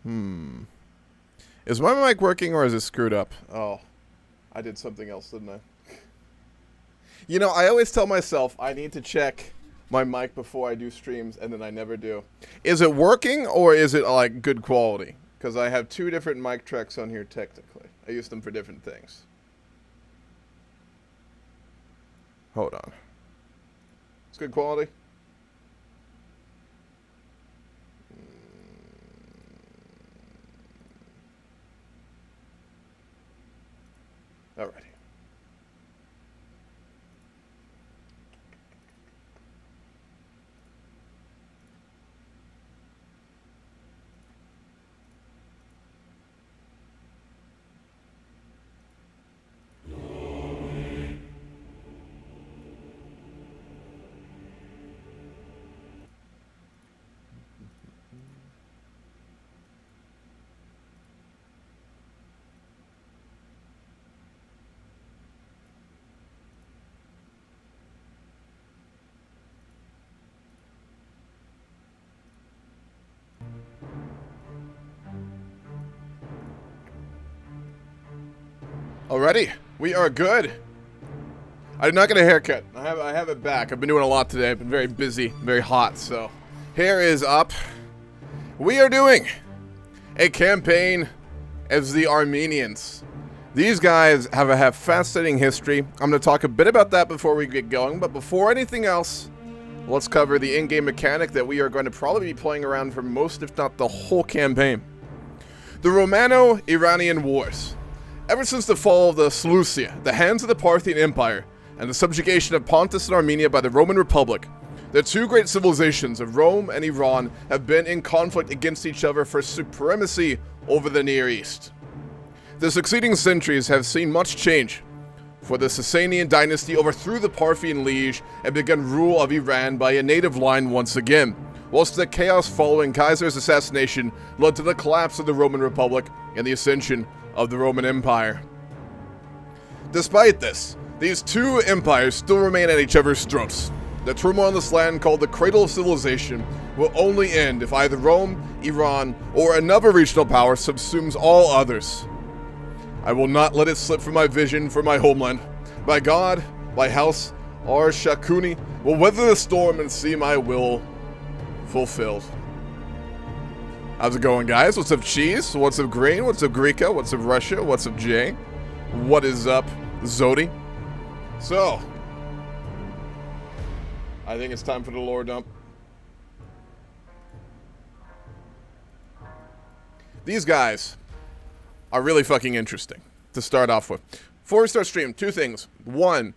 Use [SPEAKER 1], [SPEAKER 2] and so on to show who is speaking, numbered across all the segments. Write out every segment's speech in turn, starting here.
[SPEAKER 1] Is my mic working or is it screwed up? Oh, I did something else, didn't I? You know, I always tell myself I need to check my mic before I do streams, and then I never do. Is it working or is it like good quality? Because I have two different mic tracks on here technically. I use them for different things. Hold on. It's good quality. Alrighty. Alrighty, we are good. I did not get a haircut. I have it back. I've been doing a lot today. I've been very busy, very hot, so hair is up. We are doing a campaign as the Armenians. These guys have a fascinating history. I'm going to talk a bit about that before we get going, but before anything else, let's cover the in-game mechanic that we are going to probably be playing around for most, if not the whole campaign. The Romano-Iranian Wars. Ever since the fall of the Seleucia, the hands of the Parthian Empire, and the subjugation of Pontus and Armenia by the Roman Republic, the two great civilizations of Rome and Iran have been in conflict against each other for supremacy over the Near East. The succeeding centuries have seen much change, for the Sasanian dynasty overthrew the Parthian liege and began rule of Iran by a native line once again, whilst the chaos following Caesar's assassination led to the collapse of the Roman Republic and the ascension of the Roman Empire. Despite this, these two empires still remain at each other's throats. The turmoil in this land, called the cradle of civilization, will only end if either Rome, Iran, or another regional power subsumes all others. I will not let it slip from my vision for my homeland. By God, my house, Ar-Shakuni, will weather the storm and see my will fulfilled. How's it going, guys? What's up, Cheese? What's up, Green? What's up, Greeka? What's up, Russia? What's up, Jay? What is up, Zodi? So, I think it's time for the lore dump. These guys are really fucking interesting to start off with. Before we start stream, two things. One,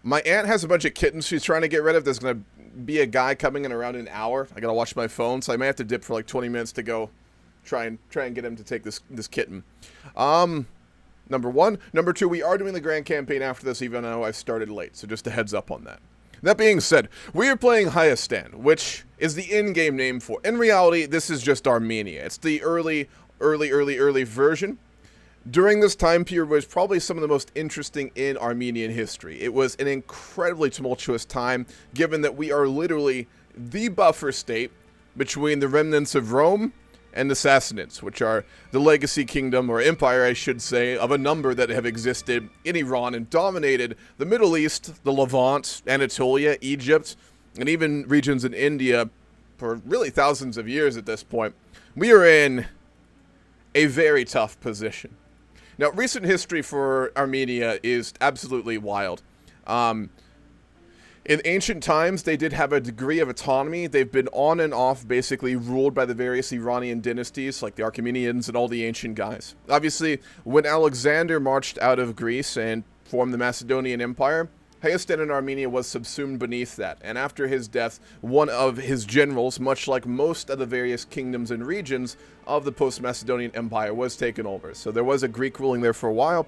[SPEAKER 1] my aunt has a bunch of kittens she's trying to get rid of. There's going to be a guy coming in around an hour. I gotta watch my phone, so I may have to dip for like 20 minutes to go try and get him to take this kitten. Number one. Number two, we are doing the grand campaign after this, even though I started late, so just a heads up on that. That being said, we are playing Hayestan, which is the in-game name for. In reality, this is just Armenia. It's the early version. During this time period was probably some of the most interesting in Armenian history. It was an incredibly tumultuous time, given that we are literally the buffer state between the remnants of Rome and the Sassanids, which are the legacy kingdom, or empire, I should say, of a number that have existed in Iran and dominated the Middle East, the Levant, Anatolia, Egypt, and even regions in India for really thousands of years at this point. We are in a very tough position. Now, recent history for Armenia is absolutely wild. In ancient times, they did have a degree of autonomy. They've been on and off basically ruled by the various Iranian dynasties, like the Achaemenians and all the ancient guys. Obviously, when Alexander marched out of Greece and formed the Macedonian Empire, Hayestan in Armenia was subsumed beneath that, and after his death, one of his generals, much like most of the various kingdoms and regions of the post-Macedonian Empire, was taken over. So there was a Greek ruling there for a while.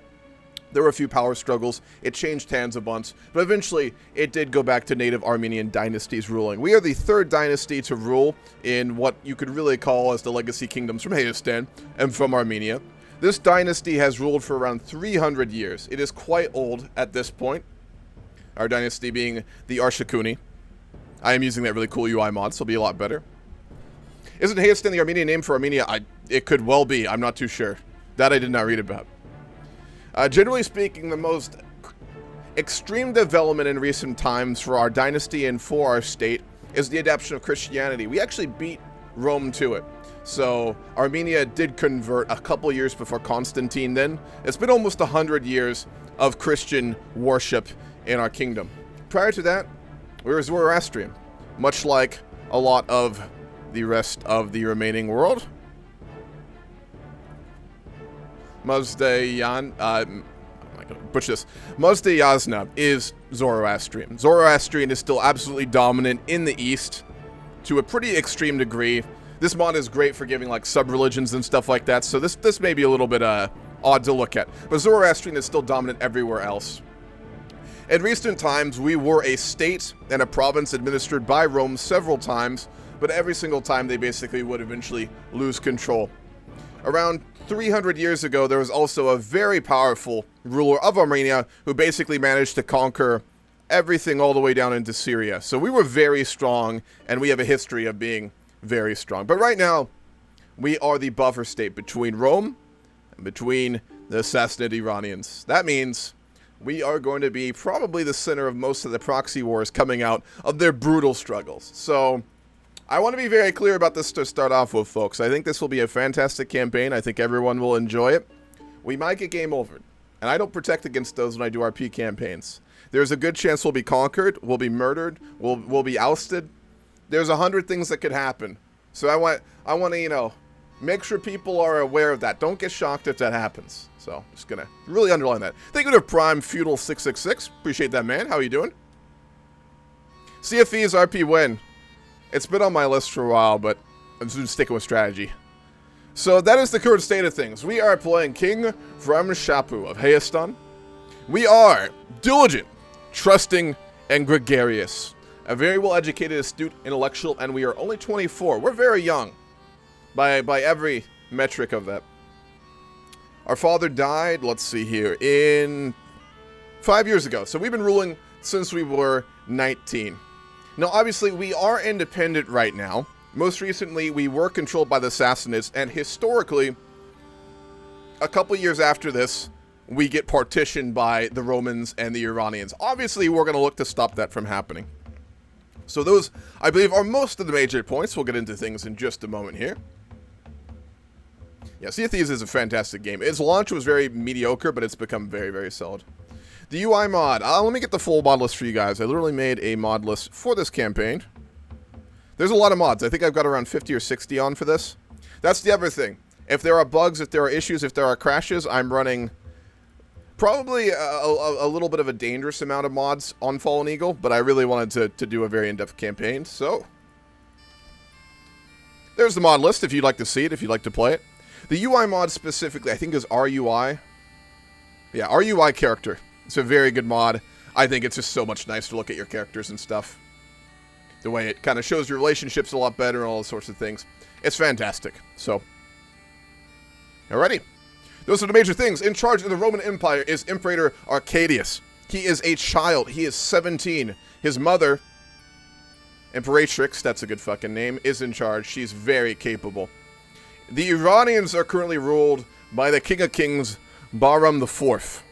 [SPEAKER 1] There were a few power struggles. It changed hands a bunch, but eventually it did go back to native Armenian dynasties ruling. We are the third dynasty to rule in what you could really call as the legacy kingdoms from Hayestan and from Armenia. This dynasty has ruled for around 300 years. It is quite old at this point. Our dynasty being the Ar-Shakuni. I am using that really cool UI mod, so it'll be a lot better. Isn't Hayestan the Armenian name for Armenia? It could well be. I'm not too sure. That I did not read about. Generally speaking, the most extreme development in recent times for our dynasty and for our state is the adoption of Christianity. We actually beat Rome to it. So Armenia did convert a couple years before Constantine then. It's been almost 100 years of Christian worship in our kingdom. Prior to that, we were Zoroastrian, much like a lot of the rest of the remaining world. Mazdayan, I'm not gonna butcher this. Mazdayazna is Zoroastrian. Zoroastrian is still absolutely dominant in the East to a pretty extreme degree. This mod is great for giving like sub-religions and stuff like that, so this may be a little bit odd to look at. But Zoroastrian is still dominant everywhere else. In recent times, we were a state and a province administered by Rome several times, but every single time they basically would eventually lose control. Around 300 years ago, there was also a very powerful ruler of Armenia who basically managed to conquer everything all the way down into Syria. So we were very strong, and we have a history of being very strong. But right now, we are the buffer state between Rome and between the Sassanid Iranians. That means we are going to be probably the center of most of the proxy wars coming out of their brutal struggles. So I want to be very clear about this to start off with, folks. I think this will be a fantastic campaign. I think everyone will enjoy it. We might get game over, and I don't protect against those when I do RP campaigns. There's a good chance we'll be conquered, we'll be murdered, we'll be ousted. There's 100 things that could happen. So I want to, you know, make sure people are aware of that. Don't get shocked if that happens. So just gonna really underline that. Thank you to Prime Feudal 666. Appreciate that, man. How are you doing? CFE's RP win. It's been on my list for a while, but I'm just sticking with strategy. So that is the current state of things. We are playing King Vram of Hayestan. We are diligent, trusting, and gregarious. A very well-educated, astute, intellectual, and we are only 24. We're very young by every metric of that. Our father died, let's see here, in 5 years ago. So we've been ruling since we were 19. Now, obviously, we are independent right now. Most recently, we were controlled by the Sassanids, and historically, a couple years after this, we get partitioned by the Romans and the Iranians. Obviously, we're going to look to stop that from happening. So those, I believe, are most of the major points. We'll get into things in just a moment here. Yeah, Sea of Thieves is a fantastic game. Its launch was very mediocre, but it's become very, very solid. The UI mod. Let me get the full mod list for you guys. I literally made a mod list for this campaign. There's a lot of mods. I think I've got around 50 or 60 on for this. That's the other thing. If there are bugs, if there are issues, if there are crashes, I'm running probably a little bit of a dangerous amount of mods on Fallen Eagle, but I really wanted to do a very in-depth campaign, so there's the mod list if you'd like to see it, if you'd like to play it. The UI mod specifically, I think, is RUI. Yeah, RUI character. It's a very good mod. I think it's just so much nice to look at your characters and stuff. The way it kind of shows your relationships a lot better and all those sorts of things. It's fantastic. So, alrighty. Those are the major things. In charge of the Roman Empire is Imperator Arcadius. He is a child. He is 17. His mother, Imperatrix, that's a good fucking name, is in charge. She's very capable. The Iranians are currently ruled by the King of Kings, Vram IV,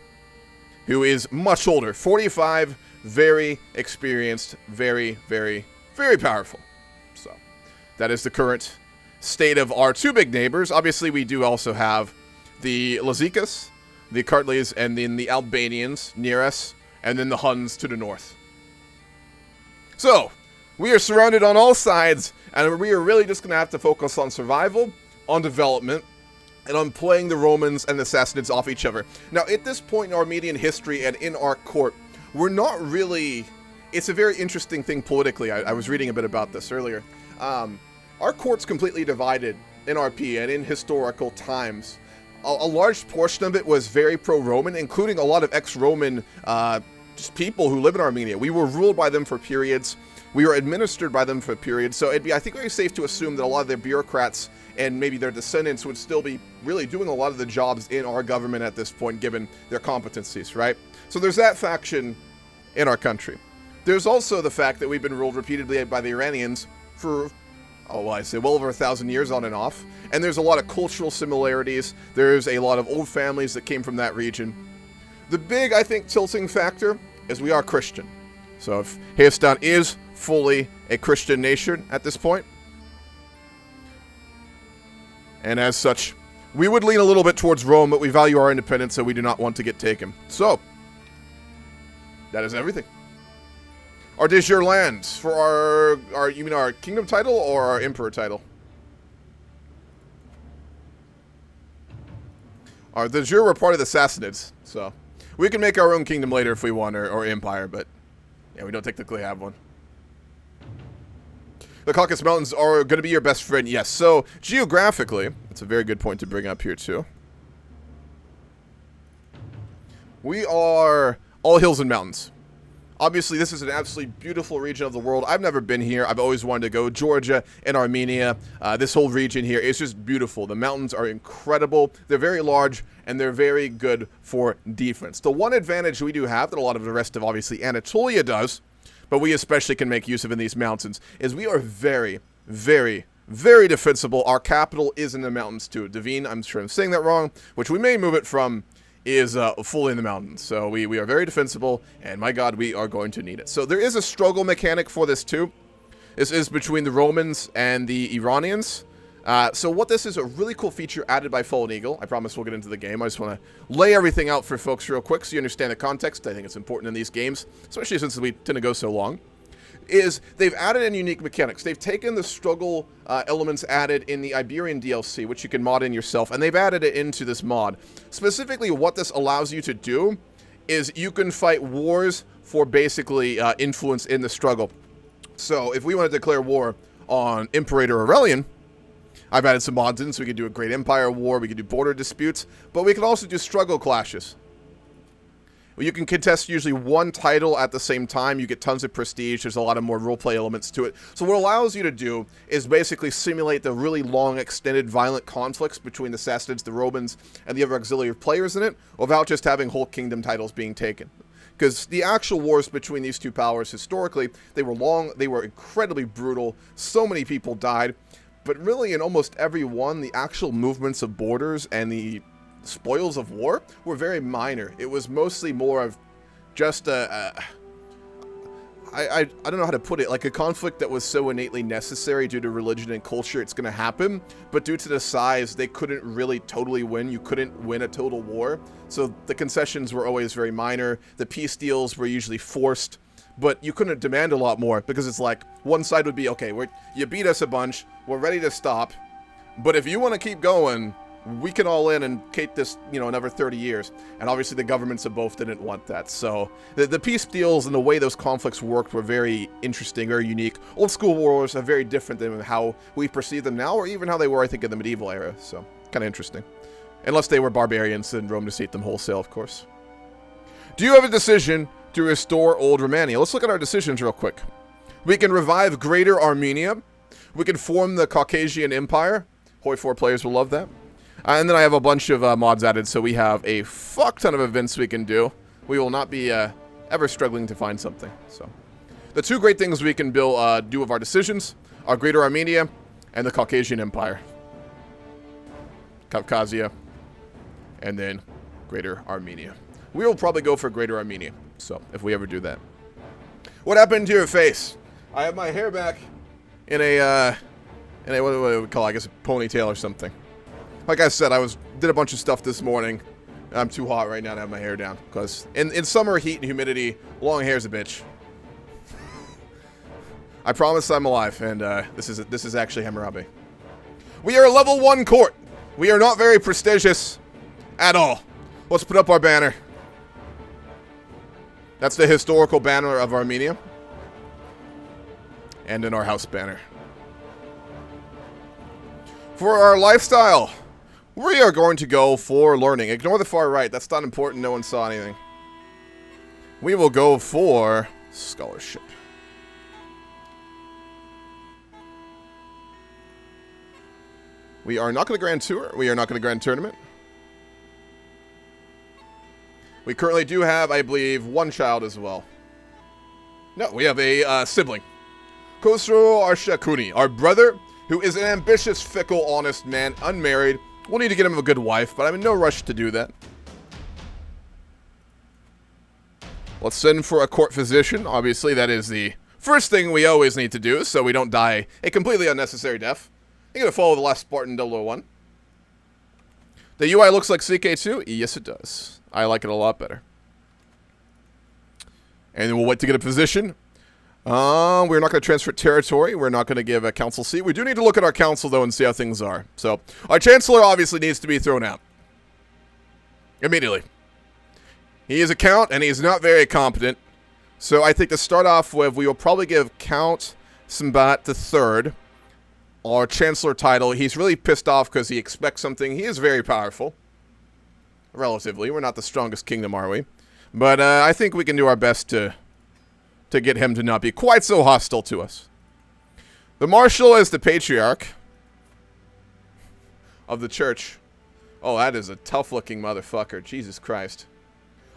[SPEAKER 1] who is much older. 45, very experienced, very, very, very powerful. So, that is the current state of our two big neighbors. Obviously, we do also have the Lazikas, the Cartleys, and then the Albanians near us, and then the Huns to the north. So, we are surrounded on all sides, and we are really just going to have to focus on survival, on development, and on playing the Romans and the Sassanids off each other. Now, at this point in Armenian history and in our court, we're not really... It's a very interesting thing politically. I was reading a bit about this earlier. Our court's completely divided in RP and in historical times. A large portion of it was very pro-Roman, including a lot of ex-Roman just people who live in Armenia. We were ruled by them for periods. We were administered by them for periods. So it'd be, I think, very safe to assume that a lot of their bureaucrats and maybe their descendants would still be really doing a lot of the jobs in our government at this point, given their competencies, right? So there's that faction in our country. There's also the fact that we've been ruled repeatedly by the Iranians for oh, well, I say well over 1,000 years on and off. And there's a lot of cultural similarities. There's a lot of old families that came from that region. The big, I think, tilting factor is we are Christian. So if Hayestan is fully a Christian nation at this point, and as such, we would lean a little bit towards Rome, but we value our independence, so we do not want to get taken. So, that is everything. Our de jure lands for our you mean our kingdom title or our emperor title? Our de jure were part of the Sassanids, so we can make our own kingdom later if we want, or empire, but yeah, we don't technically have one. The Caucasus Mountains are going to be your best friend, yes. So, geographically, that's a very good point to bring up here, too. We are all hills and mountains. Obviously, this is an absolutely beautiful region of the world. I've never been here. I've always wanted to go. Georgia and Armenia, this whole region here is just beautiful. The mountains are incredible. They're very large, and they're very good for defense. The one advantage we do have that a lot of the rest of, obviously, Anatolia does, but we especially can make use of in these mountains, is we are very, very, very defensible. Our capital is in the mountains, too. Devine, I'm sure I'm saying that wrong, which we may move it from, is fully in the mountains. So we are very defensible, and my god, we are going to need it. So there is a struggle mechanic for this, too. This is between the Romans and the Iranians. So what this is a really cool feature added by Fallen Eagle. I promise we'll get into the game. I just want to lay everything out for folks real quick so you understand the context. I think it's important in these games, especially since we tend to go so long. Is they've added in unique mechanics. They've taken the struggle elements added in the Iberian DLC, which you can mod in yourself, and they've added it into this mod. Specifically, what this allows you to do is you can fight wars for basically influence in the struggle. So if we want to declare war on Imperator Aurelian, I've added some mods in, so we could do a Great Empire War, we could do border disputes, but we can also do struggle clashes. You can contest usually one title at the same time. You get tons of prestige. There's a lot of more roleplay elements to it. So what it allows you to do is basically simulate the really long, extended, violent conflicts between the Sassanids, the Romans, and the other auxiliary players in it, without just having whole kingdom titles being taken. Because the actual wars between these two powers, historically, they were long, they were incredibly brutal. So many people died. But really, in almost every one, the actual movements of borders and the spoils of war were very minor. It was mostly more of just I don't know how to put it, like a conflict that was so innately necessary due to religion and culture, it's going to happen, but due to the size, they couldn't really totally win. You couldn't win a total war, so the concessions were always very minor. The peace deals were usually forced, but you couldn't demand a lot more, because it's like, one side would be, okay, you beat us a bunch, we're ready to stop, but if you want to keep going, we can all in and take this, another 30 years. And obviously the governments of both didn't want that. So the peace deals and the way those conflicts worked were very interesting, very unique. Old school wars are very different than how we perceive them now, or even how they were, I think, in the medieval era. So kind of interesting. Unless they were barbarians and Rome just ate them wholesale, of course. Do you have a decision to restore Old Romania? Let's look at our decisions real quick. We can revive Greater Armenia. We can form the Caucasian Empire. Hoi 4 players will love that. And then I have a bunch of mods added, so we have a fuck ton of events we can do. We will not be ever struggling to find something. So, the two great things we can do with our decisions are Greater Armenia and the Caucasian Empire. Caucasia, and then Greater Armenia. We will probably go for Greater Armenia, so if we ever do that. What happened to your face? I have my hair back in a what do we call it? I guess a ponytail or something. Like I said, did a bunch of stuff this morning. I'm too hot right now to have my hair down, because in summer heat and humidity, long hair's a bitch. I promise I'm alive, and this is actually Hammurabae. We are a level 1 court. We are not very prestigious at all. Let's put up our banner. That's the historical banner of Armenia. And in our house banner. For our lifestyle, we are going to go for learning. Ignore the far right. That's not important. No one saw anything. We will go for scholarship. We are not going to Grand Tour. We are not going to Grand Tournament. We currently do have, I believe, one child as well. No, we have a sibling. Khosrow Arshakuni, our brother. who is an ambitious, fickle, honest man, unmarried. We'll need to get him a good wife, but I'm in no rush to do that. Let's send for a court physician. Obviously, that is the first thing we always need to do, so we don't die a completely unnecessary death. You're going to follow the last Spartan 001. The UI looks like CK2? Yes, it does. I like it a lot better. And then we'll wait to get a position. We're not going to transfer territory. We're not going to give a council seat. We do need to look at our council, though, and see how things are. So, our chancellor obviously needs to be thrown out. Immediately. He is a count, and he is not very competent. So, I think to start off with, we will probably give Count Sambat III our chancellor title. He's really pissed off because he expects something. He is very powerful. Relatively. We're not the strongest kingdom, are we? But I think we can do our best to get him to not be quite so hostile to us. The marshal is the patriarch of the church. Oh, that is a tough-looking motherfucker. Jesus Christ.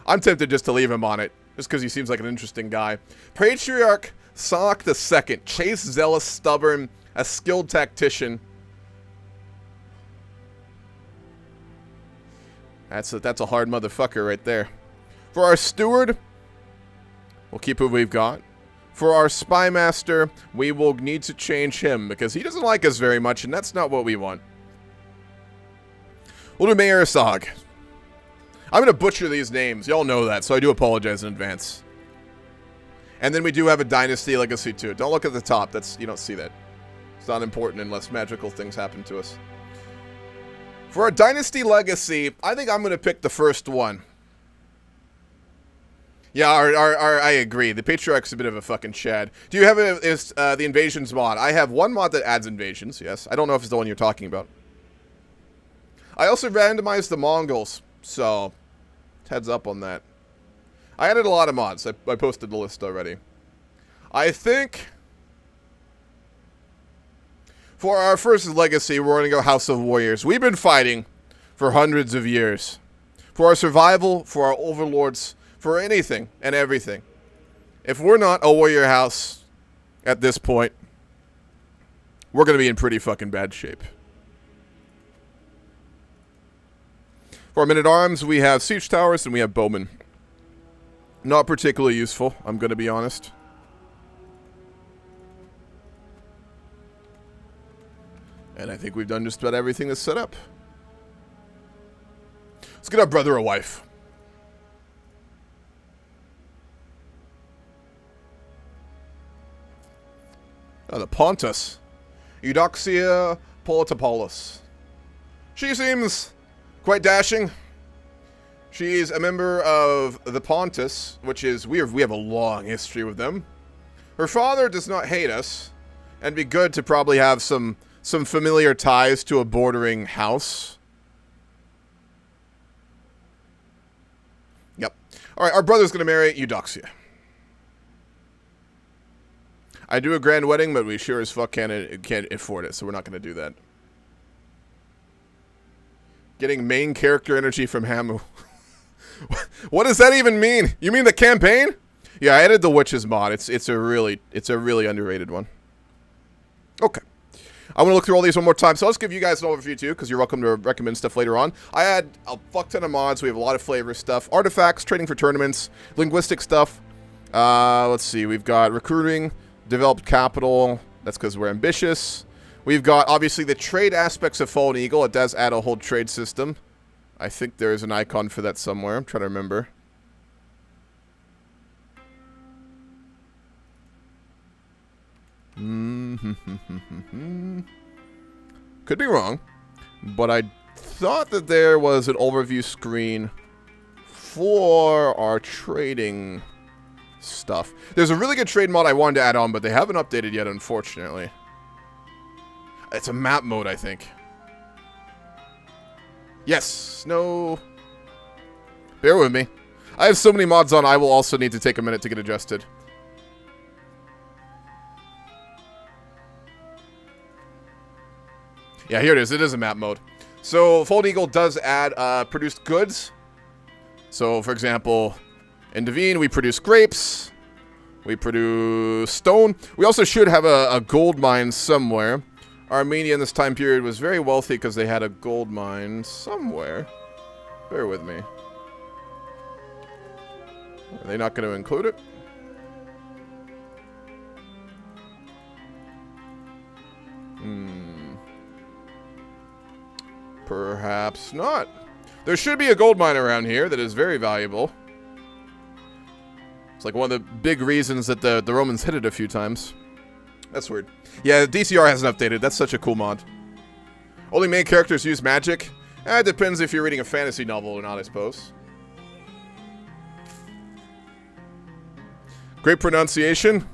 [SPEAKER 1] I'm tempted just to leave him on it, just because he seems like an interesting guy. Patriarch Sak II. Chaste, zealous, stubborn, a skilled tactician. That's a hard motherfucker right there. For our steward, we'll keep who we've got. For our spy master, we will need to change him because he doesn't like us very much, and that's not what we want. We'll do Mayor Sog. I'm going to butcher these names. Y'all know that, so I do apologize in advance. And then we do have a dynasty legacy too. Don't look at the top. You don't see that. It's not important unless magical things happen to us. For our dynasty legacy, I think I'm going to pick the first one. Yeah, I agree. The Patriarch's a bit of a fucking Chad. Do you have the invasions mod? I have one mod that adds invasions, yes. I don't know if it's the one you're talking about. I also randomized the Mongols, so heads up on that. I added a lot of mods. I posted the list already. I think for our first legacy, we're going to go House of Warriors. We've been fighting for hundreds of years. For our survival, for our overlords, for anything and everything. If we're not a warrior house at this point, we're going to be in pretty fucking bad shape. For our men-at-arms, we have siege towers and we have bowmen. Not particularly useful, I'm going to be honest. And I think we've done just about everything that's set up. Let's get our brother a wife. Oh, the Pontus. Eudoxia Politopoulos. She seems quite dashing. She's a member of the Pontus, which is, we have a long history with them. Her father does not hate us, and be good to probably have some familiar ties to a bordering house. Yep. Alright, our brother's gonna marry Eudoxia. I do a grand wedding, but we sure as fuck can't afford it, so we're not going to do that. Getting main character energy from Hamu. What does that even mean? You mean the campaign? Yeah, I added the witches mod. It's a really underrated one. Okay. I'm going to look through all these one more time, so I'll just give you guys an overview too, because you're welcome to recommend stuff later on. I had a fuck ton of mods. We have a lot of flavor stuff. Artifacts, trading for tournaments, linguistic stuff. Let's see. We've got recruiting. Developed capital, that's because we're ambitious. We've got, obviously, the trade aspects of Fallen Eagle. It does add a whole trade system. I think there's an icon for that somewhere. I'm trying to remember. Could be wrong, but I thought that there was an overview screen for our trading stuff. There's a really good trade mod I wanted to add on, but they haven't updated yet, unfortunately. It's a map mode, I think. Yes. No. Bear with me. I have so many mods on, I will also need to take a minute to get adjusted. Yeah, here it is. It is a map mode. So, Fold Eagle does add produced goods. So, for example, in Devine, we produce grapes. We produce stone. We also should have a gold mine somewhere. Armenia in this time period was very wealthy because they had a gold mine somewhere. Bear with me. Are they not going to include it? Perhaps not. There should be a gold mine around here that is very valuable. It's like one of the big reasons that the Romans hit it a few times. That's weird. Yeah, DCR hasn't updated. That's such a cool mod. Only main characters use magic? It depends if you're reading a fantasy novel or not, I suppose. Great pronunciation.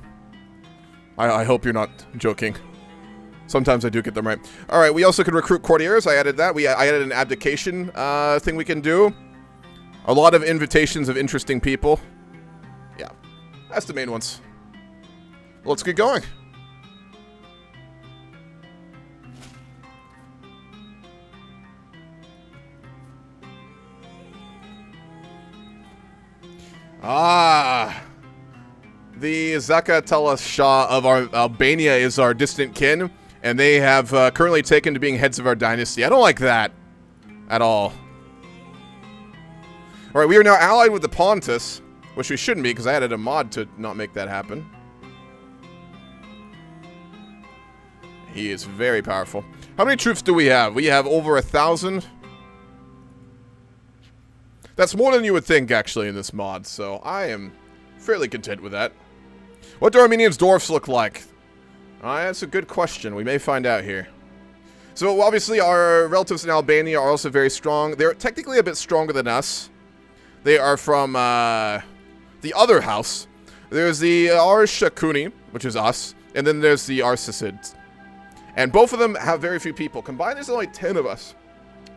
[SPEAKER 1] I hope you're not joking. Sometimes I do get them right. Alright, we also can recruit courtiers. I added that. I added an abdication thing we can do. A lot of invitations of interesting people. Yeah, that's the main ones. Let's get going. The Zakatala Shah of Albania is our distant kin, and they have currently taken to being heads of our dynasty. I don't like that at all. Alright, we are now allied with the Pontus, which we shouldn't be because I added a mod to not make that happen. He is very powerful. How many troops do we have? We have over 1,000. That's more than you would think, actually, in this mod, so I am fairly content with that. What do Armenians' dwarfs look like? That's a good question. We may find out here. So, obviously, our relatives in Albania are also very strong. They're technically a bit stronger than us. They are from the other house. There's the Arshakuni, which is us, and then there's the Arsasids. And both of them have very few people. Combined, there's only 10 of us.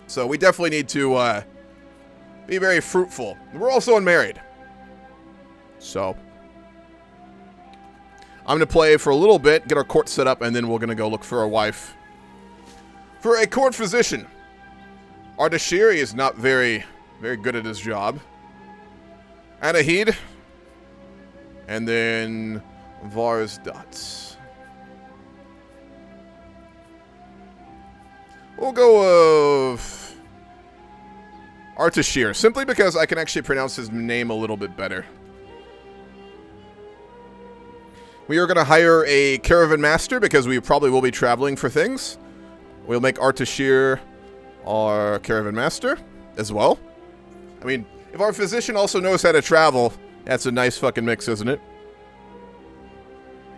[SPEAKER 1] So, we definitely need to be very fruitful. We're also unmarried. So, I'm going to play for a little bit, get our court set up, and then we're going to go look for a wife. For a court physician, Ardashiri is not very good at his job. Anahid. And then Varsdat. We'll go with Artashir, simply because I can actually pronounce his name a little bit better. We are going to hire a caravan master because we probably will be traveling for things. We'll make Artashir our caravan master as well. I mean, if our physician also knows how to travel, that's a nice fucking mix, isn't it?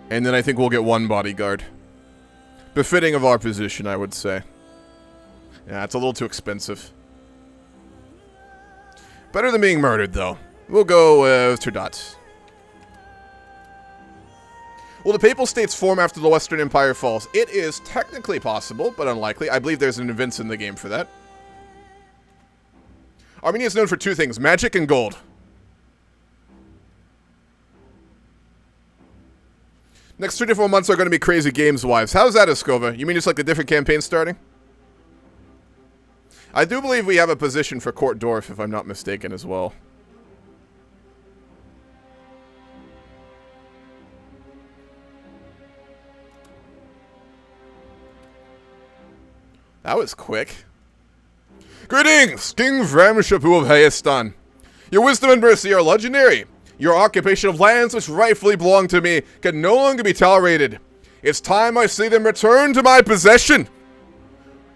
[SPEAKER 1] And then I think we'll get one bodyguard. Befitting of our position, I would say. Yeah, it's a little too expensive. Better than being murdered, though. We'll go with Turdat. Will the Papal States form after the Western Empire falls? It is technically possible, but unlikely. I believe there's an event in the game for that. Armenia is known for two things, magic and gold. Next 3 to 4 months are going to be crazy games-wise. How's that, Escova? You mean just like the different campaigns starting? I do believe we have a position for Court Dwarf, if I'm not mistaken, as well. That was quick. Greetings, King Vram of Hayestan. Your wisdom and mercy are legendary. Your occupation of lands which rightfully belong to me can no longer be tolerated. It's time I see them return to my possession.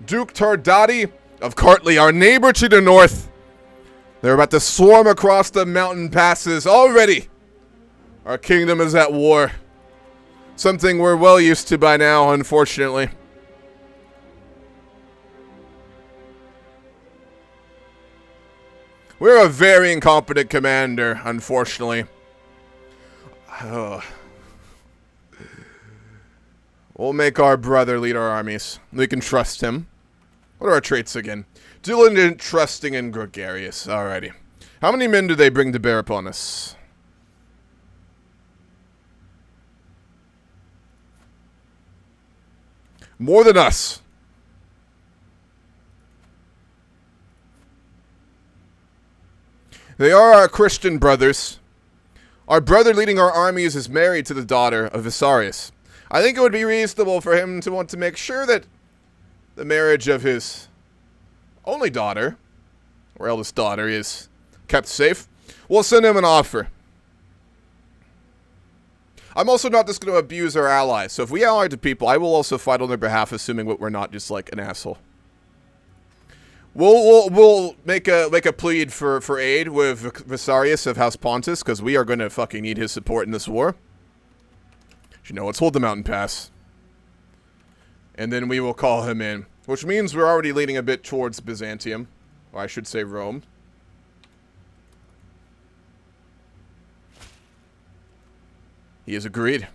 [SPEAKER 1] Duke Tardati of Cartley, our neighbor to the north. They're about to swarm across the mountain passes already. Our kingdom is at war. Something we're well used to by now, unfortunately. We're a very incompetent commander, unfortunately. We'll make our brother lead our armies. We can trust him. What are our traits again? Diligent, trusting, and gregarious. Alrighty. How many men do they bring to bear upon us? More than us. They are our Christian brothers. Our brother leading our armies is married to the daughter of Visarius. I think it would be reasonable for him to want to make sure that the marriage of his only daughter, or eldest daughter, is kept safe. We'll send him an offer. I'm also not just going to abuse our allies. So if we ally to people, I will also fight on their behalf, assuming that we're not just like an asshole. We'll make a plead for aid with Vassarius of House Pontus, because we are going to fucking need his support in this war. You know, let's hold the mountain pass. And then we will call him in. Which means we're already leaning a bit towards Byzantium. Or I should say Rome. He has agreed.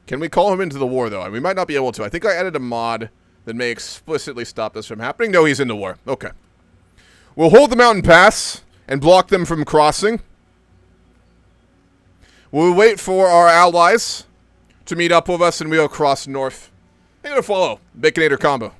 [SPEAKER 1] Can we call him into the war, though? We might not be able to. I think I added a mod that may explicitly stop this from happening. No, he's in the war. Okay. We'll hold the mountain pass and block them from crossing. We'll wait for our allies to meet up with us, and we'll cross north. I'm going to follow. Baconator combo.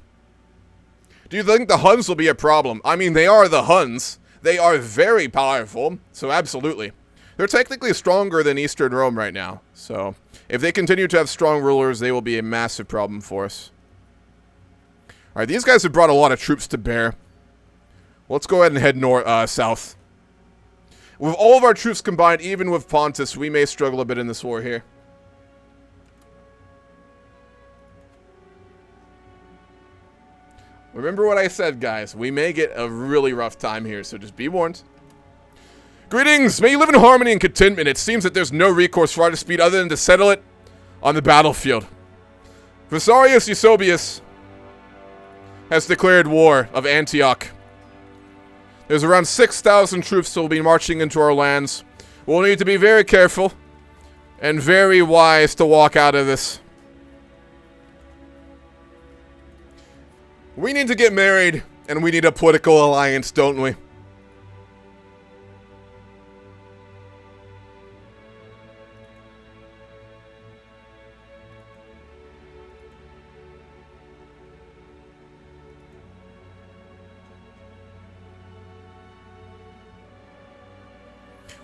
[SPEAKER 1] Do you think the Huns will be a problem? I mean, they are the Huns. They are very powerful, so absolutely. They're technically stronger than Eastern Rome right now. So, if they continue to have strong rulers, they will be a massive problem for us. Alright, these guys have brought a lot of troops to bear. Let's go ahead and head south. With all of our troops combined, even with Pontus, we may struggle a bit in this war here. Remember what I said, guys. We may get a really rough time here, so just be warned. Greetings! May you live in harmony and contentment. It seems that there's no recourse for our dispute other than to settle it on the battlefield. Vassarius Eusebius has declared war of Antioch. There's around 6,000 troops that will be marching into our lands. We'll need to be very careful and very wise to walk out of this. We need to get married, and we need a political alliance, don't we?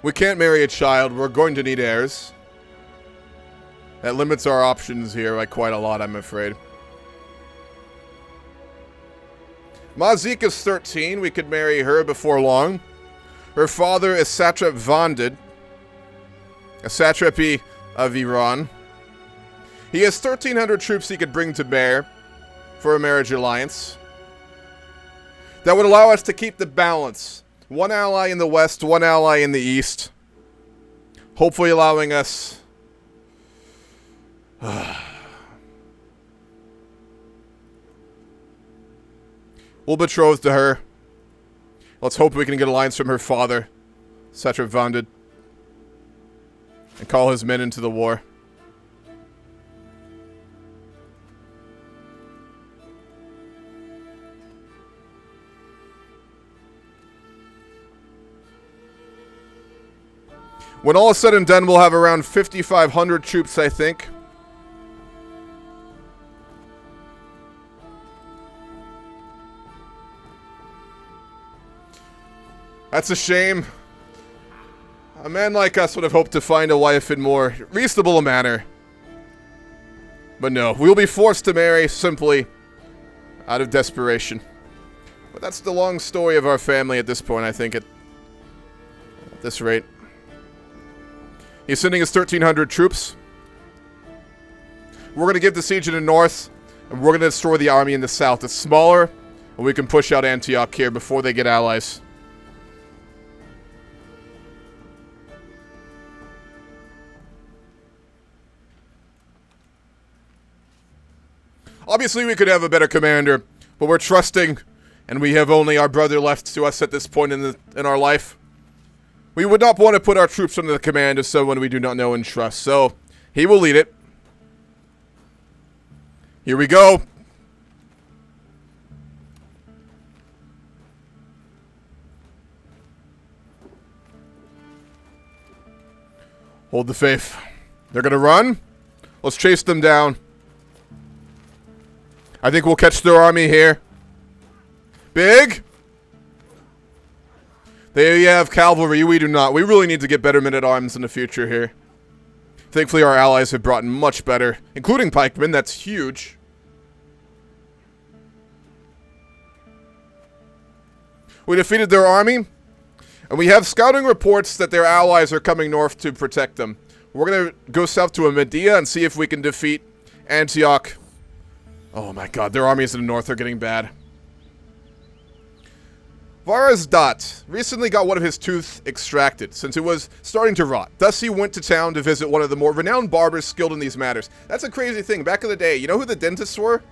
[SPEAKER 1] We can't marry a child. We're going to need heirs. That limits our options here by quite a lot, I'm afraid. Mazik is 13. We could marry her before long. Her father is Satrap Vandid, a satrapy of Iran. He has 1,300 troops he could bring to bear for a marriage alliance. That would allow us to keep the balance. One ally in the west, one ally in the east. Hopefully allowing us... We'll betroth to her. Let's hope we can get alliance from her father, Satrap Vandid, and call his men into the war. When all is said and done, we'll have around 5,500 troops, I think. That's a shame. A man like us would have hoped to find a wife in more reasonable manner. But no, we'll be forced to marry simply out of desperation. But that's the long story of our family at this point, I think, at this rate. He's sending his 1,300 troops. We're going to give the siege in the north, and we're going to destroy the army in the south. It's smaller, and we can push out Antioch here before they get allies. Obviously, we could have a better commander, but we're trusting, and we have only our brother left to us at this point in our life. We would not want to put our troops under the command of someone we do not know and trust, so he will lead it. Here we go. Hold the faith. They're gonna run. Let's chase them down. I think we'll catch their army here. Big. They have cavalry, we do not. We really need to get better men-at-arms in the future here. Thankfully, our allies have brought in much better, including pikemen. That's huge. We defeated their army, and we have scouting reports that their allies are coming north to protect them. We're going to go south to Medea and see if we can defeat Antioch. Oh my god, their armies in the north are getting bad. Varazdat recently got one of his tooth extracted, since it was starting to rot. Thus, he went to town to visit one of the more renowned barbers skilled in these matters. That's a crazy thing. Back in the day, you know who the dentists were?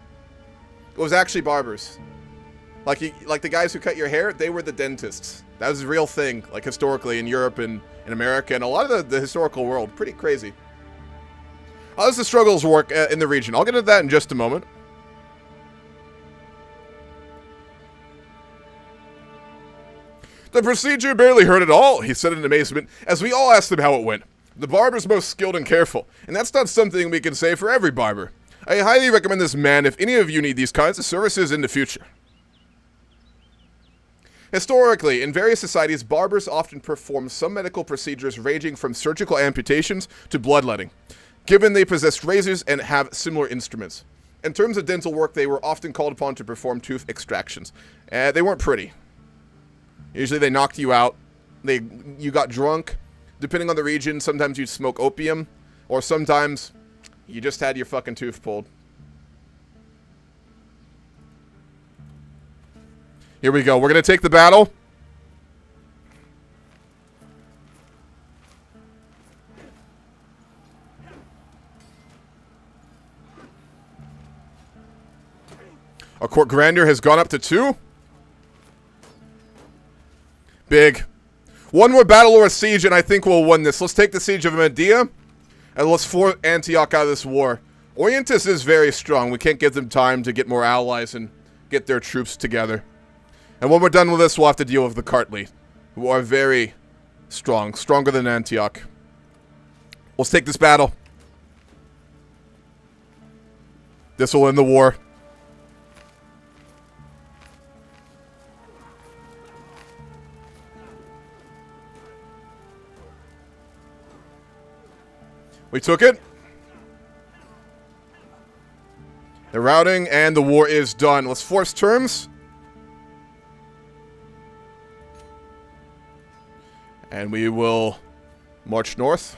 [SPEAKER 1] It was actually barbers. Like the guys who cut your hair, they were the dentists. That was a real thing, like historically in Europe and in America and a lot of the historical world. Pretty crazy. How does the struggles work in the region? I'll get into that in just a moment. The procedure barely hurt at all, he said in amazement, as we all asked him how it went. The barber's most skilled and careful, and that's not something we can say for every barber. I highly recommend this man if any of you need these kinds of services in the future. Historically, in various societies, barbers often perform some medical procedures ranging from surgical amputations to bloodletting, given they possessed razors and have similar instruments. In terms of dental work, they were often called upon to perform tooth extractions. They weren't pretty. Usually they knocked you out. You got drunk. Depending on the region, sometimes you'd smoke opium, or sometimes you just had your fucking tooth pulled. Here we go. We're going to take the battle. Our court grandeur has gone up to 2. Big. One more battle or a siege, and I think we'll win this. Let's take the siege of Medea, and let's force Antioch out of this war. Orientis is very strong. We can't give them time to get more allies and get their troops together. And when we're done with this, we'll have to deal with the Cartley, who are very strong. Stronger than Antioch. Let's take this battle. This will end the war. We took it. They're routing, and the war is done. Let's force terms. And we will march north.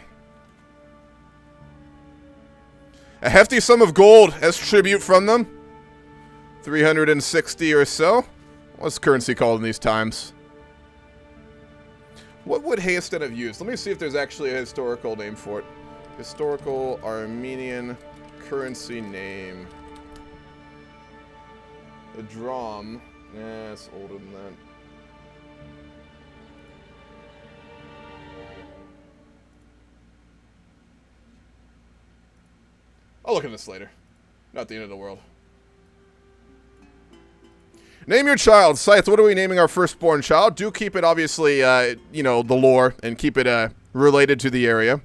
[SPEAKER 1] A hefty sum of gold as tribute from them. 360 or so. What's currency called in these times? What would Hayestan have used? Let me see if there's actually a historical name for it. Historical Armenian currency name. The dram. Yeah, it's older than that. I'll look at this later. Not the end of the world. Name your child. Scythe, what are we naming our firstborn child? Do keep it, obviously, you know, the lore, and keep it related to the area.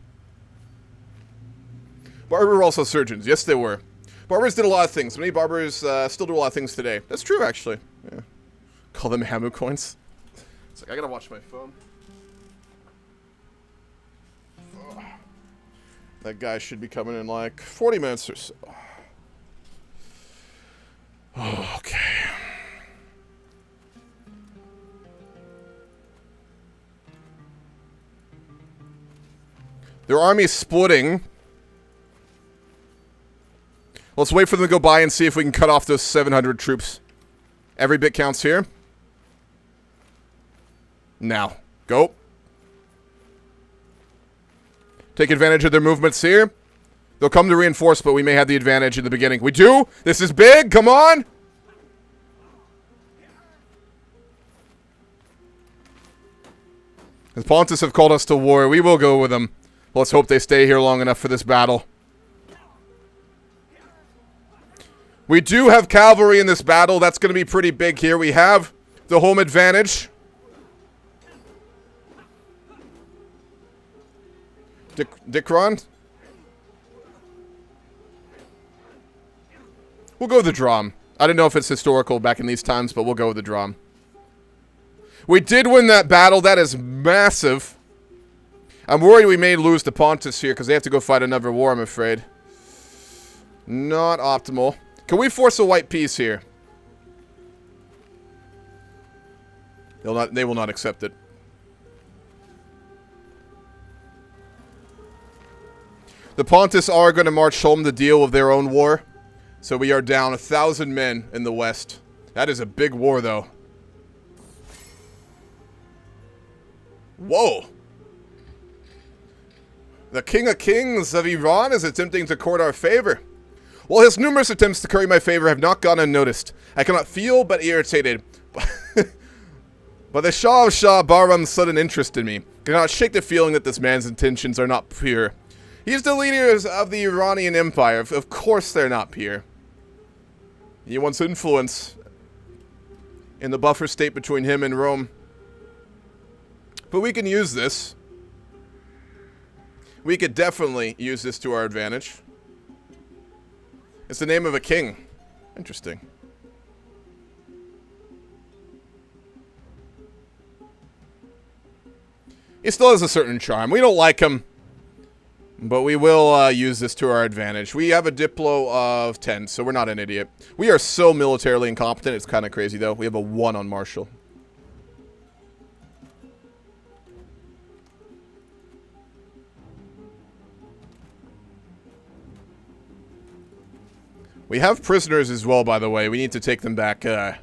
[SPEAKER 1] Barbers were also surgeons. Yes, they were. Barbers did a lot of things. Many barbers still do a lot of things today. That's true, actually. Yeah. Call them Hamu coins. It's like, I gotta watch my phone. Ugh. That guy should be coming in like 40 minutes or so. Okay. Their army's splitting. Let's wait for them to go by and see if we can cut off those 700 troops. Every bit counts here. Now, go. Take advantage of their movements here. They'll come to reinforce, but we may have the advantage in the beginning. We do. This is big. Come on. The Pontus have called us to war. We will go with them. Let's hope they stay here long enough for this battle. We do have cavalry in this battle. That's going to be pretty big here. We have the home advantage. Dikron? We'll go with the drum. I don't know if it's historical back in these times, but we'll go with the drum. We did win that battle. That is massive. I'm worried we may lose the Pontus here because they have to go fight another war, I'm afraid. Not optimal. Can we force a white peace here? They will not accept it. The Pontus are going to march home to deal with their own war. So we are down 1,000 men in the west. That is a big war, though. Whoa. The King of Kings of Iran is attempting to court our favor. While his numerous attempts to curry my favor have not gone unnoticed, I cannot feel but irritated by the Shah of Shah Bahram's sudden interest in me. I cannot shake the feeling that this man's intentions are not pure. He's the leader of the Iranian Empire. Of course they're not pure. He wants influence in the buffer state between him and Rome. But we can use this. We could definitely use this to our advantage. It's the name of a king. Interesting. He still has a certain charm. We don't like him, but we will use this to our advantage. We have a Diplo of 10, so we're not an idiot. We are so militarily incompetent, it's kind of crazy, though. We have a 1 on Marshall. We have prisoners as well, by the way. We need to take them back to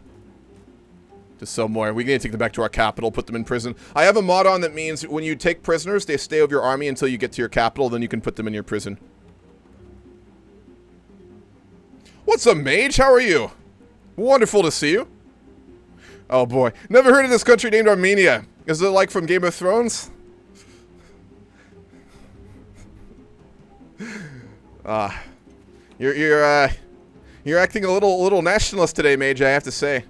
[SPEAKER 1] somewhere. We need to take them back to our capital, put them in prison. I have a mod on that means when you take prisoners, they stay with your army until you get to your capital, then you can put them in your prison. What's up, mage? How are you? Wonderful to see you. Oh boy. Never heard of this country named Armenia. Is it like from Game of Thrones? You're acting a little nationalist today, mage, I have to say.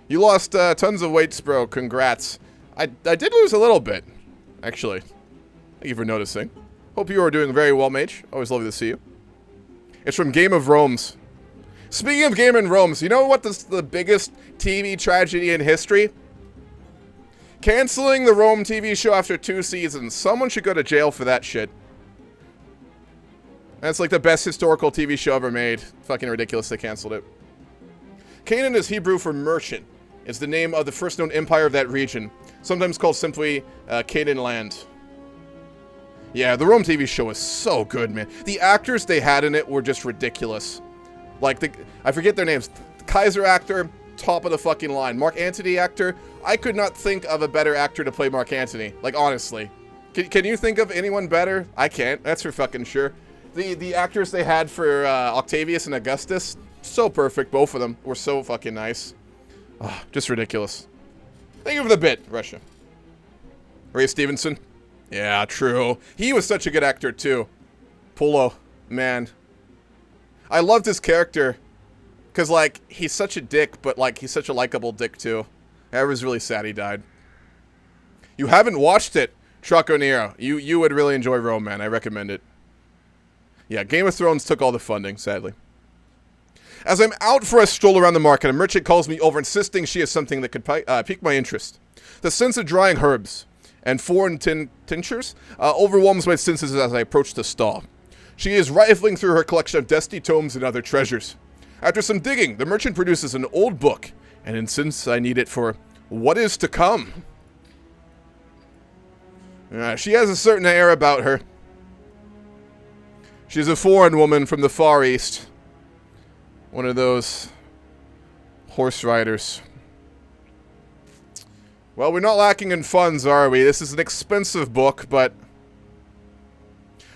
[SPEAKER 1] You lost tons of weights, bro. Congrats. I did lose a little bit, actually. Thank you for noticing. Hope you are doing very well, mage. Always lovely to see you. It's from Game of Rome's. Speaking of Game of Rome's, you know what the biggest TV tragedy in history? Canceling the Rome TV show after 2 seasons. Someone should go to jail for that shit. That's like the best historical TV show ever made. Fucking ridiculous they canceled it. Canaan is Hebrew for merchant. It's the name of the first known empire of that region, sometimes called simply Canaan land. Yeah, the Rome TV show is so good, man. The actors they had in it were just ridiculous. Like, I forget their names. The Kaiser actor, top of the fucking line. Mark Antony actor, I could not think of a better actor to play Mark Antony. Like, honestly. Can you think of anyone better? I can't, that's for fucking sure. The actors they had for Octavius and Augustus, so perfect. Both of them were so fucking nice. Oh, just ridiculous. Thank you for the bit, Russia. Ray Stevenson. Yeah, true. He was such a good actor, too. Polo. Man. I loved his character. Because, like, he's such a dick, but, like, he's such a likable dick, too. I was really sad he died. You haven't watched it, Trucko Nero. You would really enjoy Rome, man. I recommend it. Yeah, Game of Thrones took all the funding, sadly. As I'm out for a stroll around the market, a merchant calls me over, insisting she has something that could pique my interest. The sense of drying herbs and foreign tinctures overwhelms my senses as I approach the stall. She is rifling through her collection of dusty tomes and other treasures. After some digging, the merchant produces an old book and insists I need it for what is to come. She has a certain air about her. She's a foreign woman from the Far East. One of those horse riders. Well, we're not lacking in funds, are we? This is an expensive book, but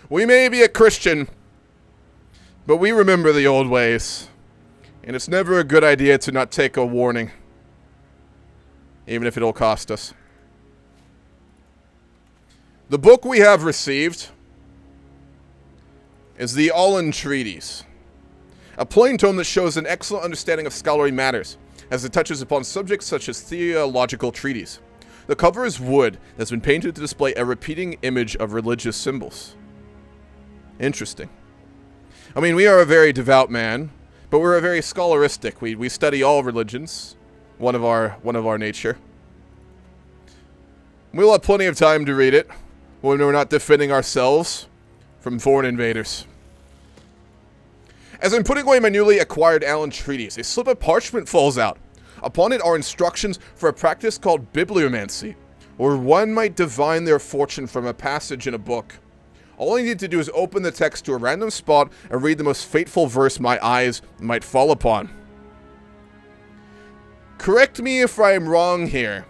[SPEAKER 1] we may be a Christian, but we remember the old ways. And it's never a good idea to not take a warning, even if it'll cost us. The book we have received is the Allen Treatise, a plain tome that shows an excellent understanding of scholarly matters, as it touches upon subjects such as theological treatises. The cover is wood that's been painted to display a repeating image of religious symbols. Interesting. I mean, we are a very devout man, but we're a very scholaristic. We study all religions, one of our nature. We'll have plenty of time to read it. when we're not defending ourselves from foreign invaders. As I'm putting away my newly acquired Allen treaties, a slip of parchment falls out. Upon it are instructions for a practice called Bibliomancy, where one might divine their fortune from a passage in a book. All I need to do is open the text to a random spot and read the most fateful verse my eyes might fall upon. Correct me if I'm wrong here.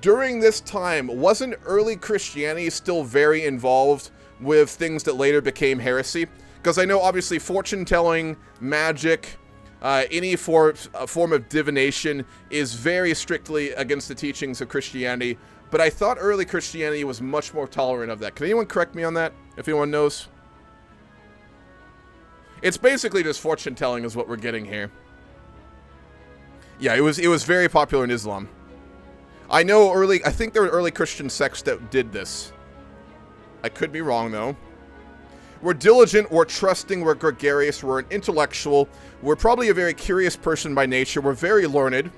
[SPEAKER 1] During this time, wasn't early Christianity still very involved with things that later became heresy? Because I know, obviously, fortune-telling, magic, any form of divination is very strictly against the teachings of Christianity, but I thought early Christianity was much more tolerant of that. Can anyone correct me on that, if anyone knows? It's basically just fortune-telling is what we're getting here. Yeah, it was very popular in Islam. I think there were early Christian sects that did this. I could be wrong, though. We're diligent, we're trusting, we're gregarious, we're an intellectual, we're probably a very curious person by nature, we're very learned.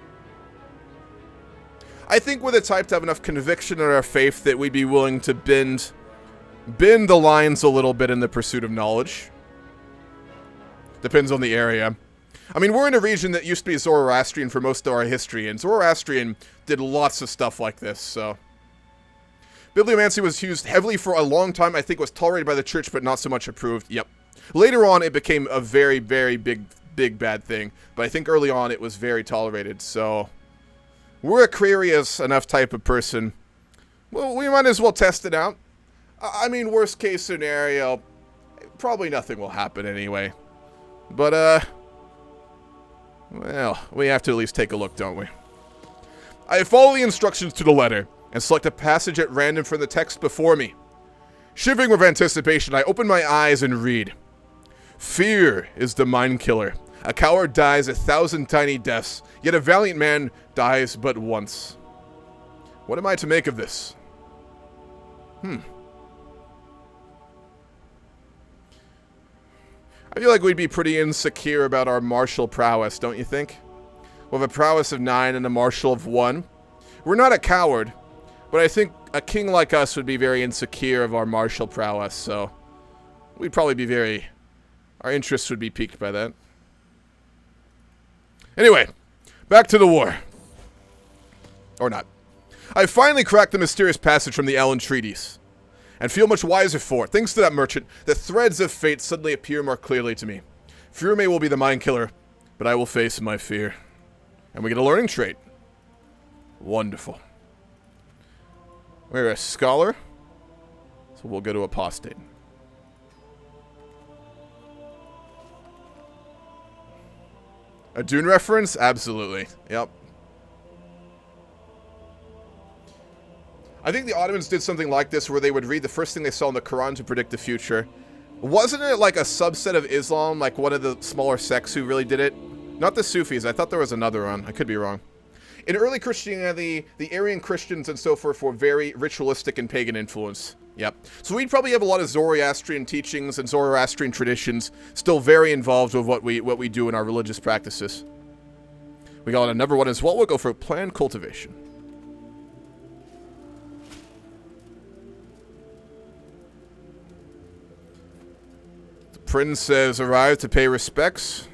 [SPEAKER 1] I think we're the type to have enough conviction in our faith that we'd be willing to bend the lines a little bit in the pursuit of knowledge. Depends on the area. I mean, we're in a region that used to be Zoroastrian for most of our history, and Zoroastrian did lots of stuff like this, so... Bibliomancy was used heavily for a long time. I think it was tolerated by the church, but not so much approved. Yep. Later on, it became a very, very big bad thing. But I think early on, it was very tolerated. So, we're a curious enough type of person. Well, we might as well test it out. I mean, worst case scenario, probably nothing will happen anyway. But, well, we have to at least take a look, don't we? I follow the instructions to the letter and select a passage at random from the text before me. Shivering with anticipation, I open my eyes and read. Fear is the mind killer. A coward dies 1,000 tiny deaths, yet a valiant man dies but once. What am I to make of this? I feel like we'd be pretty insecure about our martial prowess, don't you think? With a prowess of 9 and a martial of 1. We're not a coward, but I think a king like us would be very insecure of our martial prowess, so we'd probably be our interests would be piqued by that. Anyway, back to the war. Or not. I finally cracked the mysterious passage from the Allen treaties, and feel much wiser for it. Thanks to that merchant, the threads of fate suddenly appear more clearly to me. Fear may will be the mind killer, but I will face my fear. And we get a learning trait. Wonderful. We're a scholar, so we'll go to apostate. A Dune reference? Absolutely. Yep. I think the Ottomans did something like this where they would read the first thing they saw in the Quran to predict the future. Wasn't it like a subset of Islam, like one of the smaller sects who really did it? Not the Sufis. I thought there was another one. I could be wrong. In early Christianity, the Aryan Christians and so forth were very ritualistic and pagan influence. Yep. So we'd probably have a lot of Zoroastrian teachings and Zoroastrian traditions still very involved with what we do in our religious practices. We got a number 1 as well. We'll go for planned cultivation. The prince has arrived to pay respects.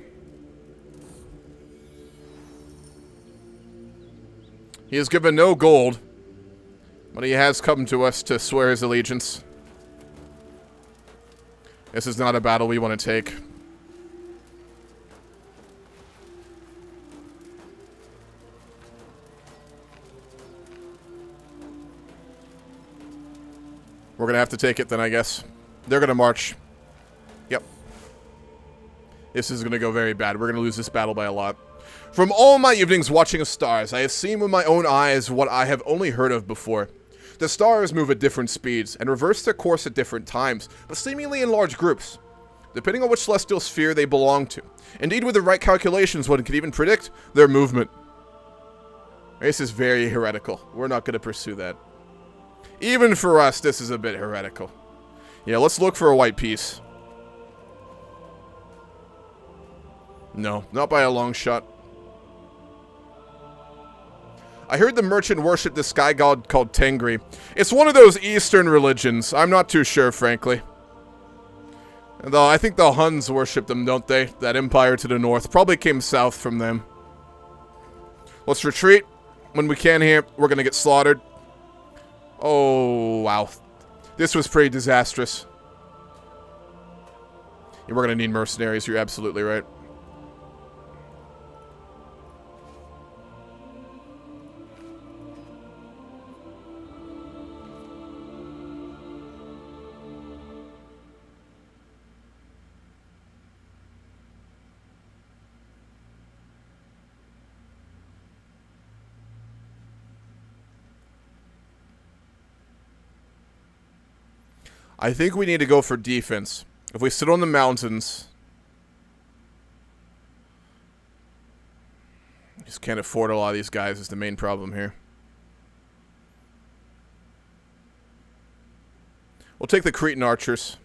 [SPEAKER 1] He has given no gold, but he has come to us to swear his allegiance. This is not a battle we want to take. We're going to have to take it then, I guess. They're going to march. Yep. This is going to go very bad. We're going to lose this battle by a lot. From all my evenings watching stars, I have seen with my own eyes what I have only heard of before. The stars move at different speeds and reverse their course at different times, but seemingly in large groups, depending on which celestial sphere they belong to. Indeed, with the right calculations, one can even predict their movement. This is very heretical. We're not going to pursue that. Even for us, this is a bit heretical. Yeah, let's look for a white piece. No, not by a long shot. I heard the merchant worshipped this sky god called Tengri. It's one of those Eastern religions. I'm not too sure, frankly. Though I think the Huns worship them, don't they? That empire to the north. Probably came south from them. Let's retreat. When we can here, we're gonna get slaughtered. Oh, wow. This was pretty disastrous. Yeah, we're gonna need mercenaries. You're absolutely right. I think we need to go for defense. If we sit on the mountains... Just can't afford a lot of these guys is the main problem here. We'll take the Cretan archers.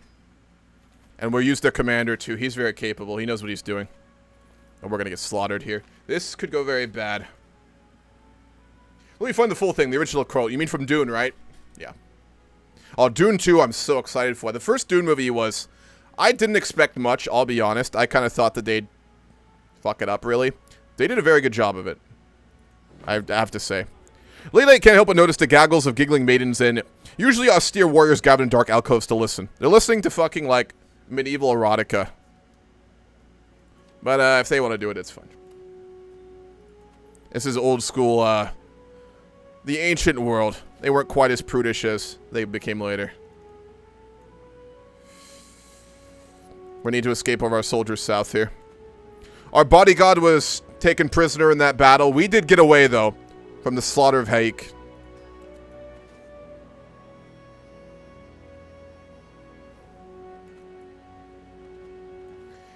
[SPEAKER 1] And we'll use their commander too. He's very capable. He knows what he's doing. And we're going to get slaughtered here. This could go very bad. Let me find the full thing. The original quote. You mean from Dune, right? Yeah. Oh, Dune 2, I'm so excited for. The first Dune movie was... I didn't expect much, I'll be honest. I kind of thought that they'd fuck it up, really. They did a very good job of it. I have to say. Late night can't help but notice the gaggles of giggling maidens and usually austere warriors gathered in dark alcoves to listen. They're listening to fucking, like, medieval erotica. But, if they want to do it, it's fine. This is old school, the ancient world. They weren't quite as prudish as they became later. We need to escape of our soldiers south here. Our bodyguard was taken prisoner in that battle. We did get away, though, from the slaughter of Haik.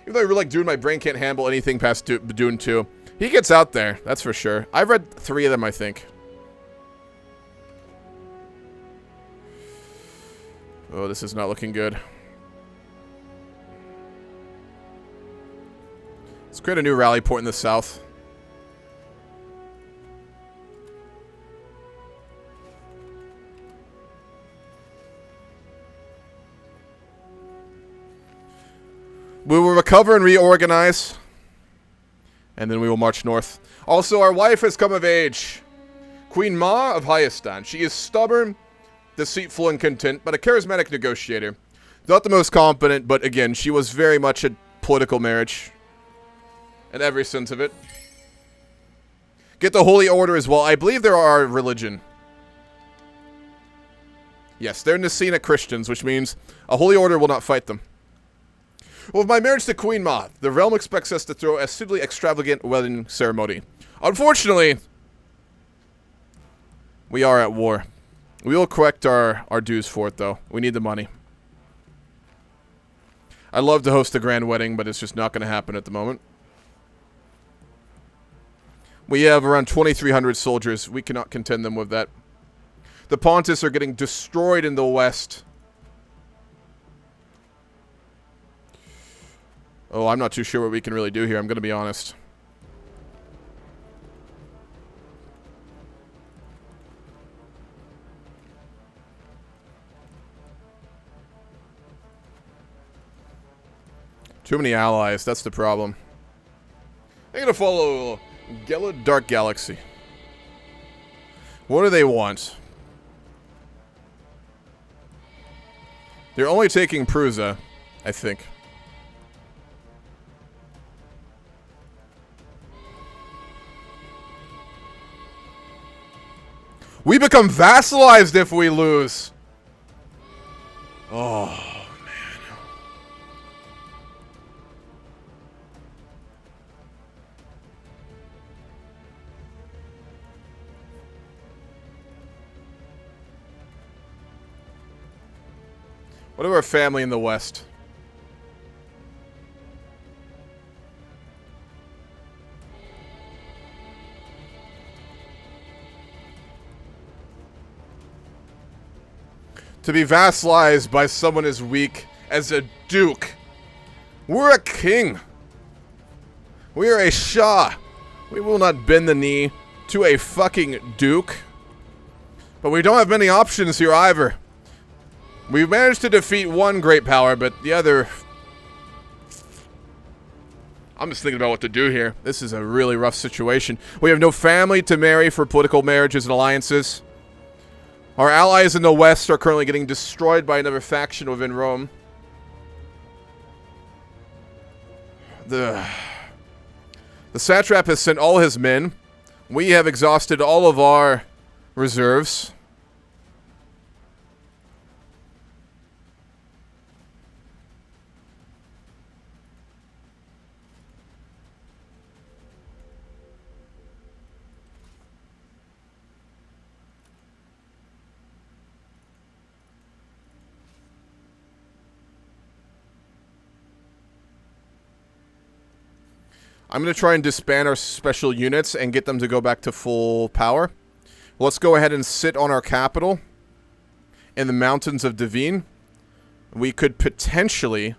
[SPEAKER 1] Even though I really like Dune, my brain can't handle anything past Dune 2. He gets out there, that's for sure. I've read 3 of them, I think. Oh, this is not looking good. Let's create a new rally point in the south. We will recover and reorganize. And then we will march north. Also, our wife has come of age. Queen Ma of Hayestan. She is stubborn, deceitful, and content, but a charismatic negotiator. Not the most competent, but again, she was very much a political marriage. In every sense of it. Get the Holy Order as well. I believe they're our religion. Yes, they're Nicene Christians, which means a Holy Order will not fight them. Well, with my marriage to Queen Ma, the realm expects us to throw a suitably extravagant wedding ceremony. Unfortunately, we are at war. We will collect our dues for it, though. We need the money. I'd love to host a grand wedding, but it's just not going to happen at the moment. We have around 2,300 soldiers. We cannot contend them with that. The Pontus are getting destroyed in the west. Oh, I'm not too sure what we can really do here. I'm going to be honest. Too many allies. That's the problem. I'm going to follow Dark Galaxy. What do they want? They're only taking Prusa, I think. We become vassalized if we lose. Oh, man. What about our family in the West? To be vassalized by someone as weak as a duke. We're a king. We are a shah. We will not bend the knee to a fucking duke. But we don't have many options here either. We've managed to defeat one great power, but the other... I'm just thinking about what to do here. This is a really rough situation. We have no family to marry for political marriages and alliances. Our allies in the west are currently getting destroyed by another faction within Rome. The satrap has sent all his men. We have exhausted all of our reserves. I'm going to try and disband our special units and get them to go back to full power. Let's go ahead and sit on our capital in the mountains of Devine. We could potentially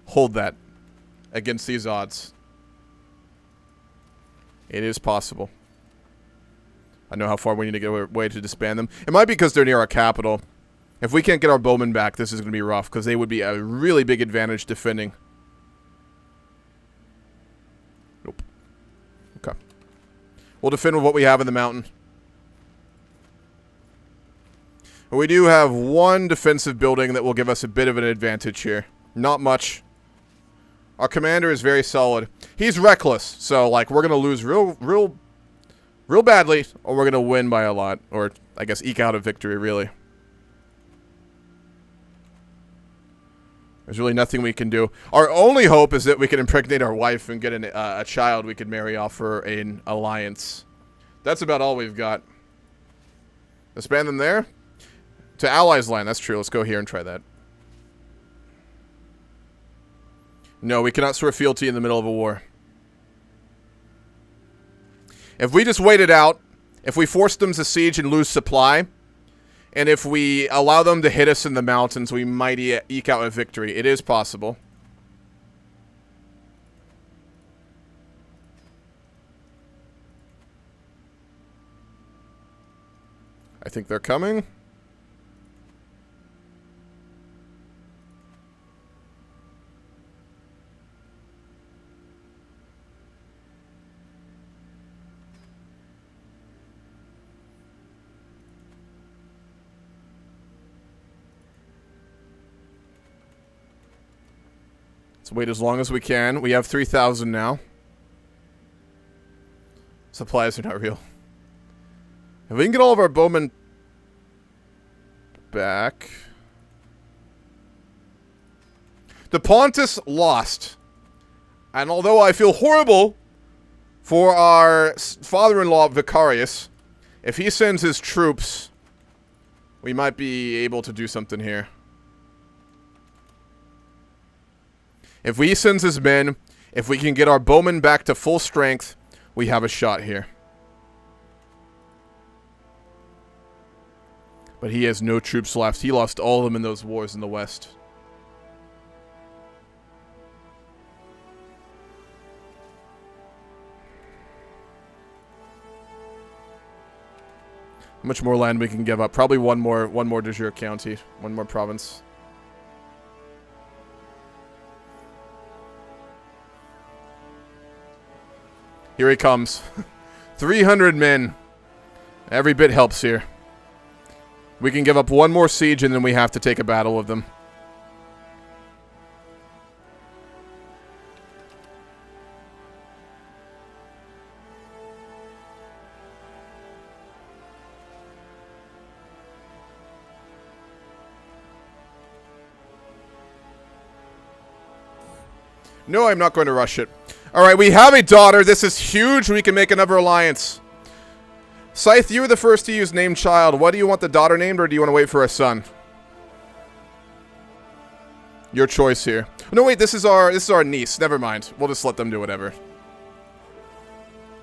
[SPEAKER 1] hold that against these odds. It is possible. I know how far we need to get away to disband them. It might be because they're near our capital. If we can't get our bowmen back, this is going to be rough because they would be a really big advantage defending. Nope. Okay. We'll defend with what we have in the mountain. We do have one defensive building that will give us a bit of an advantage here. Not much. Our commander is very solid. He's reckless, so like we're gonna lose real badly, or we're gonna win by a lot, or I guess eke out a victory. Really, there's really nothing we can do. Our only hope is that we can impregnate our wife and get a child we could marry off for an alliance. That's about all we've got. Disband them there. To allies' land, that's true. Let's go here and try that. No, we cannot swear fealty in the middle of a war. If we just wait it out, if we force them to siege and lose supply, and if we allow them to hit us in the mountains, we might eke out a victory. It is possible. I think they're coming. Let's wait as long as we can. We have 3,000 now. Supplies are not real. If we can get all of our bowmen back. The Pontus lost. And although I feel horrible for our father-in-law, Vicarius, if he sends his troops, we might be able to do something here. If he sends his men, if we can get our bowmen back to full strength, we have a shot here. But he has no troops left. He lost all of them in those wars in the west. How much more land we can give up? Probably one more de jure county, one more province. Here he comes. 300 men. Every bit helps here. We can give up one more siege and then we have to take a battle with them. No, I'm not going to rush it. Alright, we have a daughter. This is huge. We can make another alliance. Scythe, you were the first to use named child. What do you want the daughter named, or do you want to wait for a son? Your choice here. No, wait, this is our niece. Never mind. We'll just let them do whatever.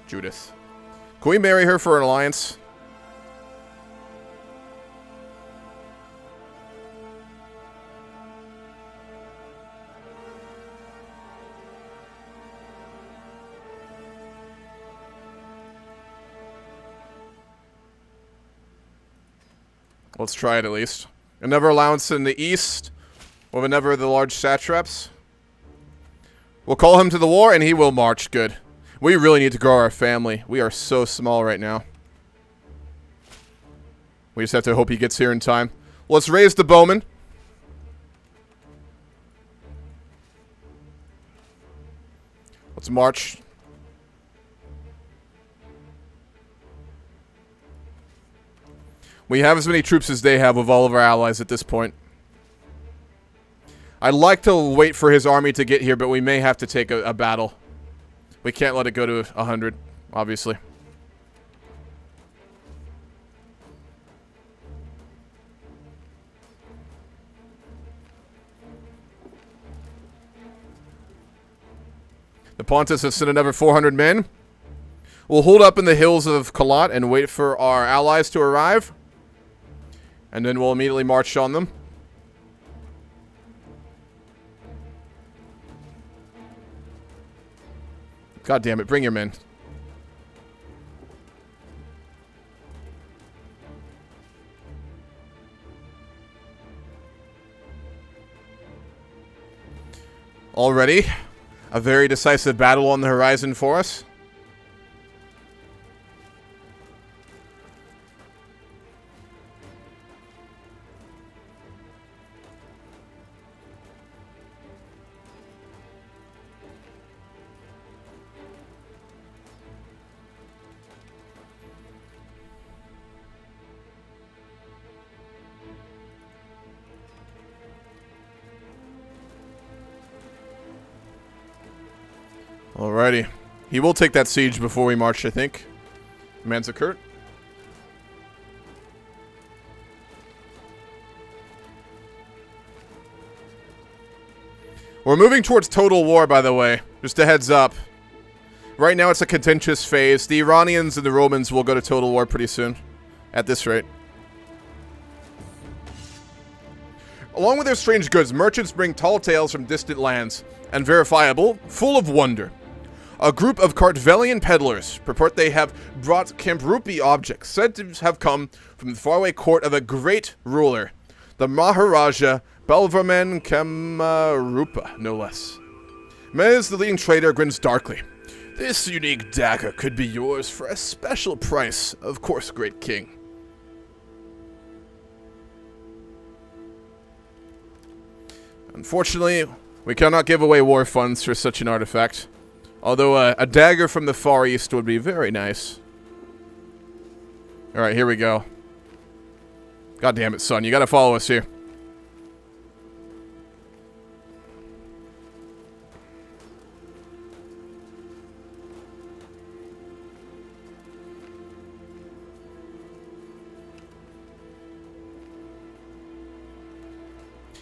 [SPEAKER 1] Judith. Can we marry her for an alliance? Let's try it at least. Another allowance in the east. With another of the large satraps. We'll call him to the war, and he will march. Good. We really need to grow our family. We are so small right now. We just have to hope he gets here in time. Let's raise the bowmen. Let's march. We have as many troops as they have with all of our allies at this point. I'd like to wait for his army to get here, but we may have to take a battle. We can't let it go to 100, obviously. The Pontus has sent another 400 men. We'll hold up in the hills of Kalat and wait for our allies to arrive. And then we'll immediately march on them. God damn it, bring your men. Already, a very decisive battle on the horizon for us. Alrighty. He will take that siege before we march, I think. Manzakurt. We're moving towards total war, by the way. Just a heads up. Right now it's a contentious phase. The Iranians and the Romans will go to total war pretty soon. At this rate. Along with their strange goods, merchants bring tall tales from distant lands. And verifiable, full of wonder. A group of Kartvelian peddlers purport they have brought Kamrupi objects, said to have come from the faraway court of a great ruler, the Maharaja Belvraman Kamarupa, no less. Mez, the leading trader, grins darkly. This unique dagger could be yours for a special price, of course, great king. Unfortunately, we cannot give away war funds for such an artifact. Although a dagger from the Far East would be very nice. Alright, here we go. God damn it, son. You gotta follow us here.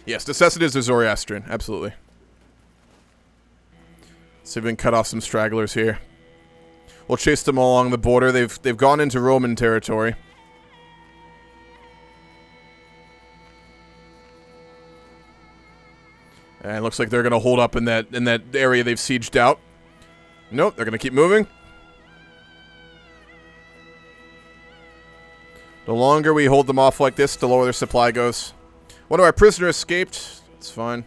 [SPEAKER 1] Yes, necessity is a Zoroastrian. Absolutely. See if we can cut off some stragglers here. We'll chase them all along the border. They've gone into Roman territory. And it looks like they're gonna hold up in that area they've sieged out. Nope, they're gonna keep moving. The longer we hold them off like this, the lower their supply goes. One of our prisoners escaped. It's fine.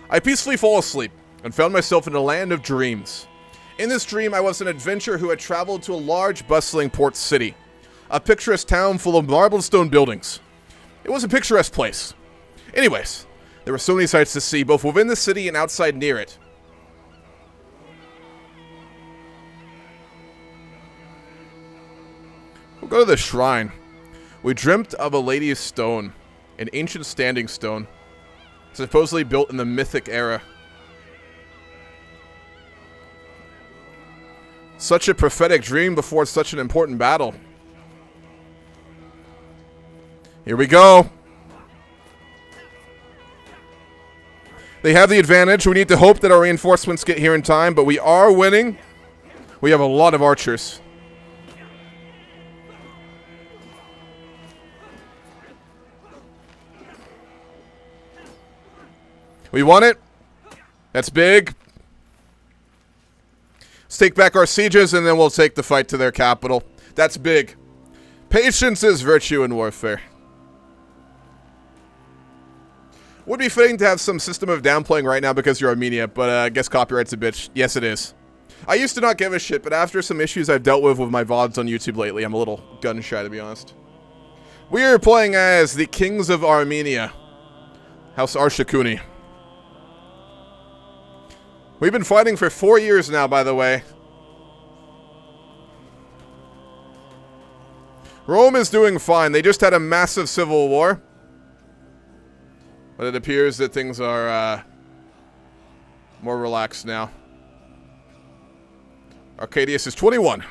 [SPEAKER 1] I peacefully fall asleep and found myself in a land of dreams. In this dream, I was an adventurer who had traveled to a large, bustling port city, a picturesque town full of marble stone buildings. It was a picturesque place. Anyways, there were so many sights to see, both within the city and outside near it. We'll go to the shrine. We dreamt of a lady's stone, an ancient standing stone. Supposedly built in the mythic era. Such a prophetic dream before such an important battle. Here we go. They have the advantage. We need to hope that our reinforcements get here in time, but we are winning. We have a lot of archers. We won it. That's big. Let's take back our sieges, and then we'll take the fight to their capital. That's big. Patience is virtue in warfare. Would be fitting to have some system of downplaying right now because you're Armenia, but I guess copyright's a bitch. Yes, it is. I used to not give a shit, but after some issues I've dealt with my VODs on YouTube lately, I'm a little gun shy, to be honest. We are playing as the Kings of Armenia. House Arshakuni. We've been fighting for 4 years now, by the way. Rome is doing fine. They just had a massive civil war. But it appears that things are more relaxed now. Arcadius is 21.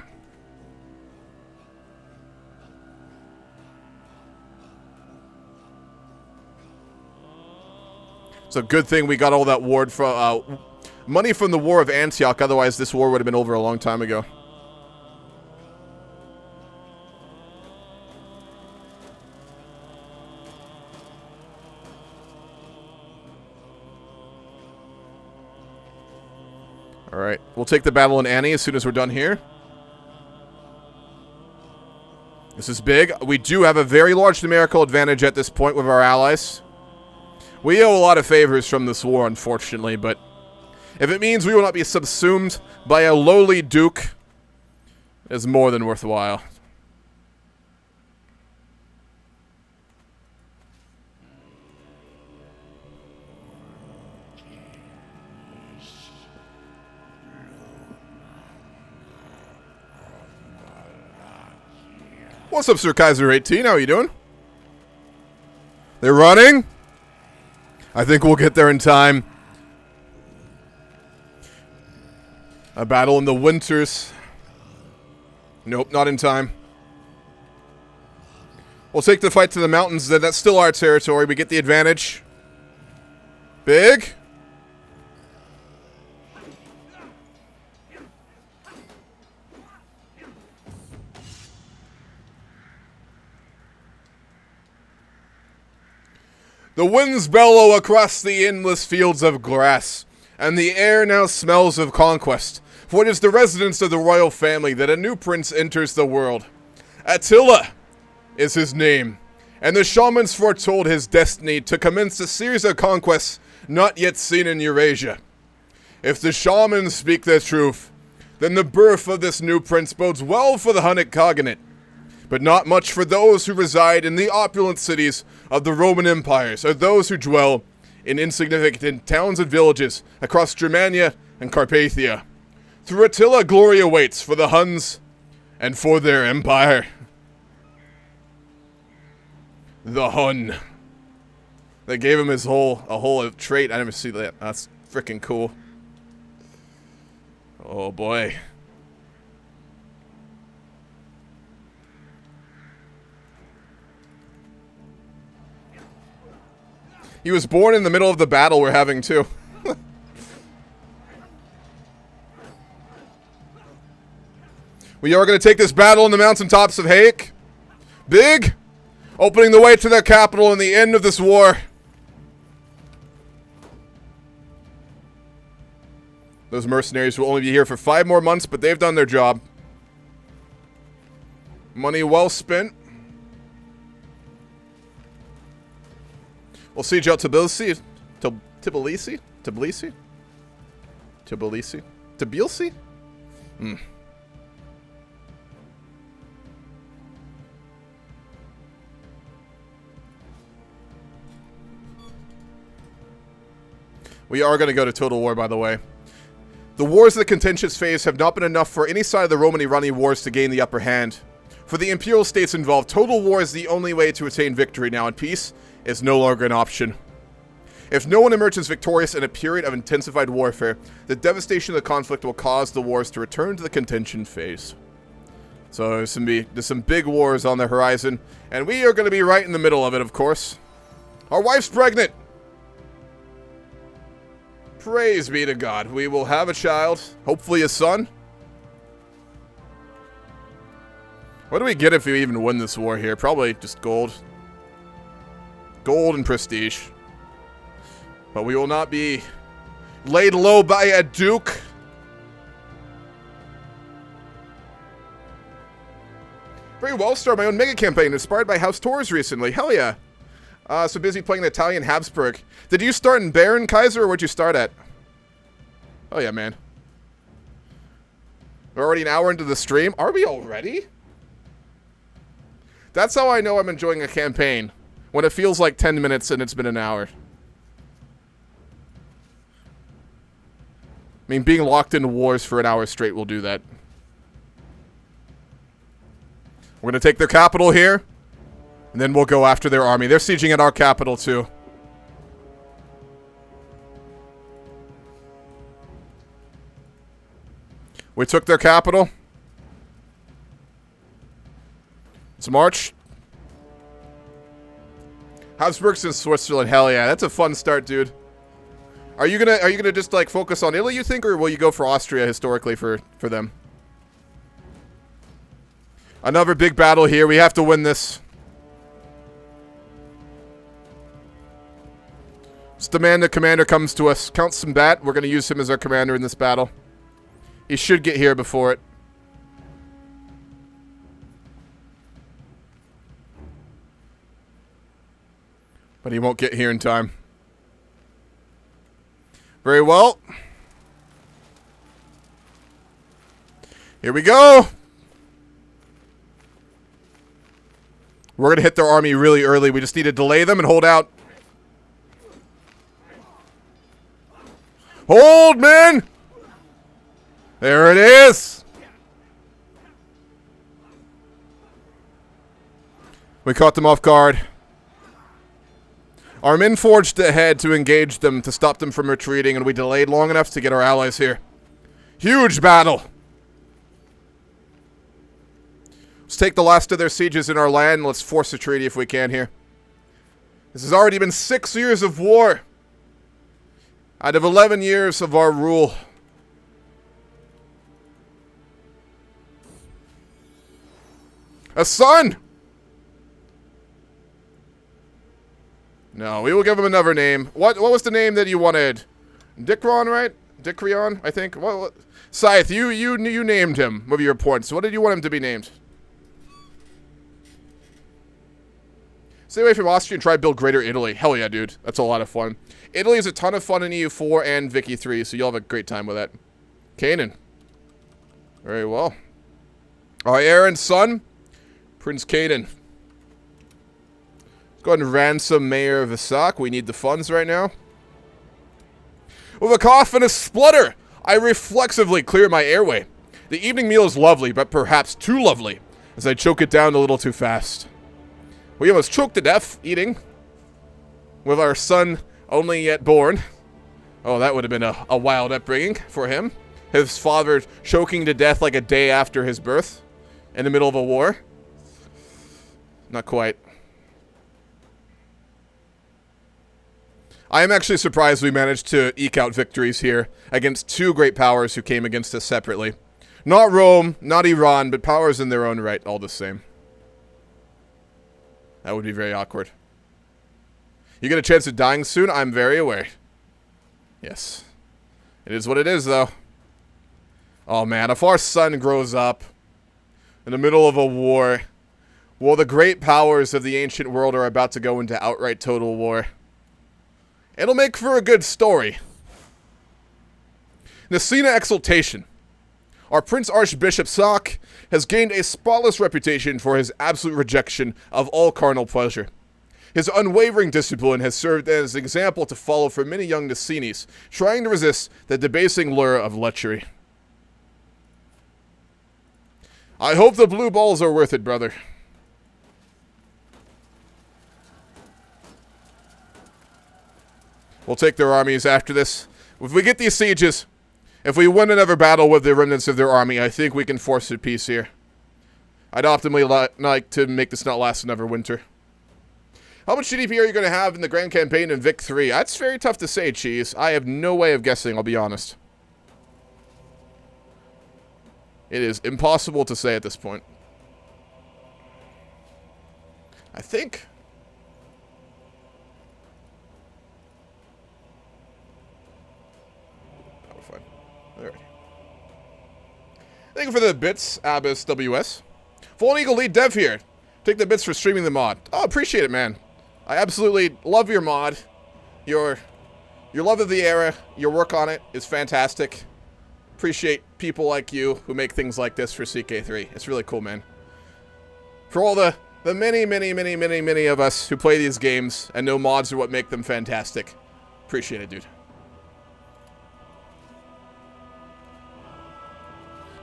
[SPEAKER 1] It's a good thing we got all that ward from money from the War of Antioch. Otherwise, this war would have been over a long time ago. Alright, we'll take the battle in Annie as soon as we're done here. This is big. We do have a very large numerical advantage at this point with our allies. We owe a lot of favors from this war, unfortunately, but if it means we will not be subsumed by a lowly duke, it's more than worthwhile. What's up, Sir Kaiser 18? How are you doing? They're running? I think we'll get there in time. A battle in the winters. Nope, not in time. We'll take the fight to the mountains. That's still our territory. We get the advantage. Big. The winds bellow across the endless fields of grass, and the air now smells of conquest, for it is the residence of the royal family that a new prince enters the world. Attila is his name, and the shamans foretold his destiny to commence a series of conquests not yet seen in Eurasia. If the shamans speak their truth, then the birth of this new prince bodes well for the Hunnic Cognate, but not much for those who reside in the opulent cities of the Roman empires, or those who dwell in insignificant towns and villages across Germania and Carpathia. Through Attila, glory awaits for the Huns and for their empire. The Hun. They gave him a whole trait. I never see that. That's freaking cool. Oh boy. He was born in the middle of the battle we're having, too. We are going to take this battle in the mountaintops of Hayek. Big. Opening the way to their capital and the end of this war. Those mercenaries will only be here for 5 more months, but they've done their job. Money well spent. We'll siege out Tbilisi. Tbilisi? Hmm. We are going to go to total war, by the way. The wars of the contentious phase have not been enough for any side of the Roman-Iranian wars to gain the upper hand. For the imperial states involved, total war is the only way to attain victory now, and peace is no longer an option. If no one emerges victorious in a period of intensified warfare, the devastation of the conflict will cause the wars to return to the contention phase. So there's some big wars on the horizon, and we are going to be right in the middle of it, of course. Our wife's pregnant! Praise be to God. We will have a child, hopefully a son. What do we get if we even win this war here? Probably just gold. Gold and prestige. But we will not be laid low by a duke. well. Started my own mega campaign inspired by House Tours recently. Hell yeah. So busy playing the Italian Habsburg. Did you start in Baron Kaiser or what'd you start at? Oh yeah, man. We're already an hour into the stream. Are we already? That's how I know I'm enjoying a campaign. When it feels like 10 minutes and it's been an hour. I mean, being locked into wars for an hour straight will do that. We're going to take their capital here. And then we'll go after their army. They're sieging at our capital, too. We took their capital. Let's march. Habsburgs in Switzerland. Hell yeah. That's a fun start, dude. Are you gonna just, like, focus on Italy, you think? Or will you go for Austria, historically, for them? Another big battle here. We have to win this. Let's demand the commander comes to us. Count Sambat. We're going to use him as our commander in this battle. He should get here before it. But he won't get here in time. Very well. Here we go. We're going to hit their army really early. We just need to delay them and hold out. Hold, man! There it is! We caught them off guard. Our men forged ahead to engage them, to stop them from retreating, and we delayed long enough to get our allies here. Huge battle! Let's take the last of their sieges in our land. Let's force a treaty if we can here. This has already been 6 years of war. Out of 11 years of our rule. A son! No, we will give him another name. What was the name that you wanted? Dicron, right? Dicreon, I think. What? Scythe, you named him with your points. What did you want him to be named? Stay away from Austria and try to build Greater Italy. Hell yeah, dude. That's a lot of fun. Italy is a ton of fun in EU4 and Vicky 3, so you'll have a great time with that. Canaan. Very well. Our heir and son, Prince Canaan. Let's go ahead and ransom Mayor Vassal. We need the funds right now. With a cough and a splutter, I reflexively clear my airway. The evening meal is lovely, but perhaps too lovely, as I choke it down a little too fast. We almost choked to death eating with our son only yet born. Oh, that would have been a wild upbringing for him. His father choking to death like a day after his birth in the middle of a war. Not quite. I am actually surprised we managed to eke out victories here against two great powers who came against us separately. Not Rome, not Iran, but powers in their own right, all the same. That would be very awkward. You get a chance of dying soon? I'm very aware. Yes. It is what it is, though. Oh, man. If our son grows up in the middle of a war, well, the great powers of the ancient world are about to go into outright total war. It'll make for a good story. Nicena Exaltation. Our Prince Archbishop Sak has gained a spotless reputation for his absolute rejection of all carnal pleasure. His unwavering discipline has served as an example to follow for many young Nicenes, trying to resist the debasing lure of lechery. I hope the blue balls are worth it, brother. We'll take their armies after this. If we get these sieges, if we win another battle with the remnants of their army, I think we can force a peace here. I'd optimally like to make this not last another winter. How much GDP are you going to have in the Grand Campaign in Vic 3? That's very tough to say, Cheese. I have no way of guessing, I'll be honest. It is impossible to say at this point. I think... Thank you for the bits, Abyss WS. Fallen Eagle lead dev here. Take the bits for streaming the mod. Oh, appreciate it, man. I absolutely love your mod. Your love of the era, your work on it is fantastic. Appreciate people like you who make things like this for CK3. It's really cool, man. For all the many of us who play these games and know mods are what make them fantastic. Appreciate it, dude.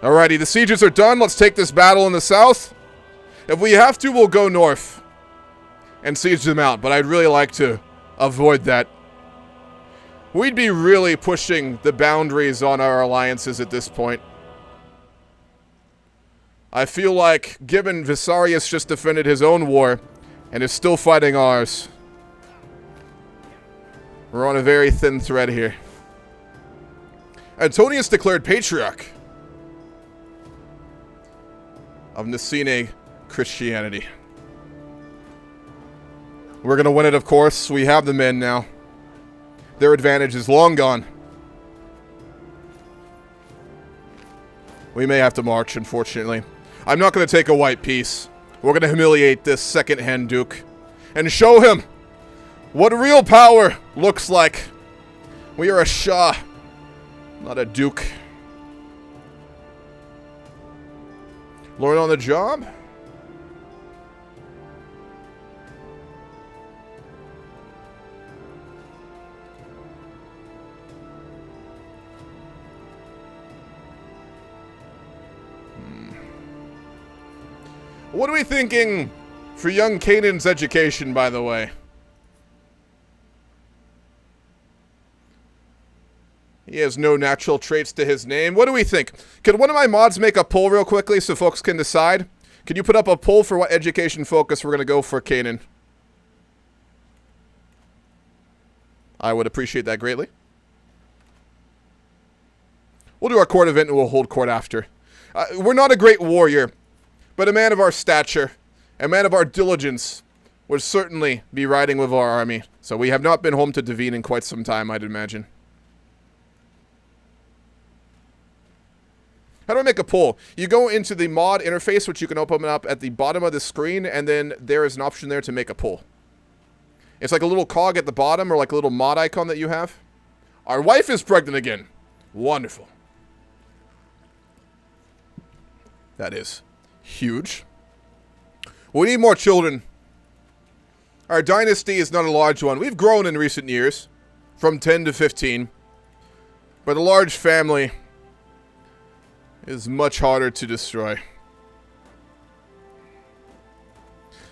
[SPEAKER 1] Alrighty, the sieges are done. Let's take this battle in the south. If we have to, we'll go north and siege them out, but I'd really like to avoid that. We'd be really pushing the boundaries on our alliances at this point. I feel like, given Visarius just defended his own war and is still fighting ours, we're on a very thin thread here. Antonius declared patriarch of Nicene Christianity. We're going to win it, of course. We have the men now. Their advantage is long gone. We may have to march, unfortunately. I'm not going to take a white piece. We're going to humiliate this second-hand duke and show him what real power looks like. We are a Shah, not a duke. Learn on the job? What are we thinking for young Canaan's education, by the way? He has no natural traits to his name. What do we think? Could one of my mods make a poll real quickly so folks can decide? Can you put up a poll for what education focus we're going to go for Canaan? I would appreciate that greatly. We'll do our court event and we'll hold court after. We're not a great warrior, but a man of our stature, a man of our diligence, would certainly be riding with our army. So we have not been home to Devine in quite some time, I'd imagine. How do I make a poll? You go into the mod interface, which you can open up at the bottom of the screen, and then there is an option there to make a poll. It's like a little cog at the bottom, or like a little mod icon that you have. Our wife is pregnant again. Wonderful. That is huge. We need more children. Our dynasty is not a large one. We've grown in recent years, from 10 to 15. But a large family is much harder to destroy.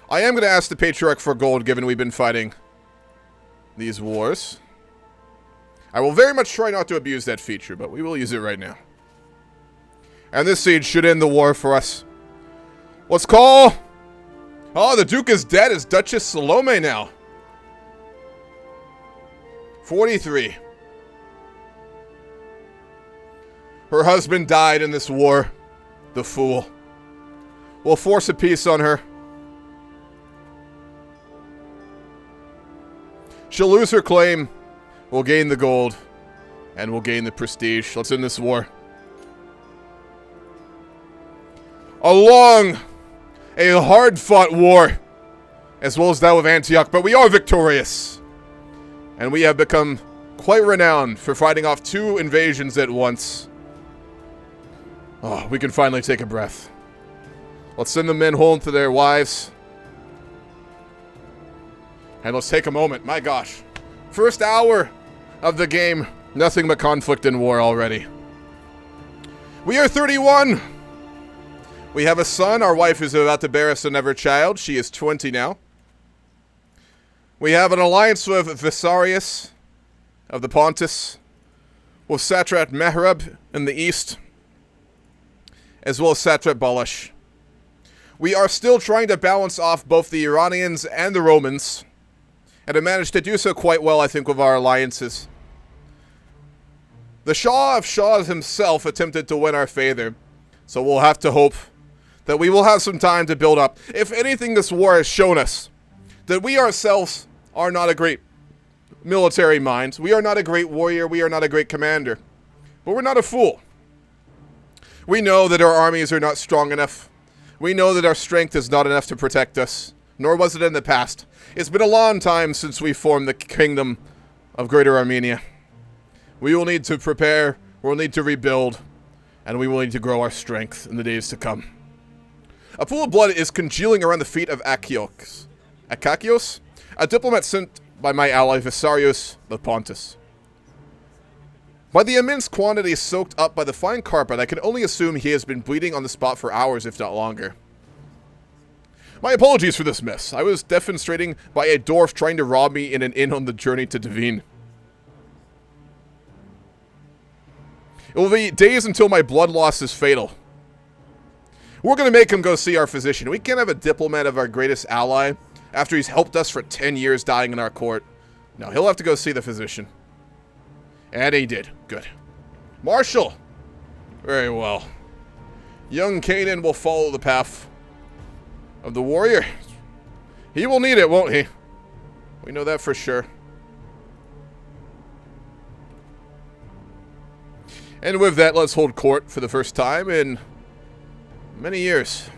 [SPEAKER 1] I am going to ask the Patriarch for gold, given we've been fighting these wars. I will very much try not to abuse that feature, but we will use it right now. And this siege should end the war for us. Let's call... Oh, the Duke is dead. It's Duchess Salome now. 43. Her husband died in this war. The fool. We'll force a peace on her. She'll lose her claim. We'll gain the gold. And we'll gain the prestige. Let's end this war. A hard-fought war. As well as that with Antioch. But we are victorious. And we have become quite renowned for fighting off 2 invasions at once. Oh, we can finally take a breath. Let's send the men home to their wives. And let's take a moment. My gosh. First hour of the game. Nothing but conflict and war already. We are 31. We have a son. Our wife is about to bear us another child. She is 20 now. We have an alliance with Visarius of the Pontus. With Satrap Mehrab in the east. As well as Satrap Balash. We are still trying to balance off both the Iranians and the Romans. And have managed to do so quite well, I think, with our alliances. The Shah of Shahs himself attempted to win our favor. So we'll have to hope that we will have some time to build up. If anything, this war has shown us that we ourselves are not a great military mind. We are not a great warrior. We are not a great commander. But we're not a fool. We know that our armies are not strong enough. We know that our strength is not enough to protect us, nor was it in the past. It's been a long time since we formed the kingdom of Greater Armenia. We will need to prepare, we'll need to rebuild, and we will need to grow our strength in the days to come. A pool of blood is congealing around the feet of Achakios, a diplomat sent by my ally Vissarius of Pontus. By the immense quantity soaked up by the fine carpet, I can only assume he has been bleeding on the spot for hours, if not longer. My apologies for this mess. I was defenestrating by a dwarf trying to rob me in an inn on the journey to Devine. It will be days until my blood loss is fatal. We're going to make him go see our physician. We can't have a diplomat of our greatest ally after he's helped us for 10 years dying in our court. No, he'll have to go see the physician. And he did. Good. Marshal! Very well. Young Canaan will follow the path of the warrior. He will need it, won't he? We know that for sure. And with that, let's hold court for the first time in many years.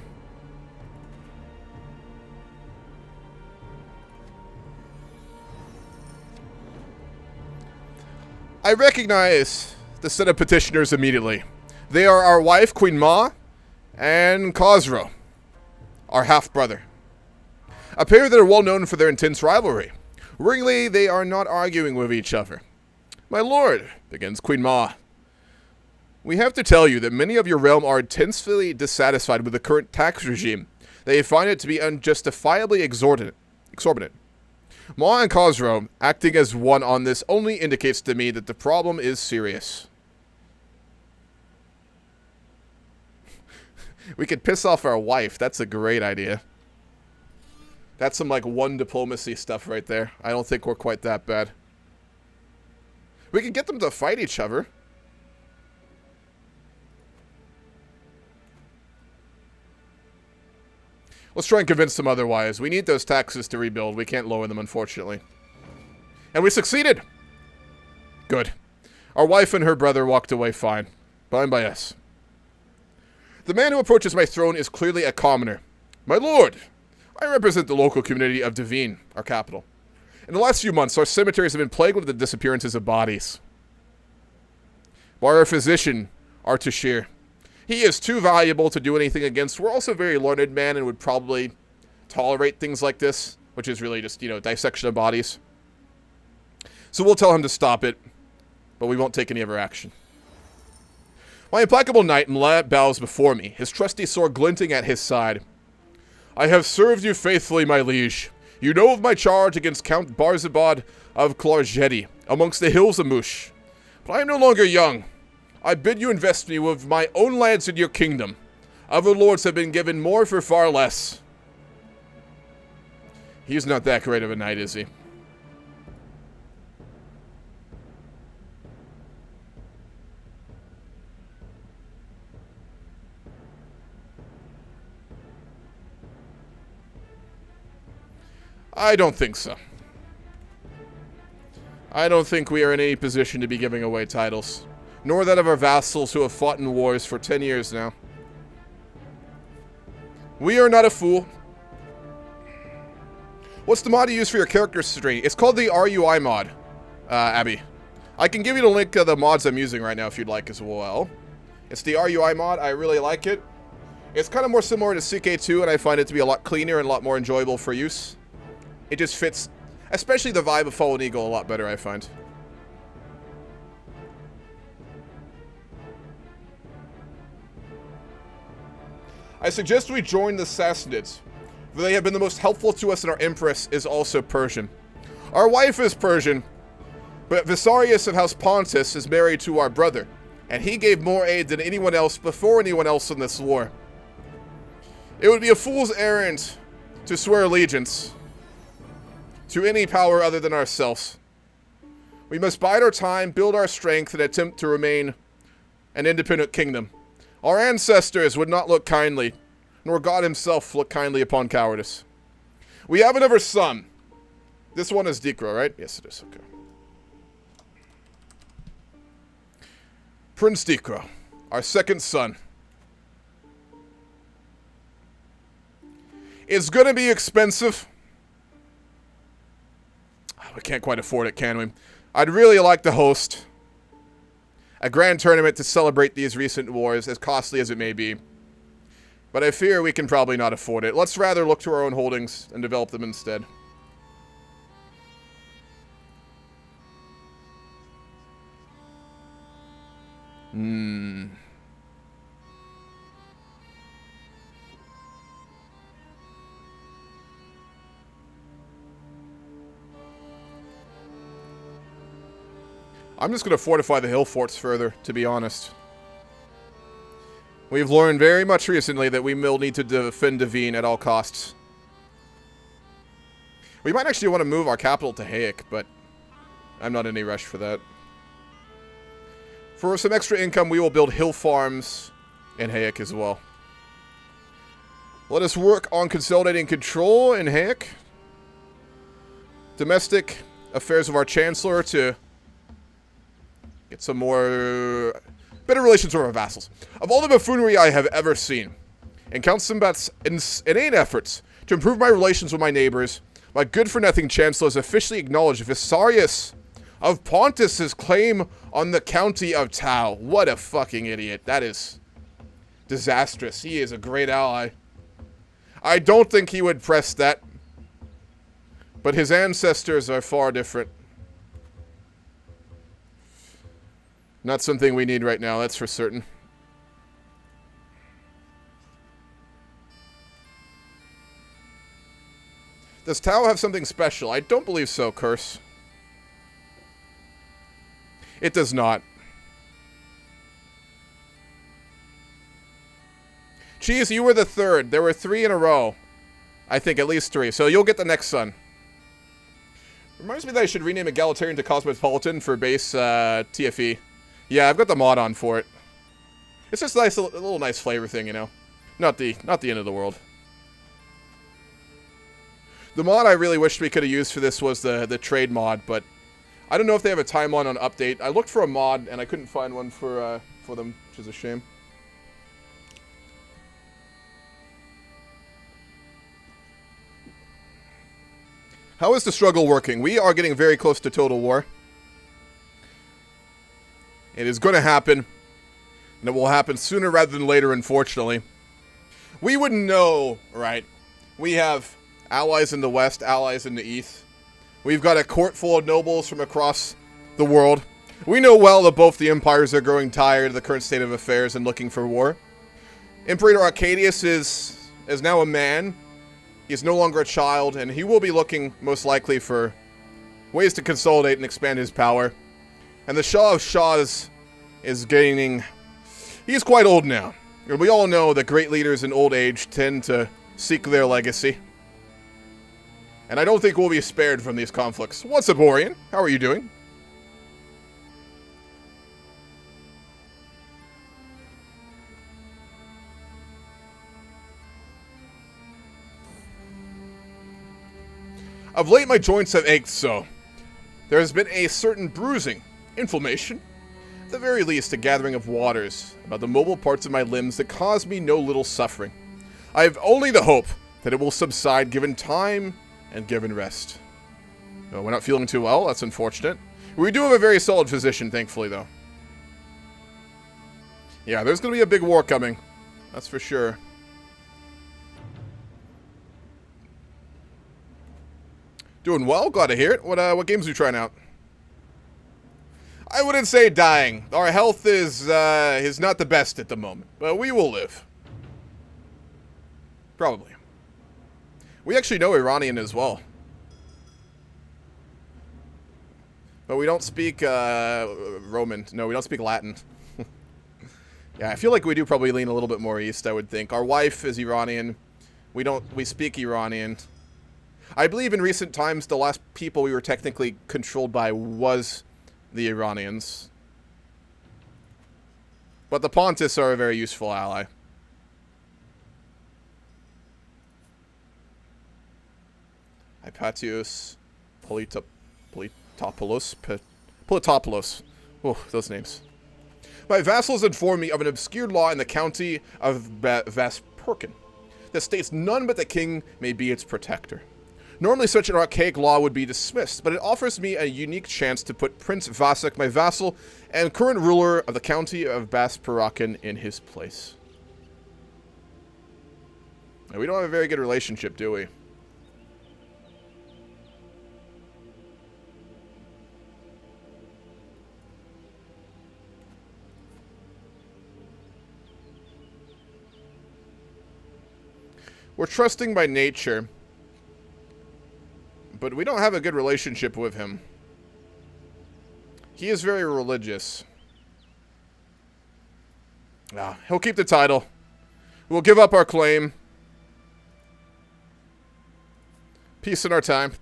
[SPEAKER 1] I recognize the set of petitioners immediately. They are our wife, Queen Ma, and Khosrow, our half-brother. A pair that are well known for their intense rivalry. Worryingly, they are not arguing with each other. My lord, begins Queen Ma, we have to tell you that many of your realm are intensely dissatisfied with the current tax regime. They find it to be unjustifiably exorbitant. Ma and Khosrow, acting as one on this, only indicates to me that the problem is serious. We could piss off our wife. That's a great idea. That's some, like, one diplomacy stuff right there. I don't think we're quite that bad. We could get them to fight each other. Let's try and convince them otherwise. We need those taxes to rebuild. We can't lower them, unfortunately. And we succeeded! Good. Our wife and her brother walked away fine. Fine by us. The man who approaches my throne is clearly a commoner. My lord, I represent the local community of Devine, our capital. In the last few months, our cemeteries have been plagued with the disappearances of bodies. By our physician, Artashir. He is too valuable to do anything against. We're also a very learned man and would probably tolerate things like this, which is really just, dissection of bodies. So we'll tell him to stop it, but we won't take any other action. My implacable knight Mlad bows before me, his trusty sword glinting at his side. I have served you faithfully, my liege. You know of my charge against Count Barzabad of Klarjedi, amongst the hills of Mush. But I am no longer young. I bid you invest me with my own lands in your kingdom. Other lords have been given more for far less. He's not that great of a knight, is he? I don't think so. I don't think we are in any position to be giving away titles. Nor that of our vassals who have fought in wars for 10 years now. We are not a fool. What's the mod you use for your character string? It's called the RUI mod, Abby. I can give you the link of the mods I'm using right now if you'd like as well. It's the RUI mod. I really like it. It's kind of more similar to CK2, and I find it to be a lot cleaner and a lot more enjoyable for use. It just fits, especially the vibe of Fallen Eagle, a lot better, I find. I suggest we join the Sassanids, for they have been the most helpful to us, and our Empress is also Persian. Our wife is Persian, but Vissarius of House Pontus is married to our brother, and he gave more aid than anyone else before anyone else in this war. It would be a fool's errand to swear allegiance to any power other than ourselves. We must bide our time, build our strength, and attempt to remain an independent kingdom. Our ancestors would not look kindly, nor God himself look kindly upon cowardice. We have another son. This one is Dikro, right? Yes, it is. Okay. Prince Dikro, our second son. It's going to be expensive. We can't quite afford it, can we? I'd really like to host a grand tournament to celebrate these recent wars, as costly as it may be. But I fear we can probably not afford it. Let's rather look to our own holdings and develop them instead. I'm just going to fortify the hill forts further, to be honest. We've learned very much recently that we will need to defend Devine at all costs. We might actually want to move our capital to Hayek, but I'm not in any rush for that. For some extra income, we will build hill farms in Hayek as well. Let us work on consolidating control in Hayek. Domestic affairs of our chancellor to get some more better relations with our vassals. Of all the buffoonery I have ever seen, and Count Simbat's inane efforts to improve my relations with my neighbors, my good-for-nothing chancellor has officially acknowledged Vissarius of Pontus's claim on the county of Tau. What a fucking idiot. That is disastrous. He is a great ally. I don't think he would press that, but his ancestors are far different. Not something we need right now, that's for certain. Does Tau have something special? I don't believe so, Curse. It does not. Cheese, you were the third. There were 3 in a row. I think at least 3. So you'll get the next son. Reminds me that I should rename Egalitarian to Cosmopolitan for base TFE. Yeah, I've got the mod on for it. It's just nice, a little nice flavor thing, you know. Not the end of the world. The mod I really wished we could have used for this was the trade mod, but I don't know if they have a timeline on update. I looked for a mod and I couldn't find one for them, which is a shame. How is the struggle working? We are getting very close to total war. It is going to happen, and it will happen sooner rather than later, unfortunately. We wouldn't know, right? We have allies in the west, allies in the east. We've got a court full of nobles from across the world. We know well that both the empires are growing tired of the current state of affairs and looking for war. Imperator Arcadius is now a man. He's no longer a child, and he will be looking, most likely, for ways to consolidate and expand his power. And the Shah of Shahs is gaining... He's quite old now. And we all know that great leaders in old age tend to seek their legacy. And I don't think we'll be spared from these conflicts. What's up, Orion? How are you doing? Of late, my joints have ached so. There has been a certain bruising, inflammation, at the very least a gathering of waters about the mobile parts of my limbs that cause me no little suffering. I have only the hope that it will subside given time and given rest. No, we're not feeling too well, that's unfortunate. We do have a very solid physician, thankfully, though. Yeah, there's going to be a big war coming, that's for sure. Doing well, glad to hear it. What games are you trying out? I wouldn't say dying. Our health is not the best at the moment, but we will live. Probably. We actually know Iranian as well. But we don't speak Roman. No, we don't speak Latin. Yeah, I feel like we do probably lean a little bit more east, I would think. Our wife is Iranian. We speak Iranian. I believe in recent times, the last people we were technically controlled by was the Iranians. But the Pontus are a very useful ally. Hypatius, Politopoulos. Oh, those names. My vassals informed me of an obscure law in the county of Vaspurkin that states none but the king may be its protector. Normally such an archaic law would be dismissed, but it offers me a unique chance to put Prince Vassal, my vassal, and current ruler of the county of Bas-Pirakan in his place. Now, we don't have a very good relationship, do we? We're trusting by nature, but we don't have a good relationship with him. He is very religious. He'll keep the title. We'll give up our claim. Peace in our time.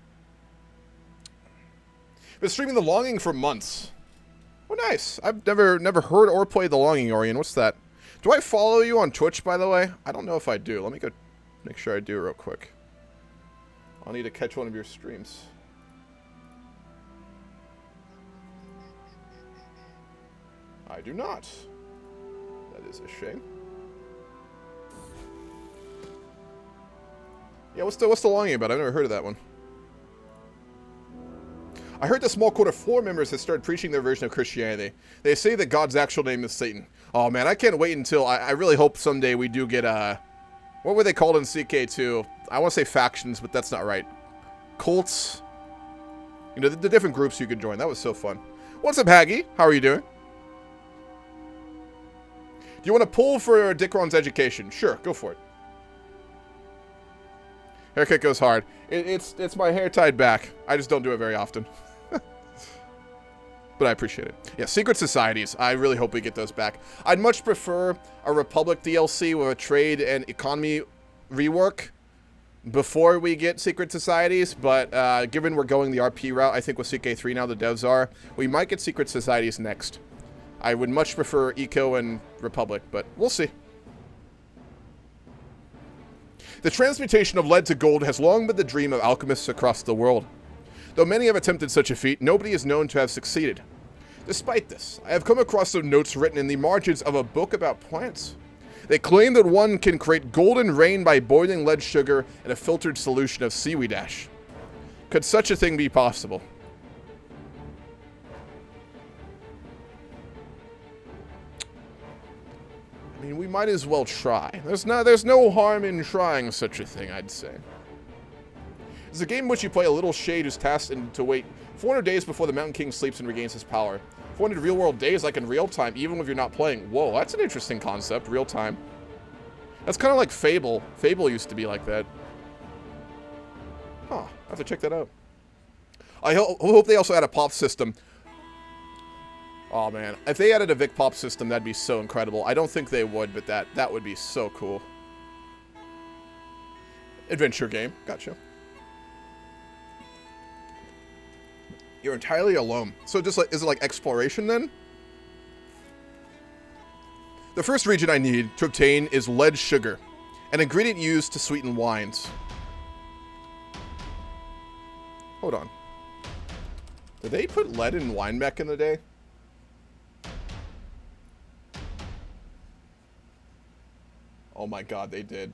[SPEAKER 1] Been streaming The Longing for months. Oh, nice. I've never heard or played The Longing, Orion. What's that? Do I follow you on Twitch, by the way? I don't know if I do. Let me go make sure I do real quick. I'll need to catch one of your streams. I do not. That is a shame. Yeah, what's the Longing about? I've never heard of that one. I heard the small court of 4 members has started preaching their version of Christianity. They say that God's actual name is Satan. Oh man, I can't wait until I really hope someday we do get what were they called in CK2? I want to say factions, but that's not right. Cults. You know, the different groups you could join. That was so fun. What's up, Haggy? How are you doing? Do you want to pull for Dicron's education? Sure, go for it. Haircut goes hard. It's my hair tied back. I just don't do it very often. But I appreciate it. Yeah, secret societies. I really hope we get those back. I'd much prefer a Republic DLC with a trade and economy rework before we get secret societies, but given we're going the RP route, I think with CK3 now the devs are, we might get secret societies next. I would much prefer Eco and Republic, but we'll see. The transmutation of lead to gold has long been the dream of alchemists across the world. Though many have attempted such a feat, nobody is known to have succeeded. Despite this, I have come across some notes written in the margins of a book about plants. They claim that one can create golden rain by boiling lead sugar in a filtered solution of seaweed ash. Could such a thing be possible? I mean, we might as well try. There's no harm in trying such a thing, I'd say. It's a game in which you play a little shade who's tasked to wait 400 days before the Mountain King sleeps and regains his power. 400 real-world days, like in real time, even if you're not playing. Whoa, that's an interesting concept, real time. That's kind of like Fable. Fable used to be like that. Huh, I have to check that out. I hope they also add a pop system. Oh man, if they added a Vic pop system, that'd be so incredible. I don't think they would, but that would be so cool. Adventure game, gotcha. You're entirely alone. So just like, is it like exploration then? The first region I need to obtain is lead sugar, an ingredient used to sweeten wines. Hold on. Did they put lead in wine back in the day? Oh my god, they did.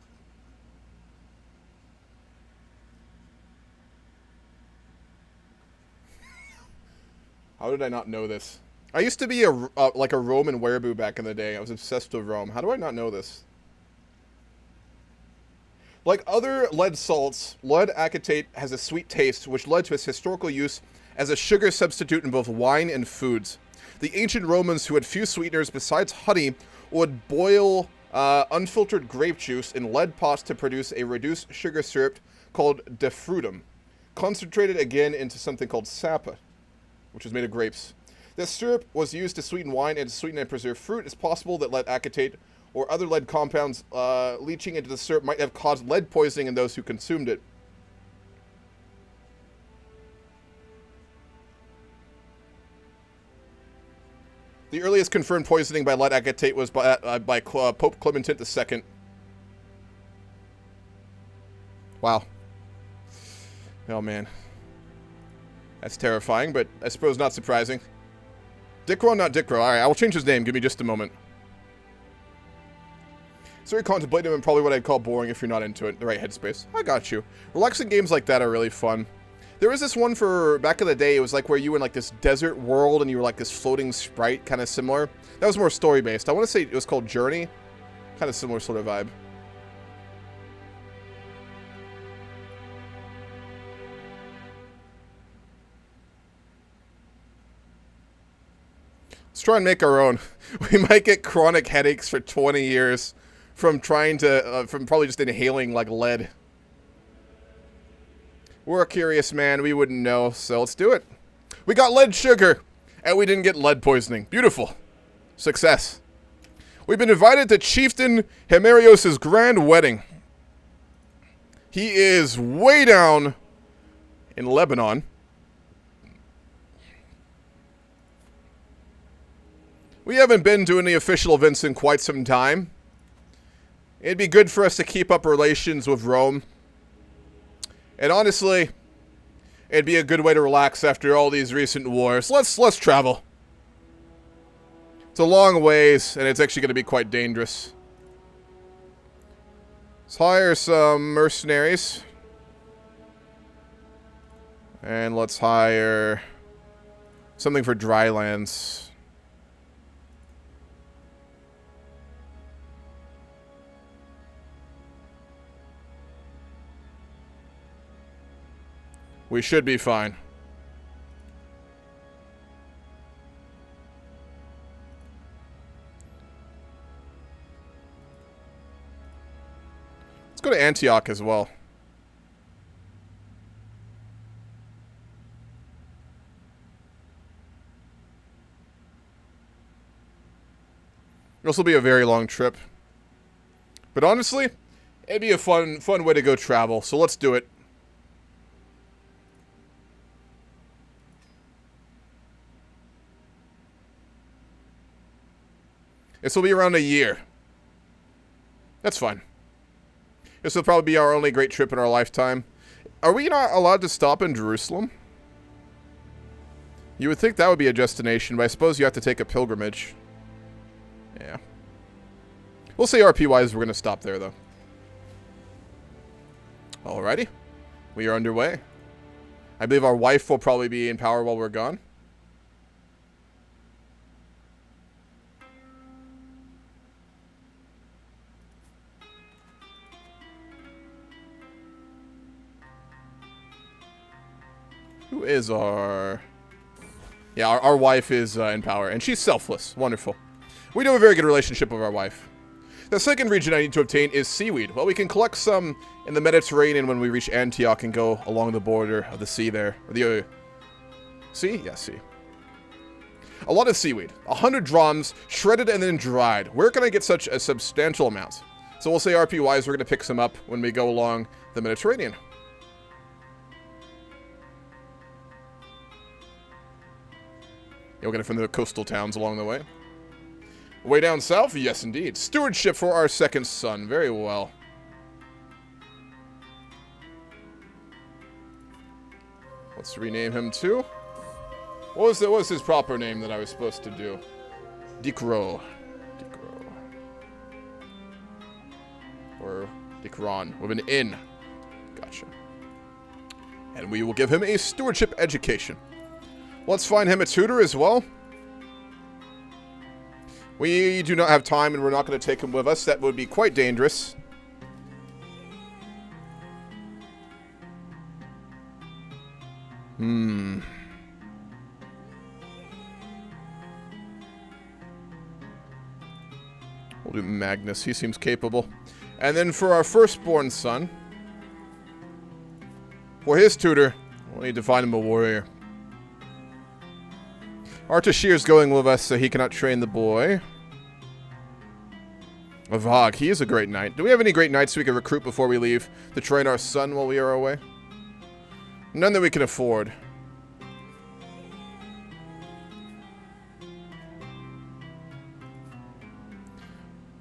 [SPEAKER 1] How did I not know this? I used to be like a Roman wereaboo back in the day. I was obsessed with Rome. How do I not know this? Like other lead salts, lead acetate has a sweet taste, which led to its historical use as a sugar substitute in both wine and foods. The ancient Romans, who had few sweeteners besides honey, would boil unfiltered grape juice in lead pots to produce a reduced sugar syrup called defrutum, concentrated again into something called sapa, which is made of grapes. This syrup was used to sweeten wine and to sweeten and preserve fruit. It's possible that lead acetate or other lead compounds leaching into the syrup might have caused lead poisoning in those who consumed it. The earliest confirmed poisoning by lead acetate was by Pope Clement II. Wow. Oh man. That's terrifying, but I suppose not surprising. Dicro, not Dicro. Alright, I will change his name. Give me just a moment. It's very contemplative and probably what I'd call boring if you're not into it, the right headspace. I got you. Relaxing games like that are really fun. There was this one for back in the day. It was like where you were in like this desert world and you were like this floating sprite, kind of similar. That was more story based. I want to say it was called Journey. Kind of similar sort of vibe. Let's try and make our own. We might get chronic headaches for 20 years from trying to, from probably just inhaling like lead. We're a curious man. We wouldn't know, so let's do it. We got lead sugar, and we didn't get lead poisoning. Beautiful. Success. We've been invited to Chieftain Hemerios' grand wedding. He is way down in Lebanon. We haven't been to any official events in quite some time. It'd be good for us to keep up relations with Rome. And honestly, it'd be a good way to relax after all these recent wars. Let's travel. It's a long ways, and it's actually going to be quite dangerous. Let's hire some mercenaries. And let's hire something for dry lands. We should be fine. Let's go to Antioch as well. This will be a very long trip. But honestly, it'd be a fun way to go travel, so let's do it. This will be around a year. That's fine. This will probably be our only great trip in our lifetime. Are we not allowed to stop in Jerusalem? You would think that would be a destination, but I suppose you have to take a pilgrimage. Yeah. We'll say RP-wise we're going to stop there, though. Alrighty. We are underway. I believe our wife will probably be in power while we're gone. Who is our... Yeah, our wife is in power, and she's selfless. Wonderful. We do have a very good relationship with our wife. The second region I need to obtain is seaweed. Well, we can collect some in the Mediterranean when we reach Antioch and go along the border of the sea there. Or the sea? Yeah, sea. A lot of seaweed. 100 drams, shredded and then dried. Where can I get such a substantial amount? So we'll say RP-wise, we're going to pick some up when we go along the Mediterranean. You'll get it from the coastal towns along the way. Way down south? Yes, indeed. Stewardship for our second son. Very well. Let's rename him to... What was his proper name that I was supposed to do? Dikro. Or Dikron. With an N. Gotcha. And we will give him a stewardship education. Let's find him a tutor as well. We do not have time and we're not going to take him with us. That would be quite dangerous. We'll do Magnus. He seems capable. And then for our firstborn son, for his tutor, we'll need to find him a warrior. Artashir's going with us, so he cannot train the boy. Avag, he is a great knight. Do we have any great knights we can recruit before we leave to train our son while we are away? None that we can afford.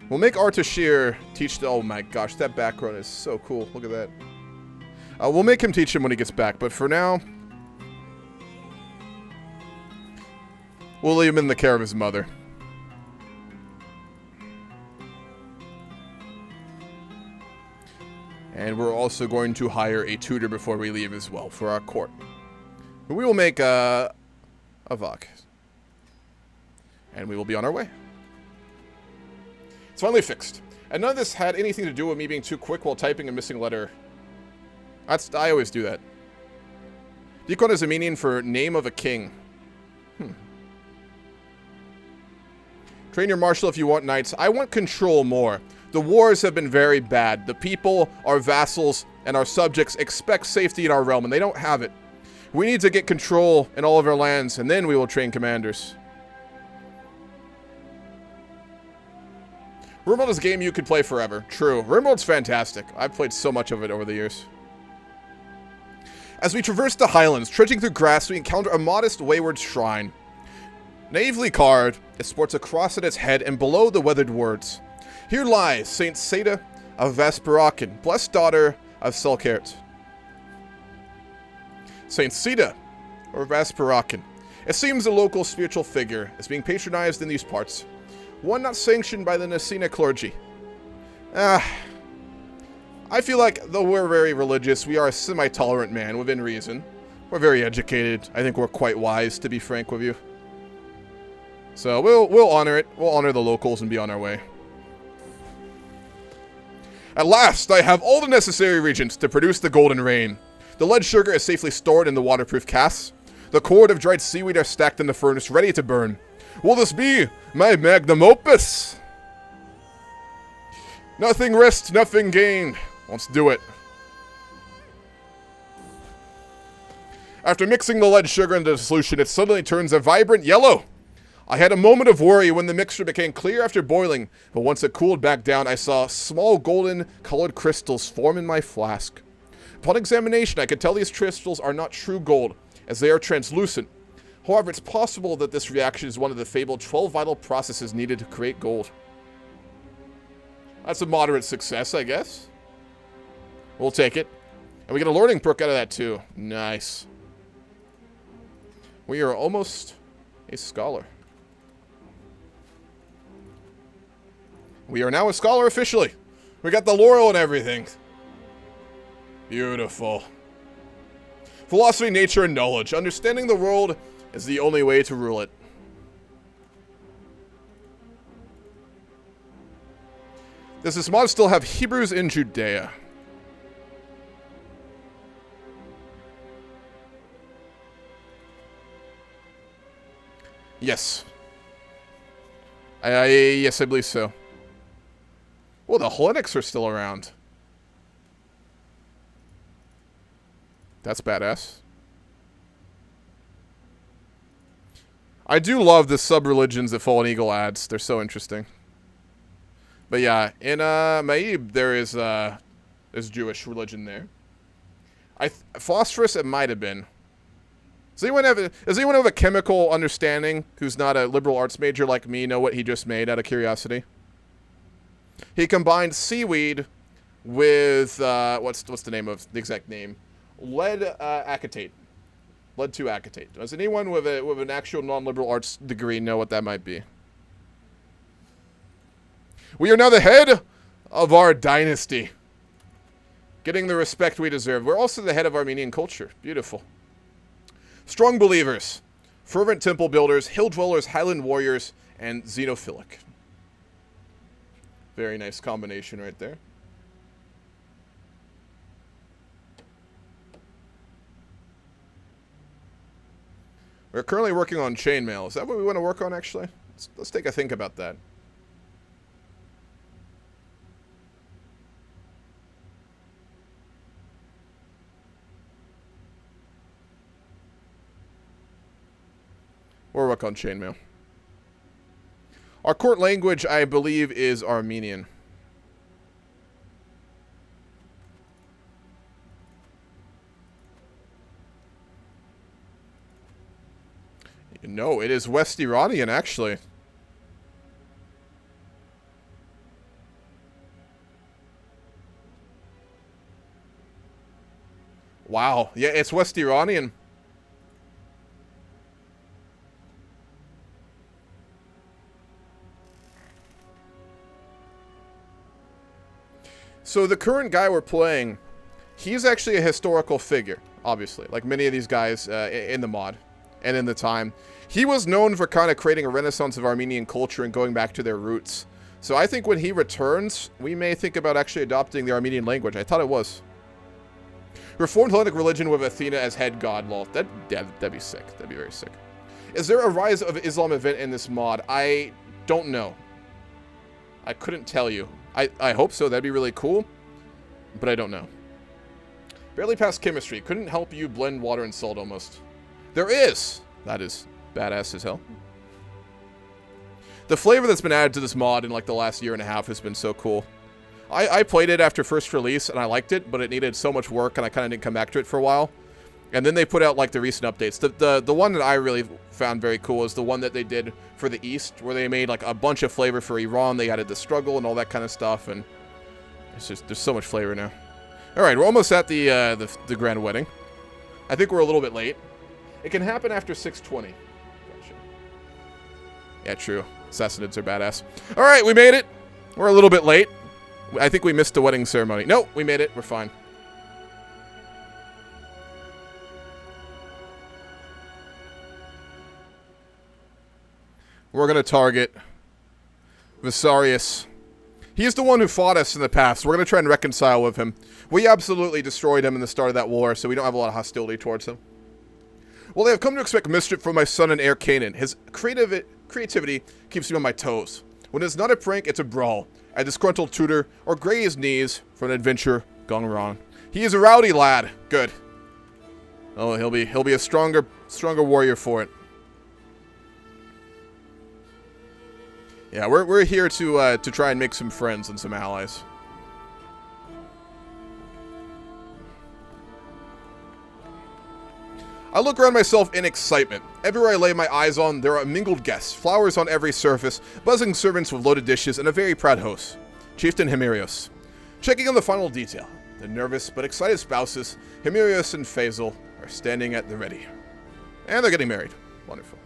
[SPEAKER 1] We'll make Artashir teach the... Oh my gosh, that background is so cool. Look at that. We'll make him teach him when he gets back, but for now... we'll leave him in the care of his mother. And we're also going to hire a tutor before we leave as well for our court. We will make a Vok. And we will be on our way. It's finally fixed. And none of this had anything to do with me being too quick while typing a missing letter. I always do that. Deacon is Armenian for name of a king. Train your marshal if you want knights. I want control more. The wars have been very bad. The people, our vassals, and our subjects expect safety in our realm, and they don't have it. We need to get control in all of our lands, and then we will train commanders. RimWorld is a game you could play forever. True. RimWorld's fantastic. I've played so much of it over the years. As we traverse the highlands, trudging through grass, we encounter a modest wayward shrine. Naively carved, it sports a cross at its head, and below the weathered words, "Here lies Saint Seda of Vasparakan, blessed daughter of Selkert." Saint Seda, or Vasparakan. It seems a local spiritual figure is being patronized in these parts. One not sanctioned by the Nicene clergy. I feel like, though we're very religious, we are a semi-tolerant man within reason. We're very educated. I think we're quite wise, to be frank with you. So we'll honor it. We'll honor the locals and be on our way. At last, I have all the necessary reagents to produce the golden rain. The lead sugar is safely stored in the waterproof casks. The cord of dried seaweed are stacked in the furnace, ready to burn. Will this be my magnum opus? Nothing risked, nothing gained. Let's do it. After mixing the lead sugar into the solution, it suddenly turns a vibrant yellow. I had a moment of worry when the mixture became clear after boiling, but once it cooled back down, I saw small golden-colored crystals form in my flask. Upon examination, I could tell these crystals are not true gold, as they are translucent. However, it's possible that this reaction is one of the fabled 12 vital processes needed to create gold. That's a moderate success, I guess. We'll take it. And we get a learning perk out of that, too. Nice. We are almost a scholar. We are now a scholar officially. We got the laurel and everything. Beautiful. Philosophy, nature, and knowledge. Understanding the world is the only way to rule it. Does this mod still have Hebrews in Judea? Yes. Yes, I believe so. Well, the Hellenics are still around. That's badass. I do love the sub-religions that Fallen Eagle adds. They're so interesting. But yeah, in Maib, there's Jewish religion there. Phosphorus, it might have been. Does anyone have a chemical understanding who's not a liberal arts major like me know what he just made out of curiosity? He combined seaweed with, what's the name of, the exact name? Lead acetate. Lead 2 acetate. Does anyone with an actual non-liberal arts degree know what that might be? We are now the head of our dynasty. Getting the respect we deserve. We're also the head of Armenian culture. Beautiful. Strong believers. Fervent temple builders. Hill dwellers. Highland warriors. And xenophilic. Very nice combination right there. We're currently working on chainmail. Is that what we want to work on, actually? Let's take a think about that. We'll work on chainmail. Our court language, I believe, is Armenian. No, it is West Iranian, actually. Wow. Yeah, it's West Iranian. So the current guy we're playing, he's actually a historical figure, obviously, like many of these guys in the mod and in the time. He was known for kind of creating a renaissance of Armenian culture and going back to their roots. So I think when he returns, we may think about actually adopting the Armenian language. I thought it was. Reformed Hellenic religion with Athena as head god, lol. That'd be sick. That'd be very sick. Is there a Rise of Islam event in this mod? I don't know. I couldn't tell you. I hope so. That'd be really cool. But I don't know. Barely passed chemistry. Couldn't help you blend water and salt almost. There is! That is badass as hell. The flavor that's been added to this mod in like the last year and a half has been so cool. I played it after first release and I liked it, but it needed so much work and I kind of didn't come back to it for a while. And then they put out like the recent updates. The one that I really found very cool is the one that they did for the East, where they made like a bunch of flavor for Iran. They added the struggle and all that kind of stuff, and it's just, there's so much flavor now. All right, we're almost at the grand wedding. I think we're a little bit late. It can happen after 6:20. Gotcha. Yeah, true. Assassinates are badass. All right, we made it. We're a little bit late. I think we missed the wedding ceremony. No, we made it. We're fine. We're going to target Vassarius. He's the one who fought us in the past. We're going to try and reconcile with him. We absolutely destroyed him in the start of that war, so we don't have a lot of hostility towards him. Well, they have come to expect mischief from my son and heir Canaan. His creativity keeps me on my toes. When it's not a prank, it's a brawl. A disgruntled tutor, or gray his knees for an adventure gone wrong. He is a rowdy lad. Good. Oh, he'll be a stronger warrior for it. Yeah, we're here to try and make some friends and some allies. I look around myself in excitement. Everywhere I lay my eyes on, there are mingled guests, flowers on every surface, buzzing servants with loaded dishes, and a very proud host, Chieftain Himerios. Checking on the final detail, the nervous but excited spouses, Himerios and Faisal, are standing at the ready. And they're getting married. Wonderful.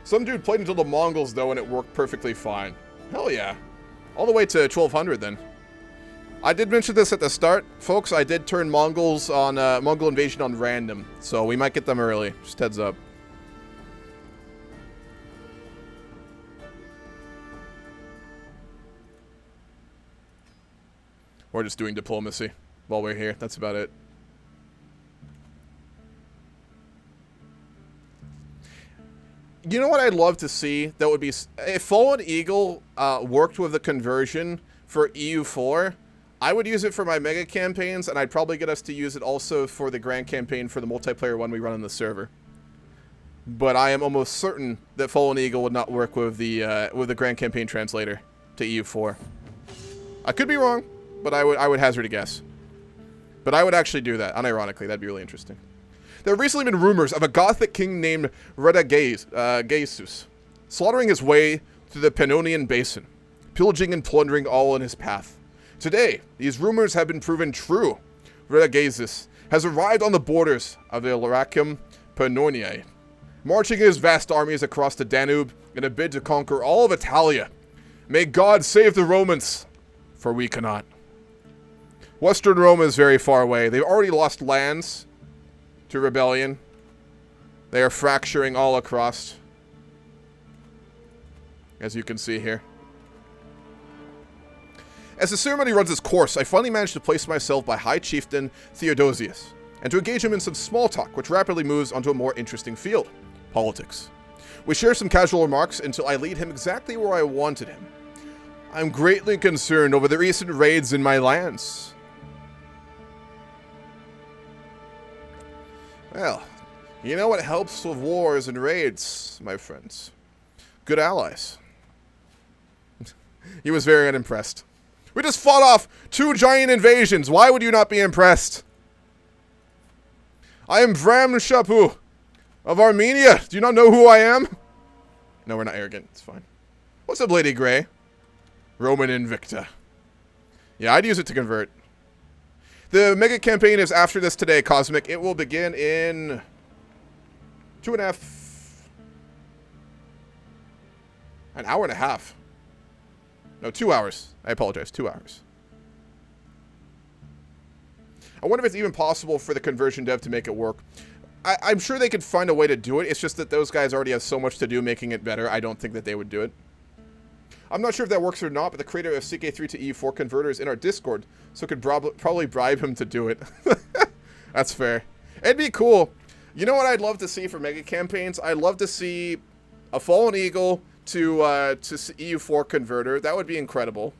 [SPEAKER 1] Some dude played until the Mongols, though, and it worked perfectly fine. Hell yeah. All the way to 1200, then. I did mention this at the start, folks. I did turn Mongols on Mongol invasion on random, so we might get them early. Just heads up. We're just doing diplomacy while we're here. That's about it. You know what I'd love to see? That would be if Fallen Eagle worked with the conversion for EU4. I would use it for my mega campaigns, and I'd probably get us to use it also for the grand campaign for the multiplayer one we run on the server. But I am almost certain that Fallen Eagle would not work with the grand campaign translator to EU4. I could be wrong, but I would hazard a guess. But I would actually do that, unironically. That'd be really interesting. There have recently been rumors of a Gothic king named Radagaisus slaughtering his way through the Pannonian Basin, pillaging and plundering all in his path. Today, these rumors have been proven true. Radagaisus has arrived on the borders of the Llyricum Pannoniae, marching his vast armies across the Danube in a bid to conquer all of Italia. May God save the Romans, for we cannot. Western Rome is very far away. They've already lost lands to rebellion. They are fracturing all across, as you can see here. As the ceremony runs its course, I finally managed to place myself by High Chieftain Theodosius, and to engage him in some small talk, which rapidly moves onto a more interesting field, politics. We share some casual remarks until I lead him exactly where I wanted him. I'm greatly concerned over the recent raids in my lands. Well, you know what helps with wars and raids, my friends? Good allies. He was very unimpressed. We just fought off 2 giant invasions. Why would you not be impressed? I am Vram Shapu of Armenia. Do you not know who I am? No, we're not arrogant. It's fine. What's up, Lady Grey? Roman Invicta. Yeah, I'd use it to convert. The mega campaign is after this today, Cosmic. It will begin in 2.5... an hour and a half. No, 2 hours. I apologize, 2 hours. I wonder if it's even possible for the conversion dev to make it work. I'm sure they could find a way to do it. It's just that those guys already have so much to do making it better. I don't think that they would do it. I'm not sure if that works or not, but the creator of CK3 to EU4 converter is in our Discord, so could probably bribe him to do it. That's fair. It'd be cool. You know what I'd love to see for mega campaigns? I'd love to see a Fallen Eagle to EU4 converter. That would be incredible.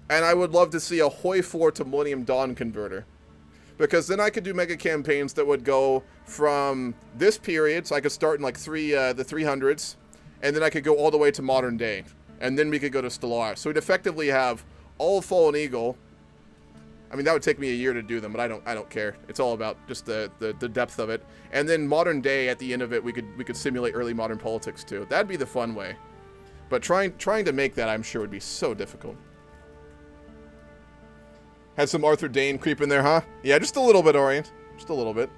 [SPEAKER 1] And I would love to see a Hoi 4 to Millennium Dawn converter. Because then I could do mega campaigns that would go from this period, so I could start in like the 300s, and then I could go all the way to modern day. And then we could go to Stellar. So we'd effectively have all of Fallen Eagle. I mean, that would take me a year to do them, but I don't care. It's all about just the depth of it. And then modern day at the end of it, we could simulate early modern politics too. That'd be the fun way. But trying to make that, I'm sure, would be so difficult. Had some Arthur Dane creep in there, huh? Yeah, just a little bit, Orient. Just a little bit.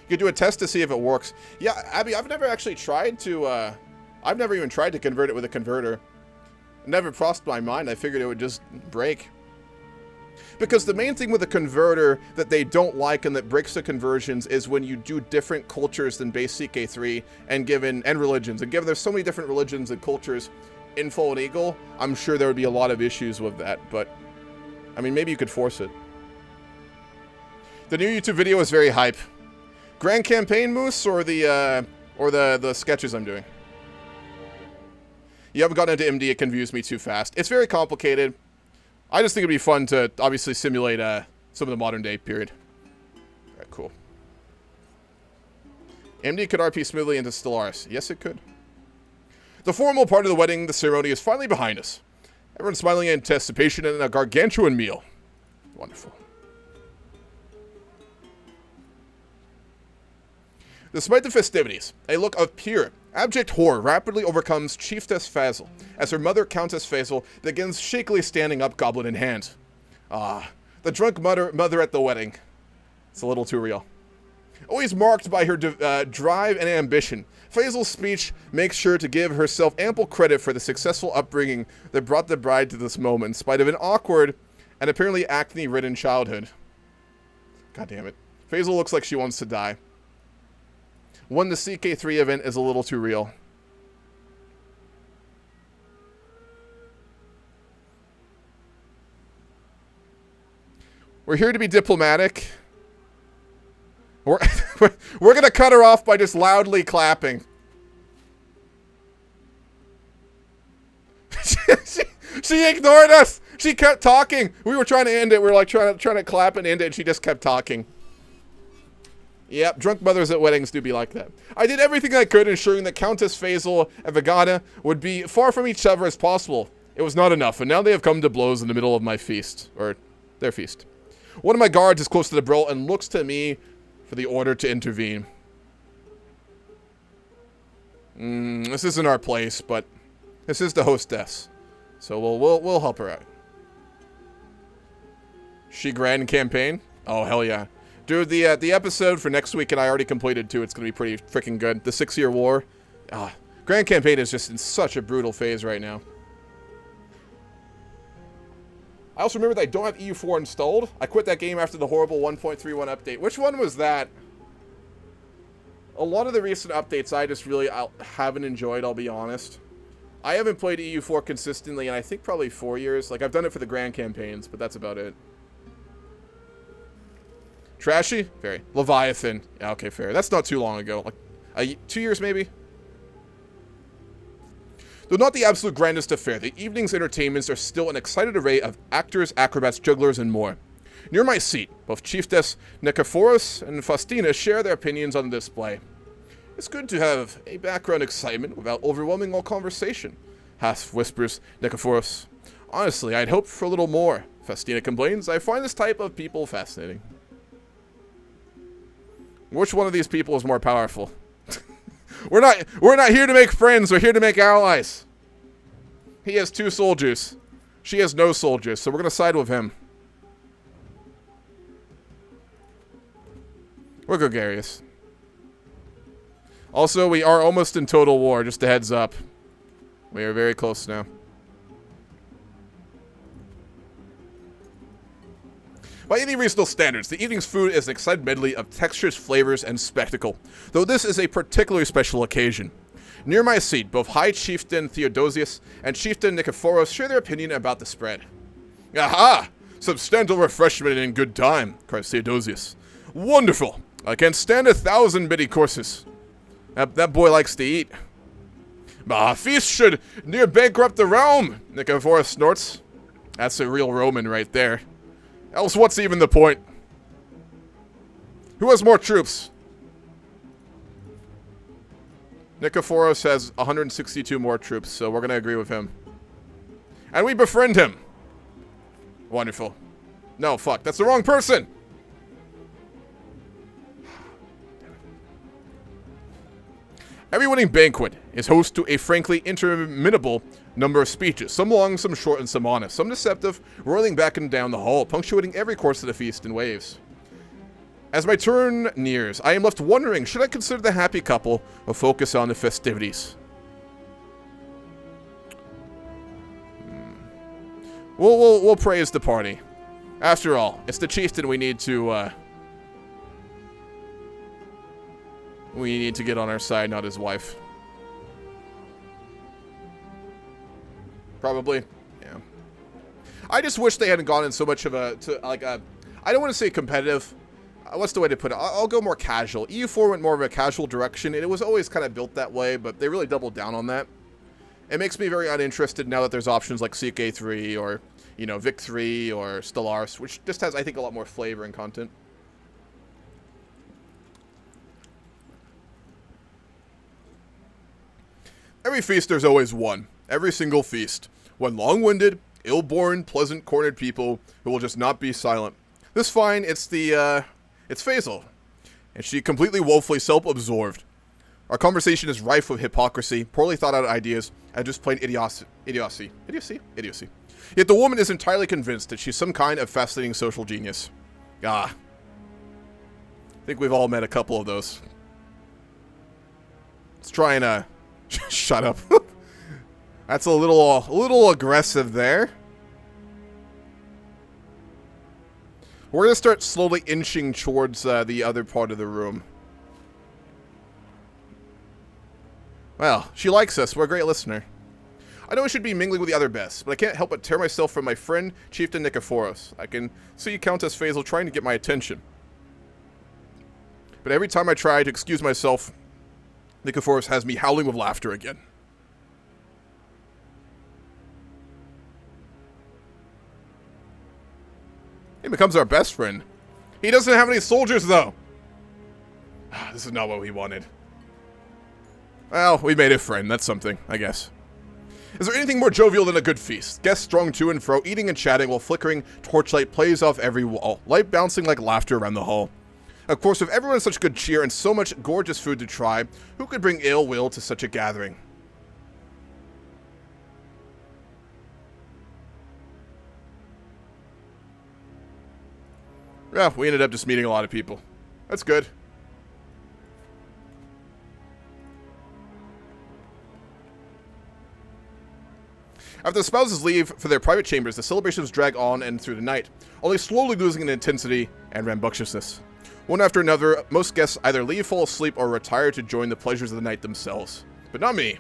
[SPEAKER 1] You could do a test to see if it works. Yeah, Abby, I've never actually tried to, I've never even tried to convert it with a converter. It never crossed my mind. I figured it would just break. Because the main thing with a converter that they don't like and that breaks the conversions is when you do different cultures than base CK3 and religions. And given there's so many different religions and cultures in Fallen Eagle, I'm sure there would be a lot of issues with that, but I mean, maybe you could force it. The new YouTube video is very hype. Grand Campaign, Moose, or the sketches I'm doing? You haven't gotten into MD, it confused me too fast. It's very complicated. I just think it'd be fun to obviously simulate some of the modern day period. Alright, cool. MD could RP smoothly into Stellaris. Yes, it could. The formal part of the wedding, the ceremony, is finally behind us. Everyone's smiling in anticipation and a gargantuan meal. Wonderful. Despite the festivities, a look of pure, abject horror rapidly overcomes Chiefess Vassal as her mother, Countess Vassal, begins shakily standing up, goblet in hand. Ah, the drunk mother at the wedding. It's a little too real. Always marked by her drive and ambition, Faisal's speech makes sure to give herself ample credit for the successful upbringing that brought the bride to this moment, in spite of an awkward and apparently acne-ridden childhood. God damn it. Faisal looks like she wants to die. One, the CK3 event is a little too real. We're here to be diplomatic. We're going to cut her off by just loudly clapping. she ignored us. She kept talking. We were trying to end it. We were like trying to clap and end it, and she just kept talking. Yep, drunk mothers at weddings do be like that. I did everything I could, ensuring that Countess Faisal and Vagana would be far from each other as possible. It was not enough, and now they have come to blows in the middle of my feast. Or their feast. One of my guards is close to the brill and looks to me for the order to intervene. This isn't our place, but this is the hostess. So we'll help her out. She grand campaign? Oh, hell yeah. Dude, the episode for next week, and I already completed too, it's going to be pretty freaking good. The 6-year war. Grand campaign is just in such a brutal phase right now. I also remember that I don't have EU4 installed. I quit that game after the horrible 1.31 update. Which one was that? A lot of the recent updates I just really haven't enjoyed, I'll be honest. I haven't played EU4 consistently in I think probably 4 years. Like, I've done it for the grand campaigns, but that's about it. Trashy? Very. Leviathan. Yeah, okay, fair. That's not too long ago. Like, 2 years maybe? Though not the absolute grandest affair, the evening's entertainments are still an excited array of actors, acrobats, jugglers, and more. Near my seat, both Chiefess Nikephoros and Faustina share their opinions on the display. It's good to have a background excitement without overwhelming all conversation, half whispers Nikephoros. Honestly, I'd hoped for a little more, Faustina complains. I find this type of people fascinating. Which one of these people is more powerful? We're not here to make friends, we're here to make allies. He has 2 soldiers. She has no soldiers, so we're gonna side with him. We're gregarious. Also, we are almost in total war, just a heads up. We are very close now. By any reasonable standards, the evening's food is an excited medley of textures, flavors, and spectacle, though this is a particularly special occasion. Near my seat, both High Chieftain Theodosius and Chieftain Nikephoros share their opinion about the spread. Aha! Substantial refreshment in good time, cries Theodosius. Wonderful! I can't stand 1,000 bitty courses. That boy likes to eat. A feast should near bankrupt the realm, Nikephoros snorts. That's a real Roman right there. Else what's even the point? Who has more troops? Nikephoros has 162 more troops, so we're going to agree with him. And we befriend him. Wonderful. No, fuck. That's the wrong person. Every wedding banquet is host to a frankly interminable number of speeches, some long, some short, and some honest, some deceptive, rolling back and down the hall, punctuating every course of the feast in waves. As my turn nears, I am left wondering, should I consider the happy couple or focus on the festivities? We'll praise the party. After all, it's the chieftain we need to get on our side, not his wife. Probably, yeah. I just wish they hadn't gone in so much of I don't want to say competitive. What's the way to put it? I'll go more casual. EU4 went more of a casual direction, and it was always kind of built that way, but they really doubled down on that. It makes me very uninterested now that there's options like CK3 or, Vic 3 or Stellaris, which just has, I think, a lot more flavor and content. Every feast, there's always one. Every single feast. One long-winded, ill-born, pleasant-cornered people who will just not be silent. This fine, it's Vassal. And she completely woefully self-absorbed. Our conversation is rife with hypocrisy, poorly thought-out ideas, and just plain idiocy. Yet the woman is entirely convinced that she's some kind of fascinating social genius. I think we've all met a couple of those. Let's try and, shut up. That's a little aggressive there. We're going to start slowly inching towards the other part of the room. Well, she likes us. We're a great listener. I know I should be mingling with the other best, but I can't help but tear myself from my friend, Chieftain Nikephoros. I can see Countess Vassal trying to get my attention. But every time I try to excuse myself, Nikephoros has me howling with laughter again. He becomes our best friend. He doesn't have any soldiers, though. This is not what we wanted. Well, we made a friend. That's something, I guess. Is there anything more jovial than a good feast? Guests strung to and fro, eating and chatting while flickering torchlight plays off every wall, light bouncing like laughter around the hall. Of course, with everyone in such good cheer and so much gorgeous food to try, who could bring ill will to such a gathering? Yeah, we ended up just meeting a lot of people. That's good. After the spouses leave for their private chambers, the celebrations drag on and through the night, only slowly losing in intensity and rambunctiousness. One after another, most guests either leave, fall asleep, or retire to join the pleasures of the night themselves. But not me.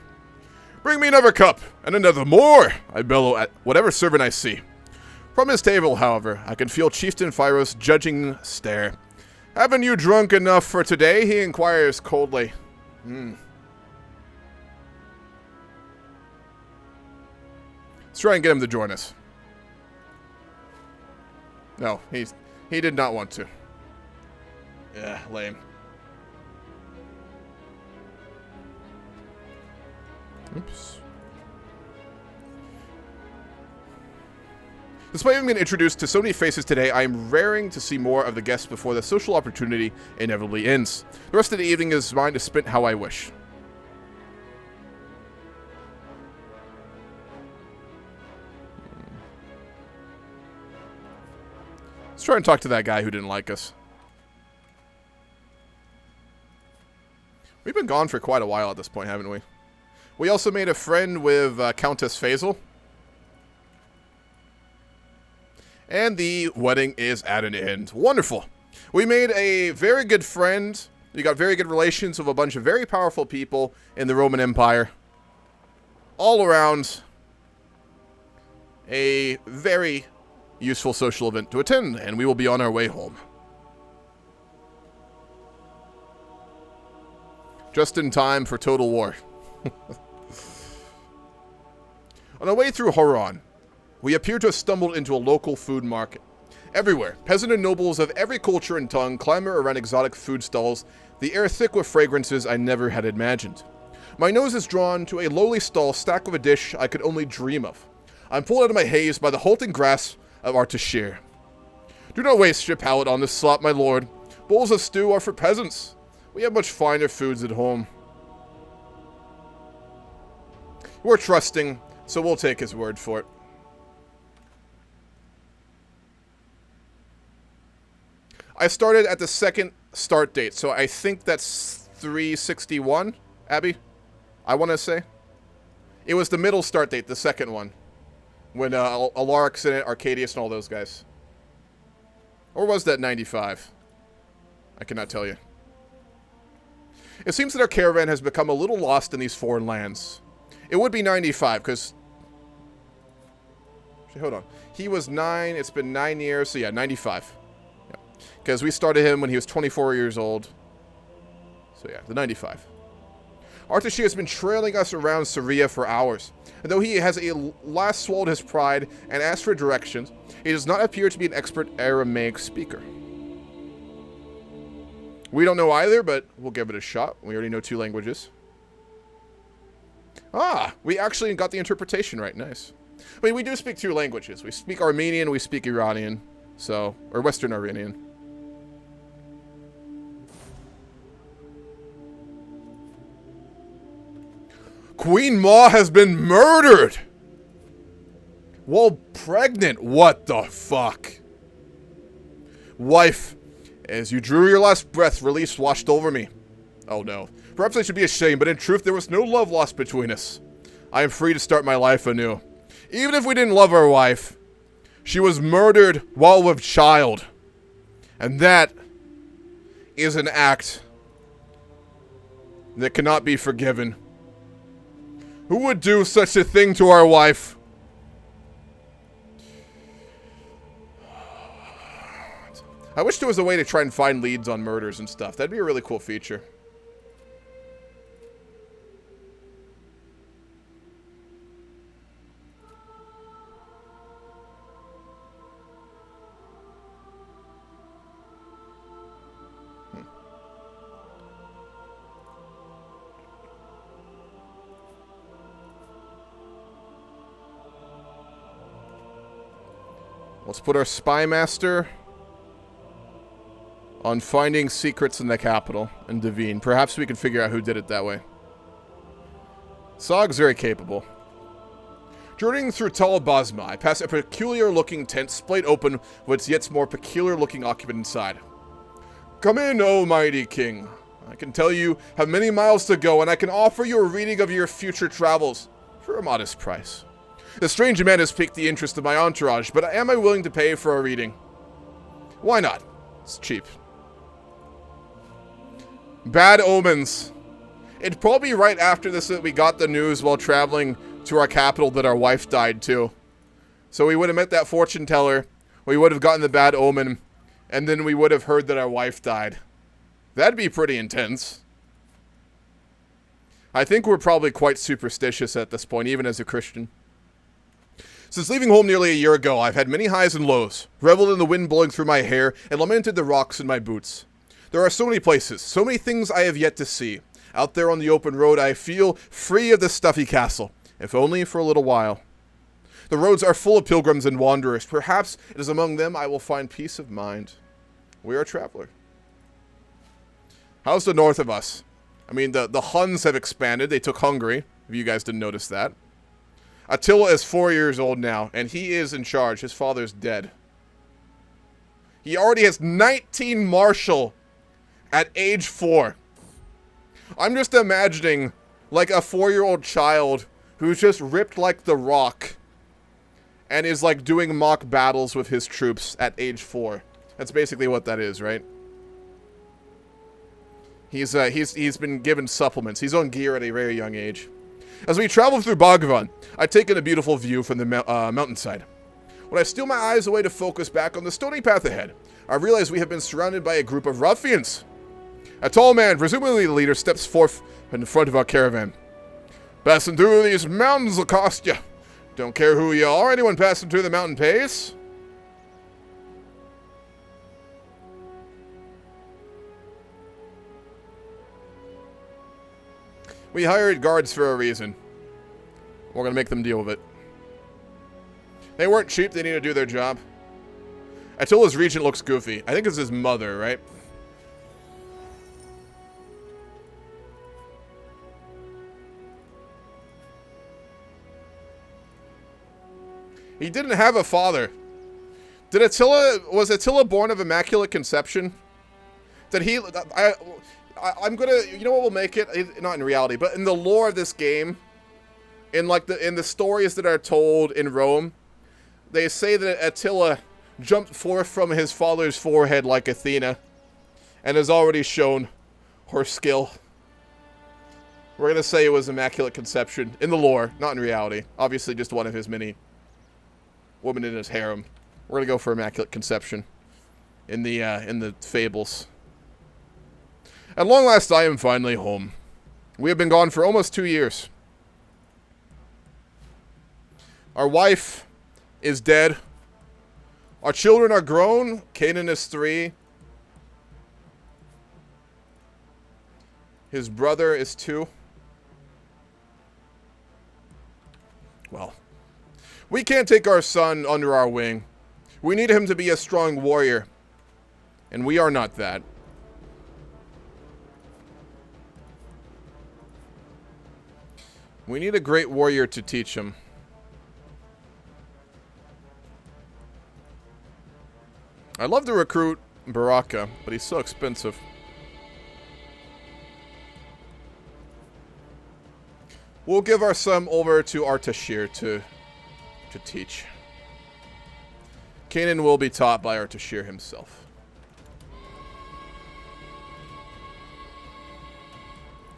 [SPEAKER 1] Bring me another cup, and another more, I bellow at whatever servant I see. From his table, however, I can feel Chieftain Phyros' judging stare. Haven't you drunk enough for today? He inquires coldly. Let's try and get him to join us. No, he did not want to. Yeah, lame. Oops. Despite having been introduced to so many faces today, I am raring to see more of the guests before the social opportunity inevitably ends. The rest of the evening is mine to spend how I wish. Let's try and talk to that guy who didn't like us. We've been gone for quite a while at this point, haven't we? We also made a friend with Countess Vassal. And the wedding is at an end. Wonderful. We made a very good friend. We got very good relations with a bunch of very powerful people in the Roman Empire. All around, a very useful social event to attend, and we will be on our way home. Just in time for total war. On our way through Haran, we appear to have stumbled into a local food market. Everywhere, peasant and nobles of every culture and tongue clamor around exotic food stalls, the air thick with fragrances I never had imagined. My nose is drawn to a lowly stall stacked with a dish I could only dream of. I'm pulled out of my haze by the halting grasp of Artashir. Do not waste your palate on this slop, my lord. Bowls of stew are for peasants. We have much finer foods at home. We're trusting, so we'll take his word for it. I started at the second start date, so I think that's 361, Abby? I want to say. It was the middle start date, the second one. When Alaric's in it, Arcadius, and all those guys. Or was that 95? I cannot tell you. It seems that our caravan has become a little lost in these foreign lands. It would be 95, because... Hold on. He was 9, it's been 9 years, so yeah, 95. Because we started him when he was 24 years old. So yeah, the 95. Artashir has been trailing us around Syria for hours. And though he has last swallowed his pride and asked for directions, he does not appear to be an expert Aramaic speaker. We don't know either, but we'll give it a shot. We already know 2 languages. Ah, we actually got the interpretation right. Nice. I mean, we do speak 2 languages. We speak Armenian, we speak Iranian. So, or Western Iranian. Queen Ma has been murdered! While pregnant. What the fuck? Wife, as you drew your last breath, relief washed over me. Oh no. Perhaps I should be ashamed, but in truth there was no love lost between us. I am free to start my life anew. Even if we didn't love our wife, she was murdered while with child. And that is an act that cannot be forgiven. Who would do such a thing to our wife? I wish there was a way to try and find leads on murders and stuff. That'd be a really cool feature. Let's put our spy master on finding secrets in the capital and Devine. Perhaps we can figure out who did it that way. Sog's very capable. Journeying through Tal Basma, I pass a peculiar-looking tent splayed open with its yet more peculiar-looking occupant inside. Come in, O mighty king. I can tell you have many miles to go, and I can offer you a reading of your future travels for a modest price. The strange man has piqued the interest of my entourage, but am I willing to pay for a reading? Why not? It's cheap. Bad omens. It'd probably be right after this that we got the news while traveling to our capital that our wife died too. So we would have met that fortune teller, we would have gotten the bad omen, and then we would have heard that our wife died. That'd be pretty intense. I think we're probably quite superstitious at this point, even as a Christian. Since leaving home nearly a year ago, I've had many highs and lows, reveled in the wind blowing through my hair, and lamented the rocks in my boots. There are so many places, so many things I have yet to see. Out there on the open road, I feel free of this stuffy castle, if only for a little while. The roads are full of pilgrims and wanderers. Perhaps it is among them I will find peace of mind. We are a traveler. How's the north of us? I mean, the Huns have expanded. They took Hungary, if you guys didn't notice that. Attila is 4 years old now, and he is in charge. His father's dead. He already has 19 martial at age 4. I'm just imagining, like, a 4-year-old child who's just ripped like the Rock and is like doing mock battles with his troops at age 4. That's basically what that is, right? He's been given supplements. He's on gear at a very young age. As we travel through Bhagavan, I take in a beautiful view from the mountainside. When I steal my eyes away to focus back on the stony path ahead, I realize we have been surrounded by a group of ruffians. A tall man, presumably the leader, steps forth in front of our caravan. Passing through these mountains will cost you. Don't care who you are, anyone passing through the mountain pays. We hired guards for a reason. We're gonna make them deal with it. They weren't cheap, they need to do their job. Attila's regent looks goofy. I think it's his mother, right? He didn't have a father. Was Attila born of immaculate conception? Did he, I'm gonna, you know what will make it? Not in reality, but in the lore of this game, in the stories that are told in Rome, they say that Attila jumped forth from his father's forehead like Athena, and has already shown her skill. We're gonna say it was immaculate conception in the lore, not in reality. Obviously, just one of his many women in his harem. We're gonna go for immaculate conception in the fables. At long last, I am finally home. We have been gone for almost 2 years. Our wife is dead. Our children are grown. Canaan is 3. His brother is 2. Well, we can't take our son under our wing. We need him to be a strong warrior. And we are not that. We need a great warrior to teach him. I'd love to recruit Baraka, but he's so expensive. We'll give our son over to Artashir to teach. Canaan will be taught by Artashir himself.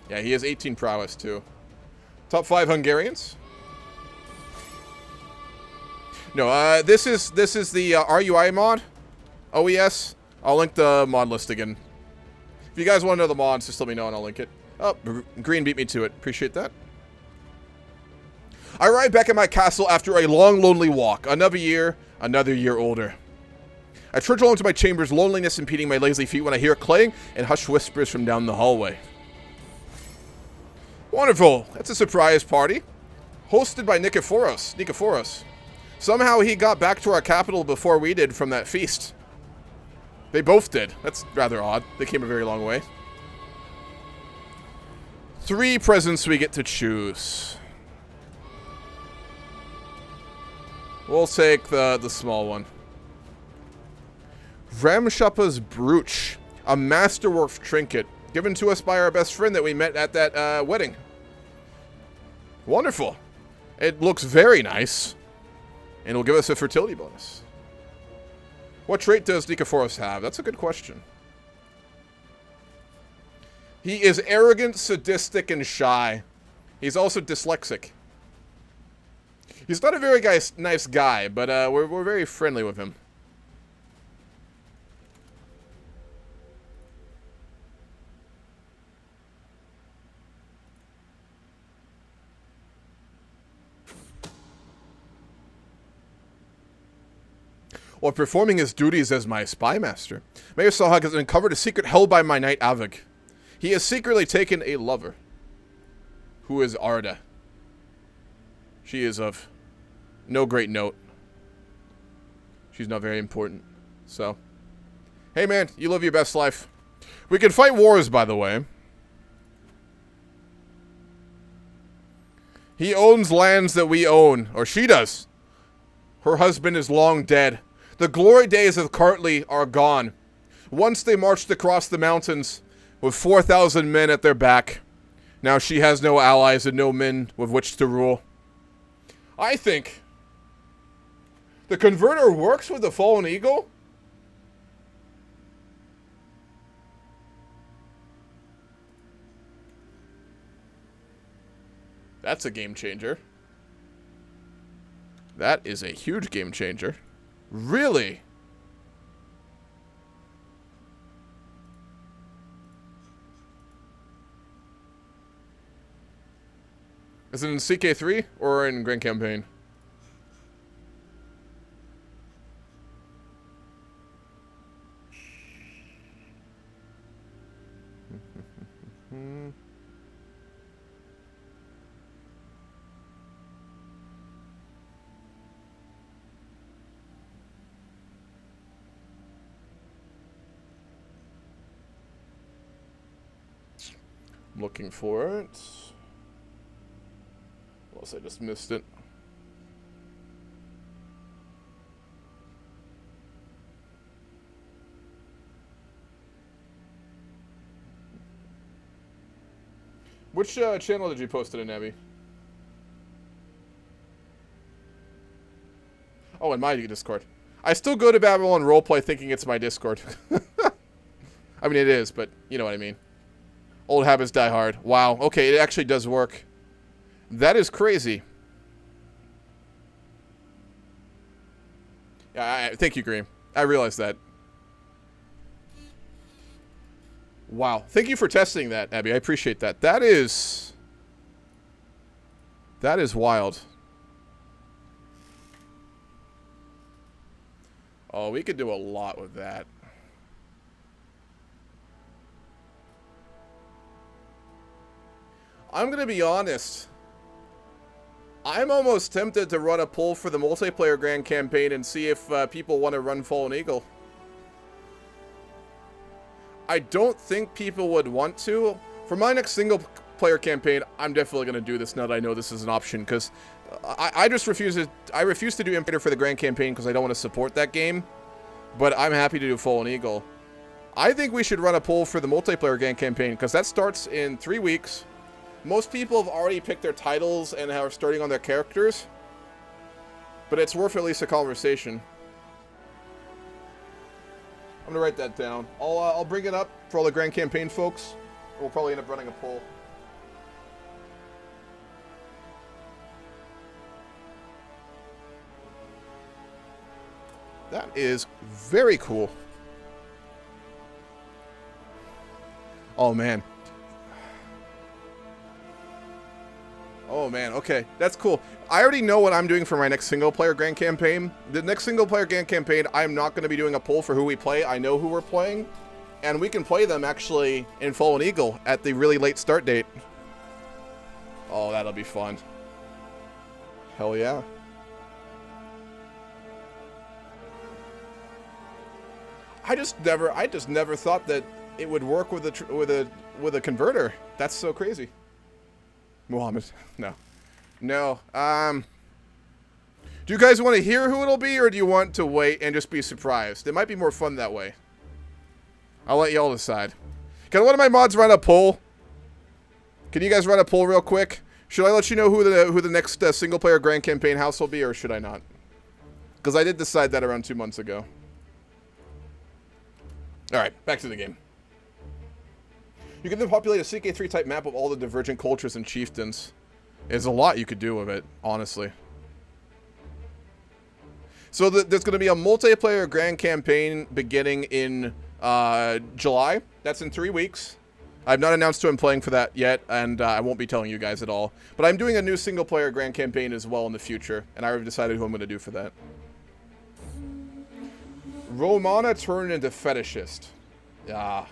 [SPEAKER 1] Yeah, he has 18 prowess too. Top 5 Hungarians? No, this is the RUI mod. OES. I'll link the mod list again. If you guys want to know the mods, just let me know and I'll link it. Oh, Green beat me to it. Appreciate that. I arrive back at my castle after a long, lonely walk. Another year older. I trudge along to my chambers, loneliness impeding my lazy feet when I hear a clang and hushed whispers from down the hallway. Wonderful. That's a surprise party. Hosted by Nikephoros. Somehow he got back to our capital before we did from that feast. They both did. That's rather odd. They came a very long way. 3 presents we get to choose. We'll take the small one. Vram brooch. A masterwork trinket. Given to us by our best friend that we met at that wedding. Wonderful. It looks very nice. And it'll give us a fertility bonus. What trait does Nikephoros have? That's a good question. He is arrogant, sadistic, and shy. He's also dyslexic. He's not a very nice guy, but we're very friendly with him. While performing his duties as my spy master, Mayor Sahag has uncovered a secret held by my knight Avig. He has secretly taken a lover, who is Arda. She is of no great note. She's not very important. So, hey man, you live your best life. We can fight wars, by the way. He owns lands that we own, or she does. Her husband is long dead. The glory days of Cartley are gone. Once they marched across the mountains with 4,000 men at their back. Now she has no allies and no men with which to rule. I think The converter works with the fallen eagle? That's a game changer. That is a huge game changer. Really? Is it in CK3 or in Grand Campaign? I'm looking for it. Unless I just missed it. Which channel did you post it in, Abby? Oh, in my Discord. I still go to Babylon Roleplay thinking it's my Discord. I mean, it is, but you know what I mean. Old habits die hard. Wow. Okay, it actually does work. That is crazy. Yeah, thank you, Graham. I realized that. Wow. Thank you for testing that, Abby. I appreciate that. That is wild. Oh, we could do a lot with that. I'm going to be honest. I'm almost tempted to run a poll for the multiplayer Grand Campaign and see if people want to run Fallen Eagle. I don't think people would want to. For my next single-player campaign, I'm definitely going to do this now that I know this is an option, because I just refuse to do Imperator for the Grand Campaign because I don't want to support that game, but I'm happy to do Fallen Eagle. I think we should run a poll for the multiplayer Grand Campaign, because that starts in 3 weeks. Most people have already picked their titles and are starting on their characters, but it's worth at least a conversation. I'm gonna write that down. I'll bring it up for all the Grand Campaign folks. We'll probably end up running a poll. That is very cool. Oh man. Oh man, okay, that's cool. I already know what I'm doing for my next single-player Grand Campaign. The next single-player Grand Campaign, I'm not going to be doing a poll for who we play. I know who we're playing, and we can play them, actually, in Fallen Eagle at the really late start date. Oh, that'll be fun. Hell yeah. I just never thought that it would work with a converter. That's so crazy. Muhammad. No. No. Do you guys want to hear who it'll be, or do you want to wait and just be surprised? It might be more fun that way. I'll let y'all decide. Can one of my mods run a poll? Can you guys run a poll real quick? Should I let you know who the next single-player Grand Campaign house will be, or should I not? Because I did decide that around 2 months ago. Alright, back to the game. You can then populate a CK3 type map of all the divergent cultures and chieftains. There's a lot you could do with it, honestly. So there's going to be a multiplayer Grand Campaign beginning in July. That's in 3 weeks. I've not announced who I'm playing for that yet, and I won't be telling you guys at all. But I'm doing a new single-player Grand Campaign as well in the future, and I already decided who I'm going to do for that. Romana turned into fetishist. Yeah.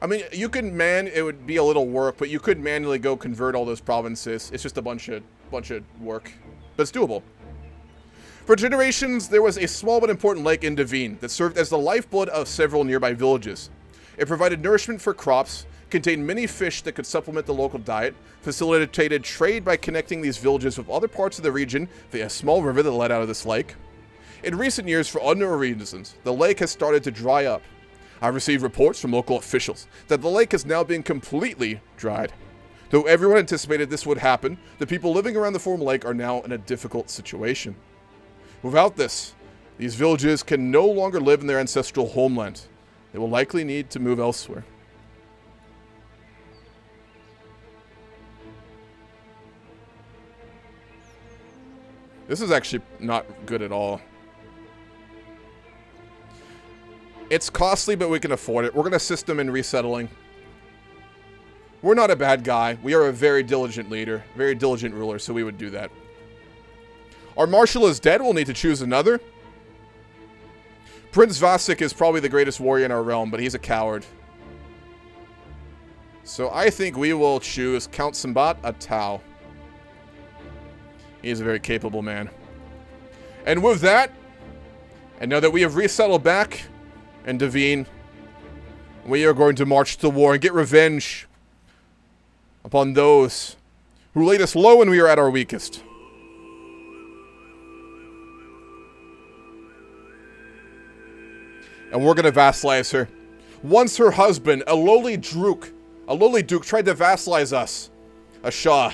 [SPEAKER 1] I mean, you can it would be a little work, but you could manually go convert all those provinces. It's just a bunch of work, but it's doable. For generations, there was a small but important lake in Devine that served as the lifeblood of several nearby villages. It provided nourishment for crops, contained many fish that could supplement the local diet, facilitated trade by connecting these villages with other parts of the region via a small river that led out of this lake. In recent years, for unknown reasons, the lake has started to dry up. I've received reports from local officials that the lake is now being completely dried. Though everyone anticipated this would happen, the people living around the former lake are now in a difficult situation. Without this, these villages can no longer live in their ancestral homeland. They will likely need to move elsewhere. This is actually not good at all. It's costly, but we can afford it. We're going to assist them in resettling. We're not a bad guy. We are a very diligent leader, very diligent ruler, so we would do that. Our marshal is dead. We'll need to choose another. Prince Vassal is probably the greatest warrior in our realm, but he's a coward. So I think we will choose Count Sambat Atau. He's a very capable man. And with that, and now that we have resettled back in Devine, we are going to march to war and get revenge upon those who laid us low when we were at our weakest. And we're going to vassalize her. Once her husband, a lowly duke, tried to vassalize us, a shah,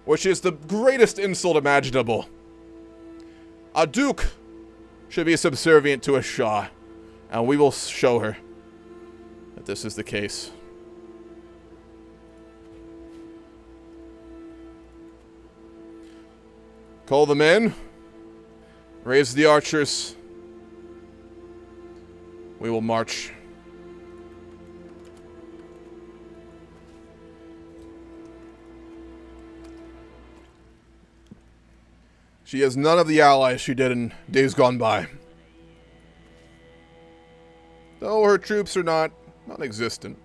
[SPEAKER 1] which is the greatest insult imaginable. A duke should be subservient to a shah, and we will show her that this is the case. Call the men. Raise the archers. We will march. She has none of the allies she did in days gone by. Though her troops are not non-existent.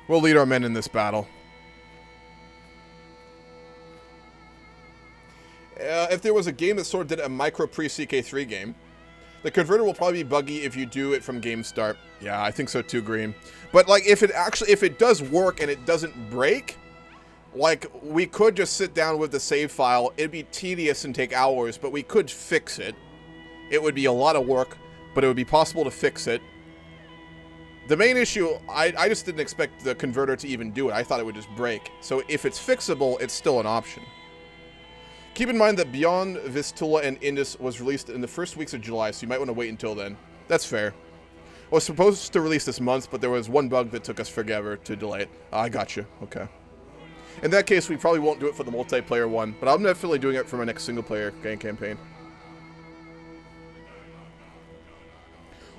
[SPEAKER 1] We'll lead our men in this battle. If there was a game that sort of did a micro pre-CK3 game, the converter will probably be buggy if you do it from game start. Yeah, I think so too, Green. But like, if it does work and it doesn't break, like, we could just sit down with the save file. It'd be tedious and take hours, but we could fix it. It would be a lot of work, but it would be possible to fix it. The main issue, I just didn't expect the converter to even do it. I thought it would just break. So if it's fixable, it's still an option. Keep in mind that Beyond Vistula and Indus was released in the first weeks of July, so you might want to wait until then. That's fair. I was supposed to release this month, but there was one bug that took us forever to delay it. I got you. Okay. In that case, we probably won't do it for the multiplayer one, but I'm definitely doing it for my next single-player game campaign.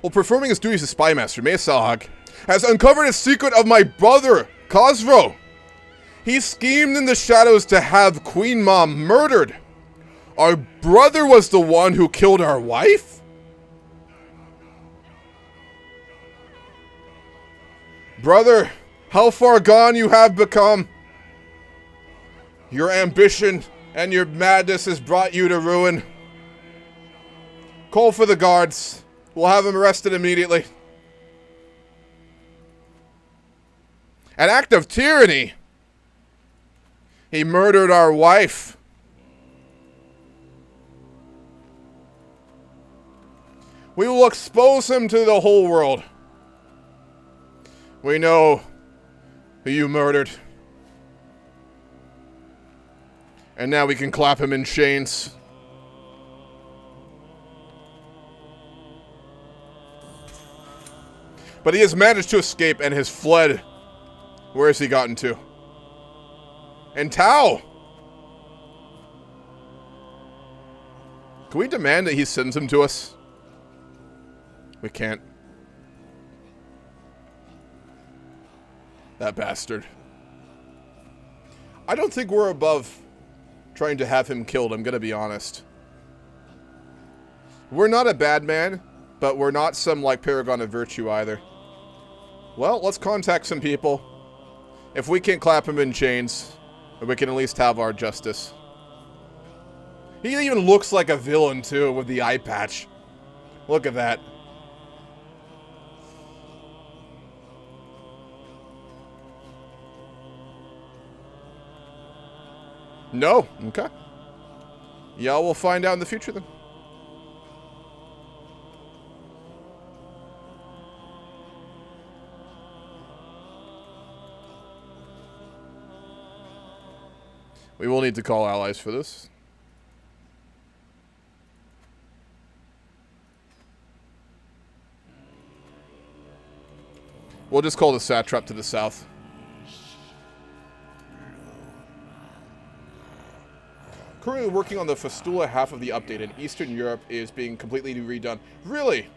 [SPEAKER 1] While performing his duties as spy master, Mesalhag has uncovered a secret of my brother, Khosrow. He schemed in the shadows to have Queen Mom murdered. Our brother was the one who killed our wife? Brother, how far gone you have become. Your ambition and your madness has brought you to ruin. Call for the guards. We'll have him arrested immediately. An act of tyranny. He murdered our wife. We will expose him to the whole world. We know who you murdered. And now we can clap him in chains. But he has managed to escape and has fled. Where has he gotten to? And Tau! Can we demand that he sends him to us? We can't. That bastard. I don't think we're above trying to have him killed, I'm gonna be honest. We're not a bad man, but we're not some, like, paragon of virtue either. Well, let's contact some people. If we can't clap him in chains, we can at least have our justice. He even looks like a villain, too, with the eye patch. Look at that. No? Okay. Y'all will find out in the future, then. We will need to call allies for this. We'll just call the satrap to the south. Currently working on the Fistula half of the update, and Eastern Europe is being completely redone. Really?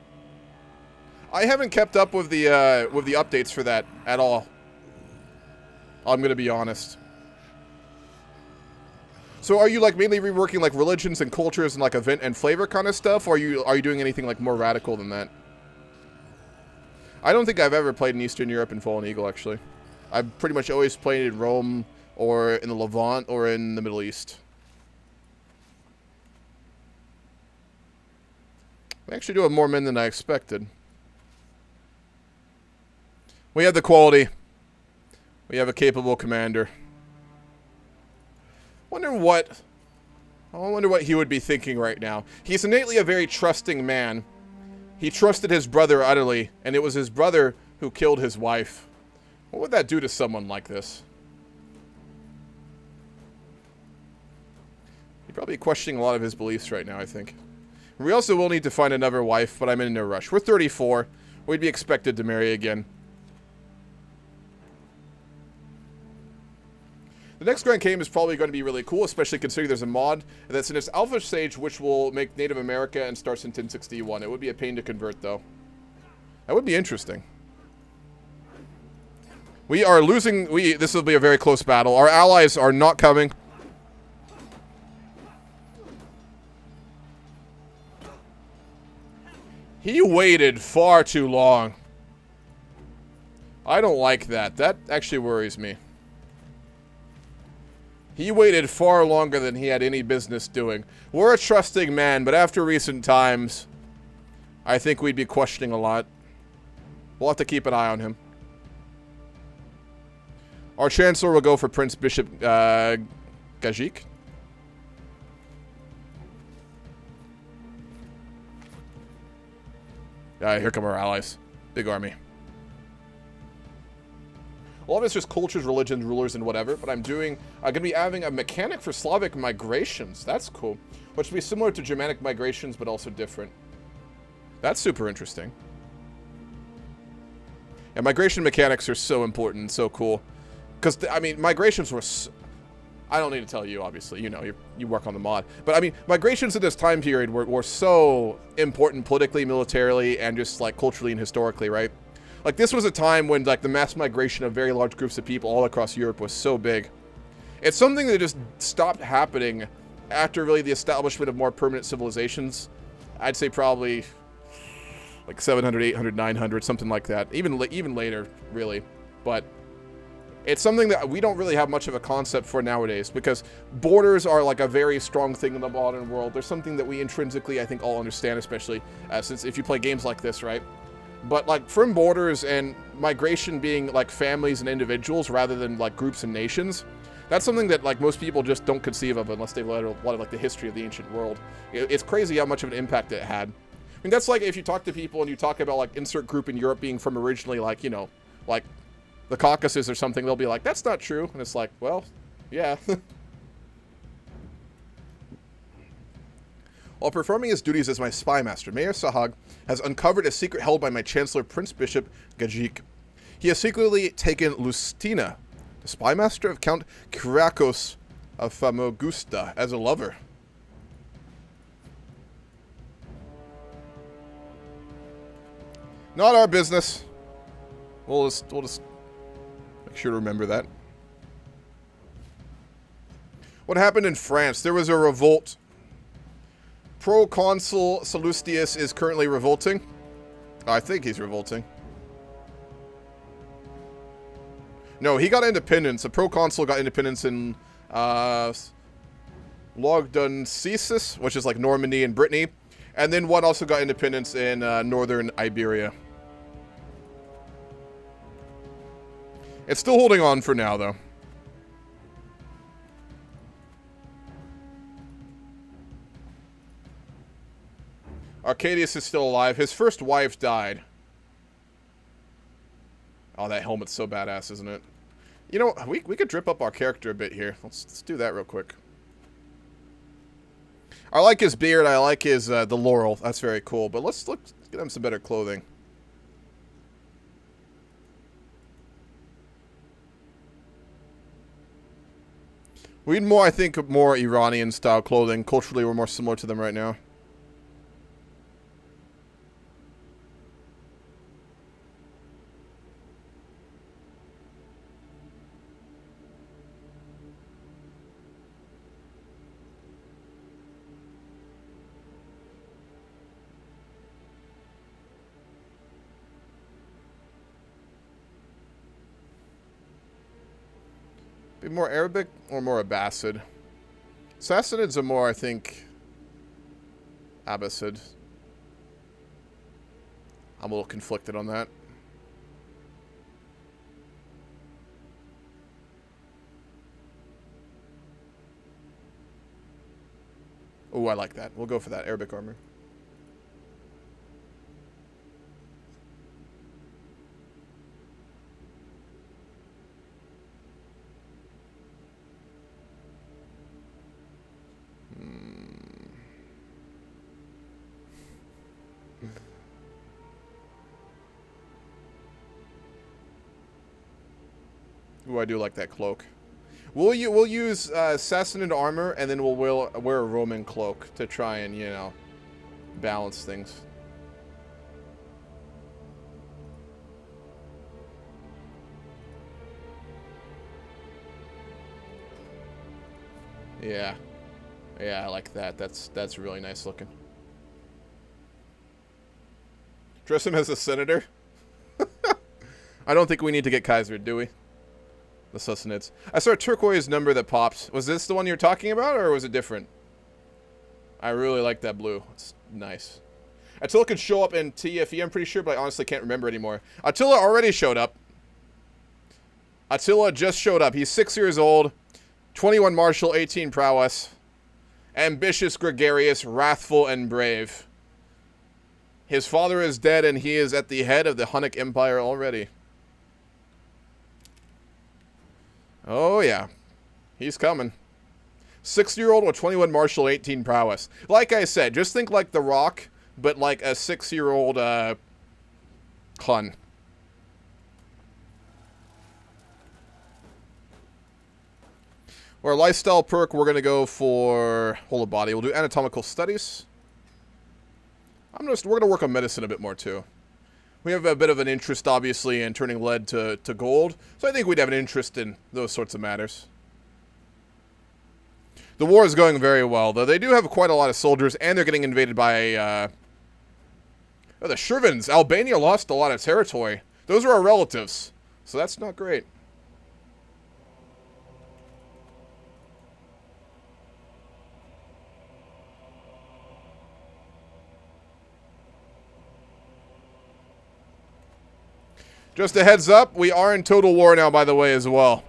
[SPEAKER 1] I haven't kept up with the updates for that at all. I'm gonna be honest. So are you like mainly reworking like religions and cultures and like event and flavor kind of stuff, or are you doing anything like more radical than that? I don't think I've ever played in Eastern Europe in Fallen Eagle, actually. I've pretty much always played in Rome or in the Levant or in the Middle East. We actually do have more men than I expected. We have the quality. We have a capable commander. I wonder what he would be thinking right now. He's innately a very trusting man. He trusted his brother utterly, and it was his brother who killed his wife. What would that do to someone like this? He'd probably be questioning a lot of his beliefs right now, I think. We also will need to find another wife, but I'm in no rush. We're 34. We'd be expected to marry again. The next Grand Game is probably going to be really cool, especially considering there's a mod that's in its alpha stage, which will make Native America and starts in 1061. It would be a pain to convert, though. That would be interesting. We are losing. This will be a very close battle. Our allies are not coming. He waited far too long. I don't like that. That actually worries me. He waited far longer than he had any business doing. We're a trusting man, but after recent times, I think we'd be questioning a lot. We'll have to keep an eye on him. Our Chancellor will go for Prince Bishop Gajik. Here come our allies. Big army. A lot of it's just cultures, religions, rulers, and whatever, but I'm going to be having a mechanic for Slavic migrations. That's cool. Which will be similar to Germanic migrations, but also different. That's super interesting. And migration mechanics are so important and so cool. Because, I mean, migrations were... I don't need to tell you, obviously. You know, you work on the mod. But, I mean, migrations in this time period were so important politically, militarily, and just, like, culturally and historically, right? Like, this was a time when, like, the mass migration of very large groups of people all across Europe was so big. It's something that just stopped happening after, really, the establishment of more permanent civilizations. I'd say probably, like, 700, 800, 900, something like that. Even later, really. But it's something that we don't really have much of a concept for nowadays, because borders are, like, a very strong thing in the modern world. There's something that we intrinsically, I think, all understand, especially since if you play games like this, right? But, like, firm borders and migration being, like, families and individuals rather than, like, groups and nations, that's something that, like, most people just don't conceive of unless they've read a lot of, like, the history of the ancient world. It's crazy how much of an impact it had. I mean, that's like if you talk to people and you talk about, like, insert group in Europe being from originally, like, you know, like, the Caucasus or something, they'll be like, that's not true. And it's like, well, yeah. While performing his duties as my spy master, Mayor Sahag has uncovered a secret held by my Chancellor, Prince Bishop Gajik. He has secretly taken Lustina, the spy master of Count Kyriakos of Famagusta, as a lover. Not our business. We'll just make sure to remember that. What happened in France? There was a revolt. Proconsul Sallustius is currently revolting. I think he's revolting. No, he got independence. A proconsul got independence in Logdunensis, which is like Normandy and Brittany. And then one also got independence in northern Iberia. It's still holding on for now, though. Arcadius is still alive. His first wife died. Oh, that helmet's so badass, isn't it? You know, we could drip up our character a bit here. Let's do that real quick. I like his beard. I like his the laurel. That's very cool. But let's get him some better clothing. We need more, I think, more Iranian style clothing. Culturally, we're more similar to them right now. Be more Arabic or more Abbasid? Sassanids are more, I think, Abbasid. I'm a little conflicted on that. Oh, I like that. We'll go for that. Arabic armor. Ooh, I do like that cloak. We'll use Sassanid armor, and then we'll wear a Roman cloak to try and, you know, balance things. Yeah. Yeah, I like that. That's really nice looking. Dress him as a senator? I don't think we need to get Kaiser, do we? The Sassanids. I saw a turquoise number that popped. Was this the one you're talking about, or was it different? I really like that blue. It's nice. Attila could show up in TFE, I'm pretty sure, but I honestly can't remember anymore. Attila already showed up. Attila just showed up. He's 6 years old, 21 martial, 18 prowess. Ambitious, gregarious, wrathful, and brave. His father is dead, and he is at the head of the Hunnic Empire already. Oh, yeah. He's coming. 6-year-old with 21 martial, 18 prowess. Like I said, just think like The Rock, but like a 6-year-old Hun. For our lifestyle perk, we're going to go for whole of body. We'll do anatomical studies. We're going to work on medicine a bit more, too. We have a bit of an interest, obviously, in turning lead to gold. So I think we'd have an interest in those sorts of matters. The war is going very well, though. They do have quite a lot of soldiers, and they're getting invaded by the Shervins. Albania lost a lot of territory. Those are our relatives, so that's not great. Just a heads up, we are in total war now, by the way, as well.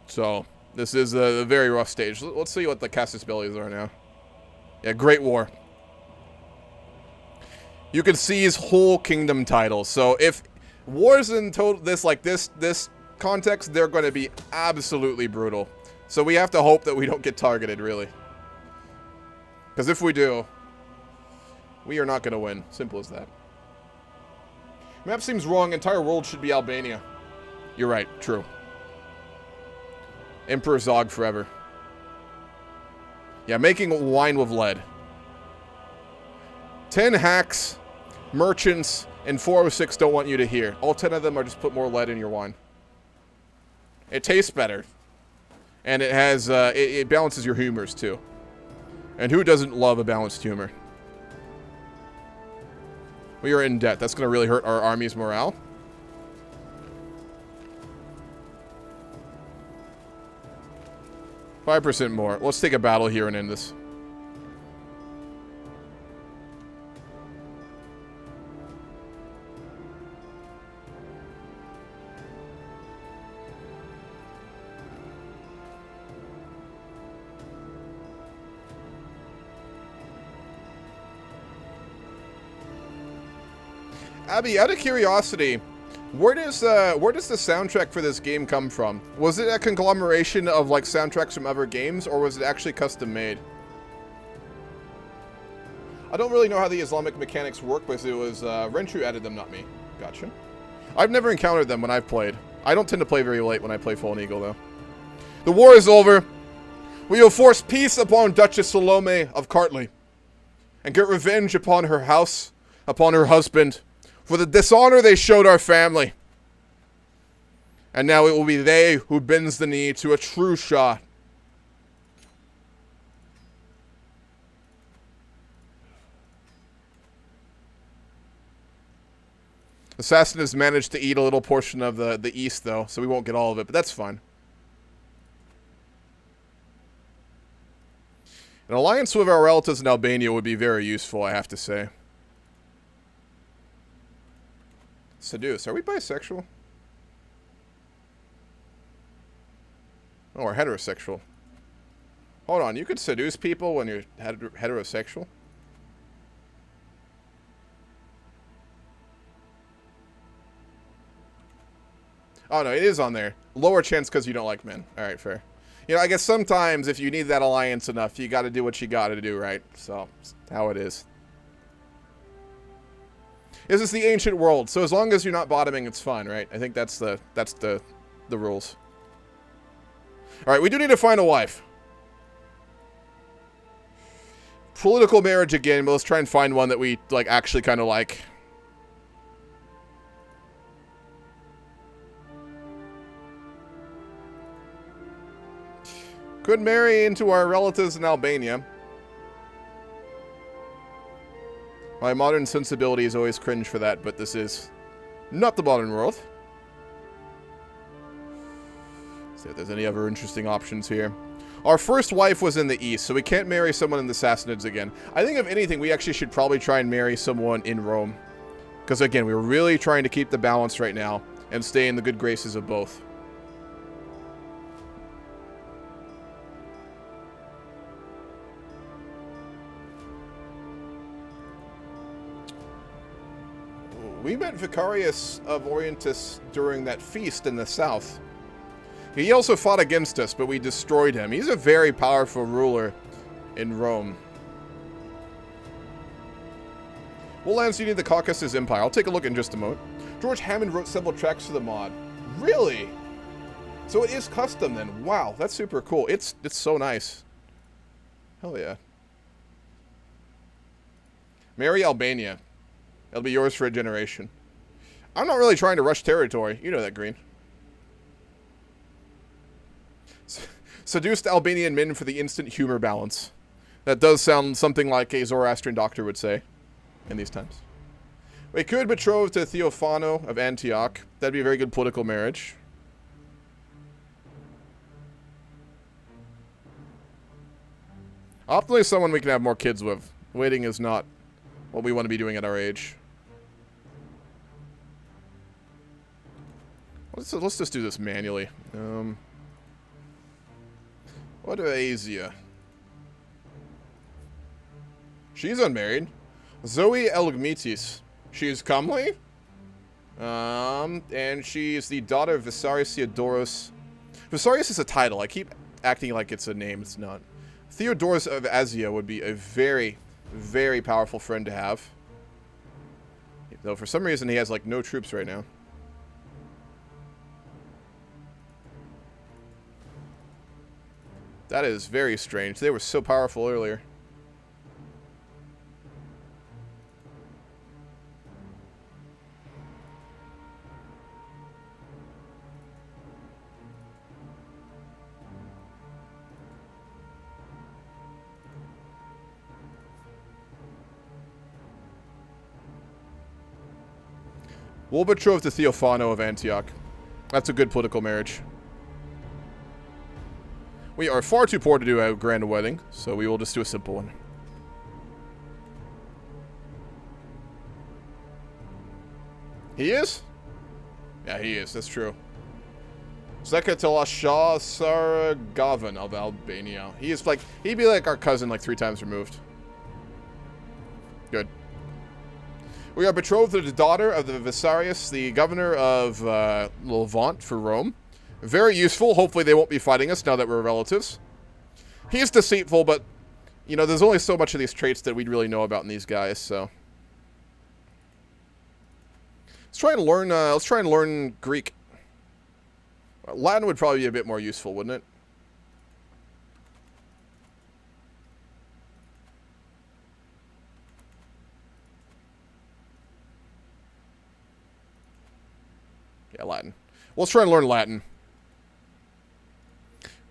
[SPEAKER 1] So, this is a very rough stage. Let's see what the Casus Bellis are now. Yeah, Great War. You can seize whole kingdom titles. So, if wars in total, this context, they're going to be absolutely brutal. So, we have to hope that we don't get targeted, really. Because if we do, we are not going to win. Simple as that. Map seems wrong. Entire world should be Albania. You're right. True. Emperor Zog forever. Yeah, making wine with lead. 10 hacks, merchants, and 406 don't want you to hear. All 10 of them are just put more lead in your wine. It tastes better. And it has, it balances your humors, too. And who doesn't love a balanced humor? We are in debt. That's going to really hurt our army's morale. $5% more. Let's take a battle here and end this. Abby, out of curiosity, where does the soundtrack for this game come from? Was it a conglomeration of like soundtracks from other games, or was it actually custom made? I don't really know how the Islamic mechanics work, but it was Rentru added them, not me. Gotcha. I've never encountered them when I've played. I don't tend to play very late when I play Fallen Eagle, though. The war is over. We will force peace upon Duchess Salome of Cartley, and get revenge upon her house, upon her husband, for the dishonor they showed our family. And now it will be they who bends the knee to a true Shah. Assassin has managed to eat a little portion of the east, though, so we won't get all of it, but that's fine. An alliance with our relatives in Albania would be very useful, I have to say. Seduce. Are we bisexual? Oh, we're heterosexual. Hold on, you could seduce people when you're heterosexual? Oh, no, it is on there. Lower chance because you don't like men. Alright, fair. You know, I guess sometimes if you need that alliance enough, you gotta do what you gotta do, right? So, that's how it is. This is the ancient world, so as long as you're not bottoming, it's fine, right? I think that's the rules. Alright, we do need to find a wife. Political marriage again, but let's try and find one that we, like, actually kind of like. Could marry into our relatives in Albania. My modern sensibilities always cringe for that, but this is not the modern world. See if there's any other interesting options here. Our first wife was in the east, so we can't marry someone in the Sassanids again. I think if anything, we actually should probably try and marry someone in Rome. Because again, we're really trying to keep the balance right now and stay in the good graces of both. We met Vicarius of Orientis during that feast in the south. He also fought against us, but we destroyed him. He's a very powerful ruler in Rome. What lands do you need the Caucasus Empire? I'll take a look in just a moment. George Hammond wrote several tracks for the mod. Really? So it is custom then. Wow, that's super cool. It's so nice. Hell yeah. Marry Albania. It'll be yours for a generation. I'm not really trying to rush territory. You know that, Green. Seduced Albanian men for the instant humor balance. That does sound something like a Zoroastrian doctor would say in these times. We could betroth to Theophano of Antioch. That'd be a very good political marriage. Optimally someone we can have more kids with. Waiting is not what we want to be doing at our age. Let's just do this manually. What do Asia? She's unmarried. Zoe Elgmitis. She's comely. And she's the daughter of Visarius Theodoros. Visarius is a title. I keep acting like it's a name. It's not. Theodorus of Asia would be a very, very powerful friend to have. Though for some reason he has like no troops right now. That is very strange. They were so powerful earlier. We'll betroth to Theophano of Antioch. That's a good political marriage. We are far too poor to do a grand wedding, so we will just do a simple one. He is? Yeah, he is. That's true. Zekatila Shah Saragavan of Albania. He is like, he'd be like our cousin like 3 times removed. Good. We are betrothed to the daughter of the Vassarius, the governor of Levant for Rome. Very useful. Hopefully they won't be fighting us now that we're relatives. He is deceitful, but, you know, there's only so much of these traits that we'd really know about in these guys, so. Let's try and learn Greek. Latin would probably be a bit more useful, wouldn't it? Yeah, Latin. Well, let's try and learn Latin.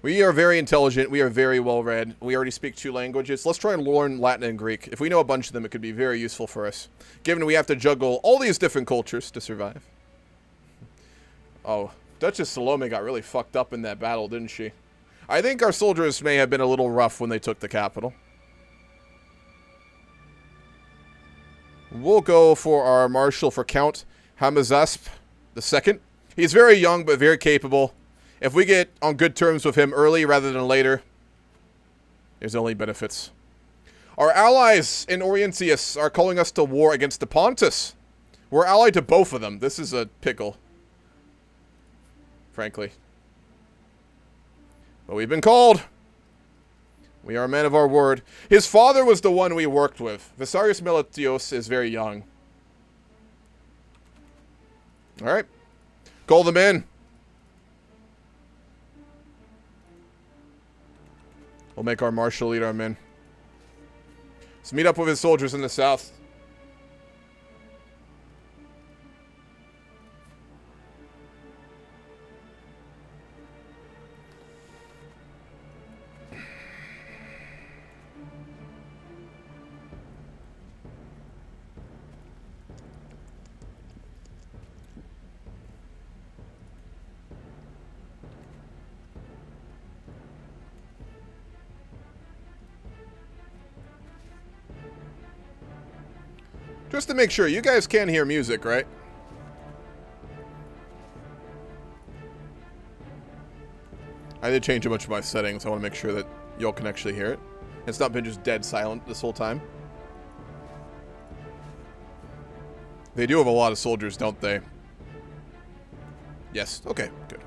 [SPEAKER 1] We are very intelligent. We are very well read. We already speak 2 languages. Let's try and learn Latin and Greek. If we know a bunch of them, it could be very useful for us, given we have to juggle all these different cultures to survive. Oh, Duchess Salome got really fucked up in that battle, didn't she? I think our soldiers may have been a little rough when they took the capital. We'll go for our marshal for Count Hamazasp II. He's very young, but very capable. If we get on good terms with him early rather than later, there's only benefits. Our allies in Orientius are calling us to war against the Pontus. We're allied to both of them. This is a pickle, frankly. But we've been called. We are a man of our word. His father was the one we worked with. Vassarius Melitios is very young. All right. Call them in. We'll make our marshal lead our men. Let's meet up with his soldiers in the south. Just to make sure, you guys can hear music, right? I did change a bunch of my settings. I want to make sure that y'all can actually hear it. It's not been just dead silent this whole time. They do have a lot of soldiers, don't they? Yes. Okay, good.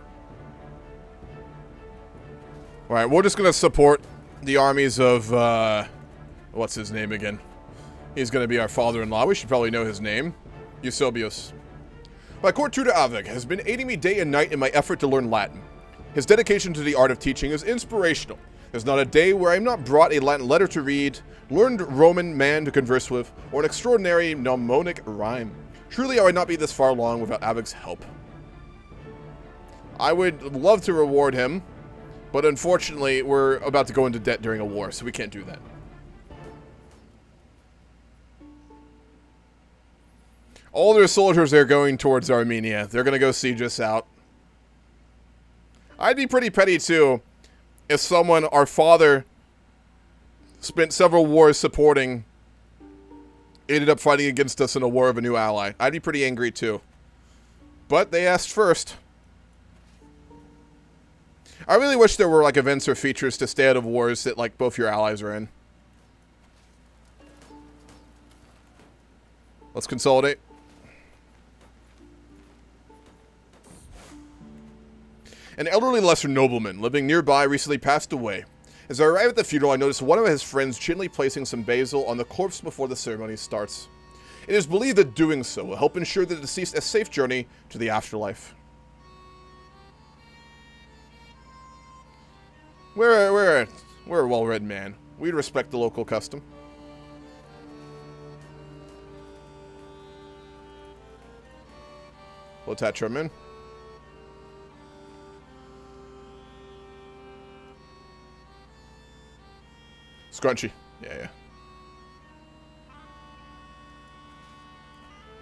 [SPEAKER 1] Alright, we're just going to support the armies of, what's his name again? He's going to be our father-in-law. We should probably know his name. Eusebius. My court tutor Avig has been aiding me day and night in my effort to learn Latin. His dedication to the art of teaching is inspirational. There's not a day where I am not brought a Latin letter to read, learned Roman man to converse with, or an extraordinary mnemonic rhyme. Truly, I would not be this far along without Avig's help. I would love to reward him, but unfortunately, we're about to go into debt during a war, so we can't do that. All their soldiers are going towards Armenia. They're going to go siege us out. I'd be pretty petty, too, if someone, our father, spent several wars supporting, ended up fighting against us in a war of a new ally. I'd be pretty angry, too. But they asked first. I really wish there were, like, events or features to stay out of wars that, like, both your allies are in. Let's consolidate. An elderly lesser nobleman living nearby recently passed away. As I arrive at the funeral, I notice one of his friends gently placing some basil on the corpse before the ceremony starts. It is believed that doing so will help ensure the deceased a safe journey to the afterlife. We're a well-read man. We respect the local custom. We'll attach our men. Scrunchy. Yeah.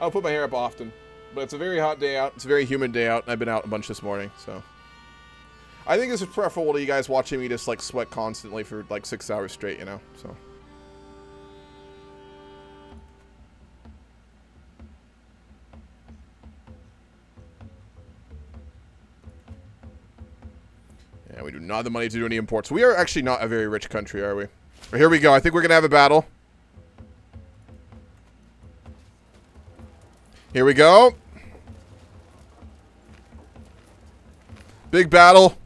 [SPEAKER 1] I'll put my hair up often. But it's a very hot day out. It's a very humid day out. And I've been out a bunch this morning, so. I think this is preferable to you guys watching me just, like, sweat constantly for, like, 6 hours straight, you know? So. Yeah, we do not have the money to do any imports. We are actually not a very rich country, are we? But here we go. I think we're going to have a battle. Here we go. Big battle.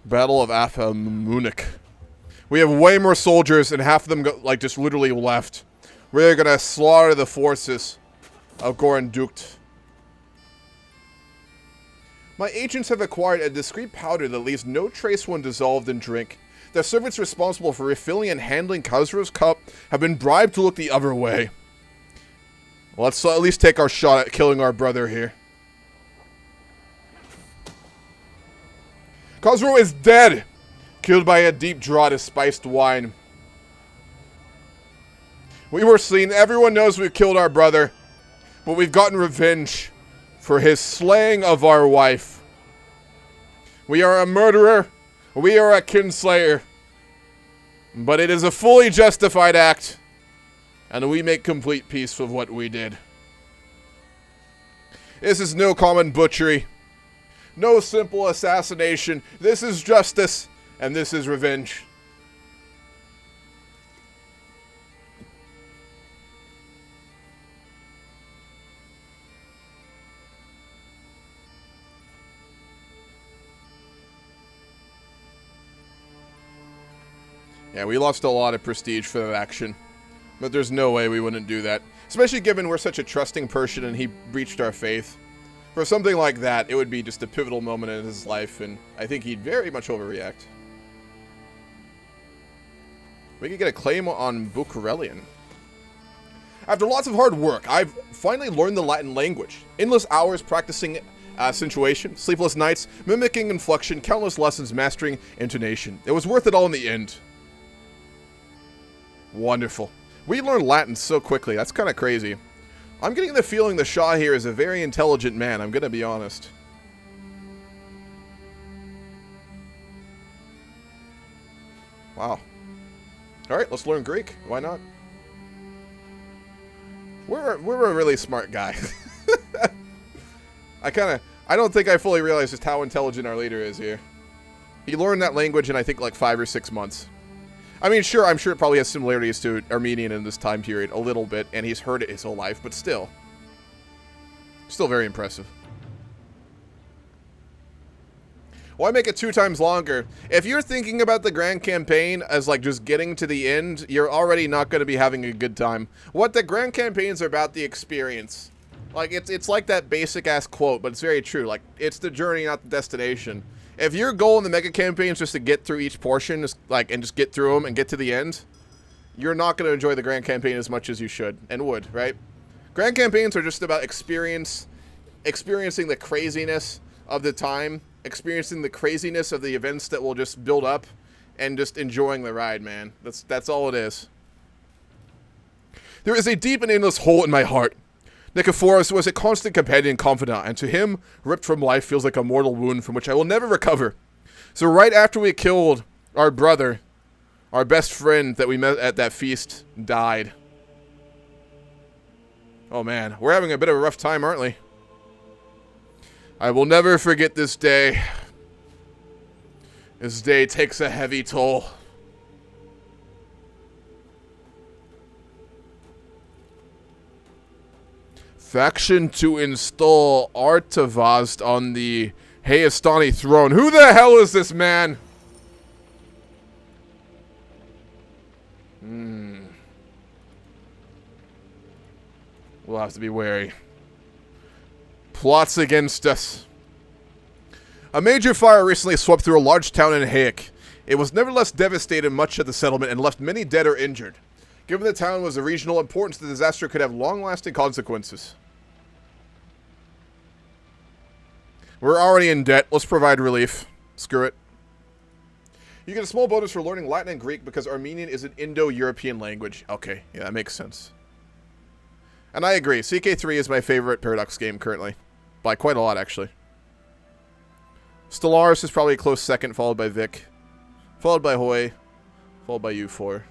[SPEAKER 1] Battle of Munich. We have way more soldiers, and half of them like just literally left. We're gonna slaughter the forces of Gorandukt. My agents have acquired a discreet powder that leaves no trace when dissolved in drink. The servants responsible for refilling and handling Khosrow's cup have been bribed to look the other way. Let's at least take our shot at killing our brother here. Khosrow is dead! Killed by a deep draught of spiced wine. We were seen. Everyone knows we've killed our brother. But we've gotten revenge for his slaying of our wife. We are a murderer. We are a kinslayer. But it is a fully justified act. And we make complete peace with what we did. This is no common butchery. No simple assassination. This is justice. And this is revenge. Yeah, we lost a lot of prestige for that action. But there's no way we wouldn't do that. Especially given we're such a trusting person and he breached our faith. For something like that, it would be just a pivotal moment in his life, and I think he'd very much overreact. We could get a claim on Bukarelian. After lots of hard work, I've finally learned the Latin language. Endless hours practicing accentuation, sleepless nights, mimicking inflection, countless lessons mastering intonation. It was worth it all in the end. Wonderful. We learned Latin so quickly. That's kind of crazy. I'm getting the feeling the Shah here is a very intelligent man. I'm going to be honest. Wow. Alright, let's learn Greek. Why not? We're a really smart guy. I don't think I fully realize just how intelligent our leader is here. He learned that language in, I think, like 5 or 6 months. I mean, sure, I'm sure it probably has similarities to Armenian in this time period, a little bit, and he's heard it his whole life, but still. Still very impressive. Why make it 2 times longer? If you're thinking about the Grand Campaign as, like, just getting to the end, you're already not going to be having a good time. What the Grand Campaigns are about the experience. Like, it's like that basic-ass quote, but it's very true. Like, it's the journey, not the destination. If your goal in the mega campaign is just to get through each portion, and just get through them and get to the end, you're not going to enjoy the Grand Campaign as much as you should and would, right? Grand Campaigns are just about experiencing the craziness of the time, experiencing the craziness of the events that will just build up, and just enjoying the ride, man. That's all it is. There is a deep and endless hole in my heart. Nikephoros was a constant companion and confidant, and to him, ripped from life feels like a mortal wound from which I will never recover. So right after we killed our brother, our best friend that we met at that feast died. Oh man, we're having a bit of a rough time, aren't we? I will never forget this day. This day takes a heavy toll. Faction to install Artavast on the Hayestani throne. Who the hell is this man? We'll have to be wary. Plots against us. A major fire recently swept through a large town in Hayek. It was nevertheless devastated much of the settlement and left many dead or injured. Given the town was of regional importance, the disaster could have long-lasting consequences. We're already in debt. Let's provide relief. Screw it. You get a small bonus for learning Latin and Greek because Armenian is an Indo-European language. Okay, yeah, that makes sense. And I agree. CK3 is my favorite Paradox game currently. By quite a lot, actually. Stellaris is probably a close second, followed by Vic. Followed by Hoy. Followed by U4.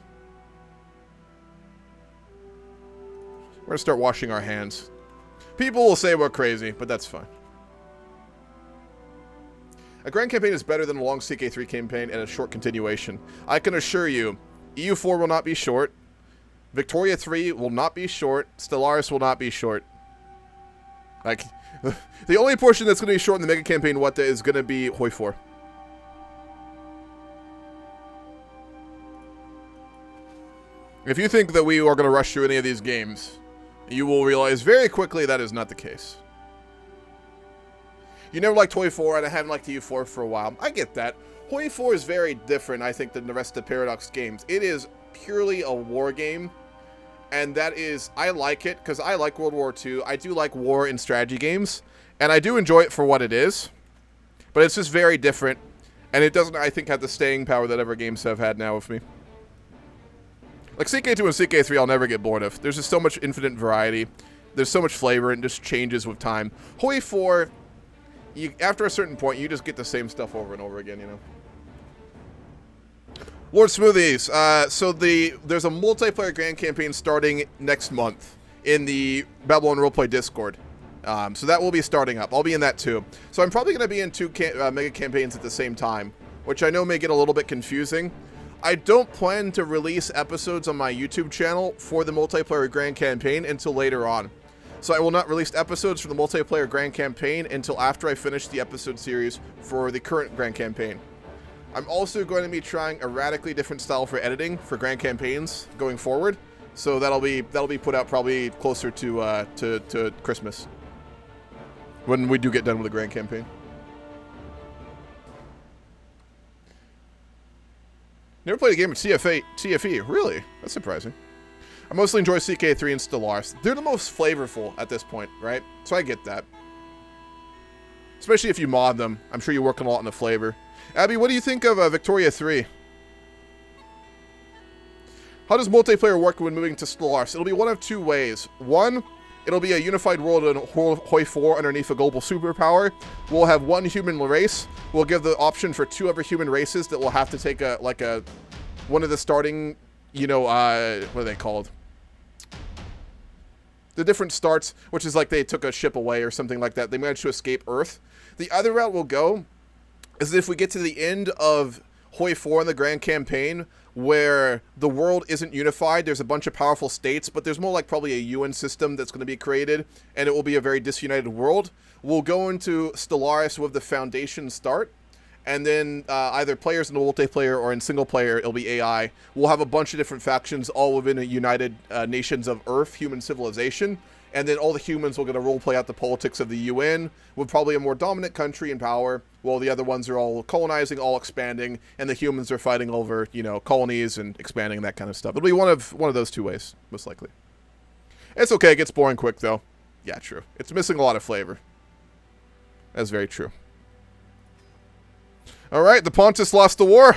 [SPEAKER 1] We're going to start washing our hands. People will say we're crazy, but that's fine. A grand campaign is better than a long CK3 campaign and a short continuation. I can assure you, EU4 will not be short. Victoria 3 will not be short. Stellaris will not be short. Like, the only portion that's going to be short in the mega campaign is going to be Hoi 4. If you think that we are going to rush through any of these games, you will realize very quickly that is not the case. You never liked Hoi 4, and I haven't liked EU4 for a while. I get that. Hoi 4 is very different, I think, than the rest of the Paradox games. It is purely a war game, and that is, I like it, because I like World War II. I do like war and strategy games, and I do enjoy it for what it is, but it's just very different, and it doesn't, I think, have the staying power that other games have had now with me. Like CK2 and CK3 I'll never get bored of. There's just so much infinite variety. There's so much flavor, and it just changes with time. Hoi 4, after a certain point, you just get the same stuff over and over again, you know? Lord Smoothies, so there's a multiplayer grand campaign starting next month in the Babylon Roleplay Discord. So that will be starting up. I'll be in that too. So I'm probably going to be in two mega campaigns at the same time, which I know may get a little bit confusing. I don't plan to release episodes on my YouTube channel for the multiplayer grand campaign until later on. So I will not release episodes for the multiplayer grand campaign until after I finish the episode series for the current grand campaign. I'm also going to be trying a radically different style for editing for grand campaigns going forward. So that'll be put out probably closer to Christmas, when we do get done with the grand campaign. Never played a game with TFE. Really? That's surprising. I mostly enjoy CK3 and Stellaris. They're the most flavorful at this point, right? So I get that. Especially if you mod them. I'm sure you're working a lot on the flavor. Abby, what do you think of Victoria 3? How does multiplayer work when moving to Stellaris? It'll be one of two ways. One, it'll be a unified world in Hoi 4 underneath a global superpower. We'll have one human race. We'll give the option for two other human races that will have to take one of the starting, you know, what are they called? The different starts, which is like they took a ship away or something like that. They managed to escape Earth. The other route we'll go is if we get to the end of Hoi 4 in the grand campaign, where the world isn't unified, there's a bunch of powerful states, but there's more like probably a UN system that's going to be created, and it will be a very disunited world. We'll go into Stellaris with the foundation start, and then either players in the multiplayer or in single player, it'll be AI. We'll have a bunch of different factions all within a united nations of Earth, human civilization, and then all the humans will get to roleplay out the politics of the UN with probably a more dominant country in power, while the other ones are all colonizing, all expanding, and the humans are fighting over, you know, colonies and expanding and that kind of stuff. It'll be one of those two ways, most likely. It's okay, it gets boring quick though. Yeah, true. It's missing a lot of flavor. That's very true. Alright, the Pontus lost the war.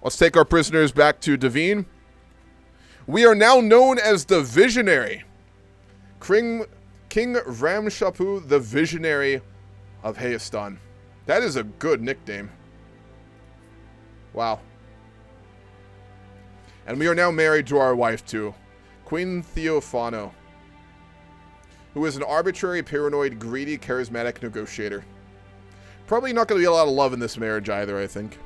[SPEAKER 1] Let's take our prisoners back to Devine. We are now known as the Visionary. King Ramshapu, the Visionary of Hayestan. That is a good nickname. Wow. And we are now married to our wife too, Queen Theophano, who is an arbitrary, paranoid, greedy, charismatic negotiator. Probably not going to be a lot of love in this marriage either, I think.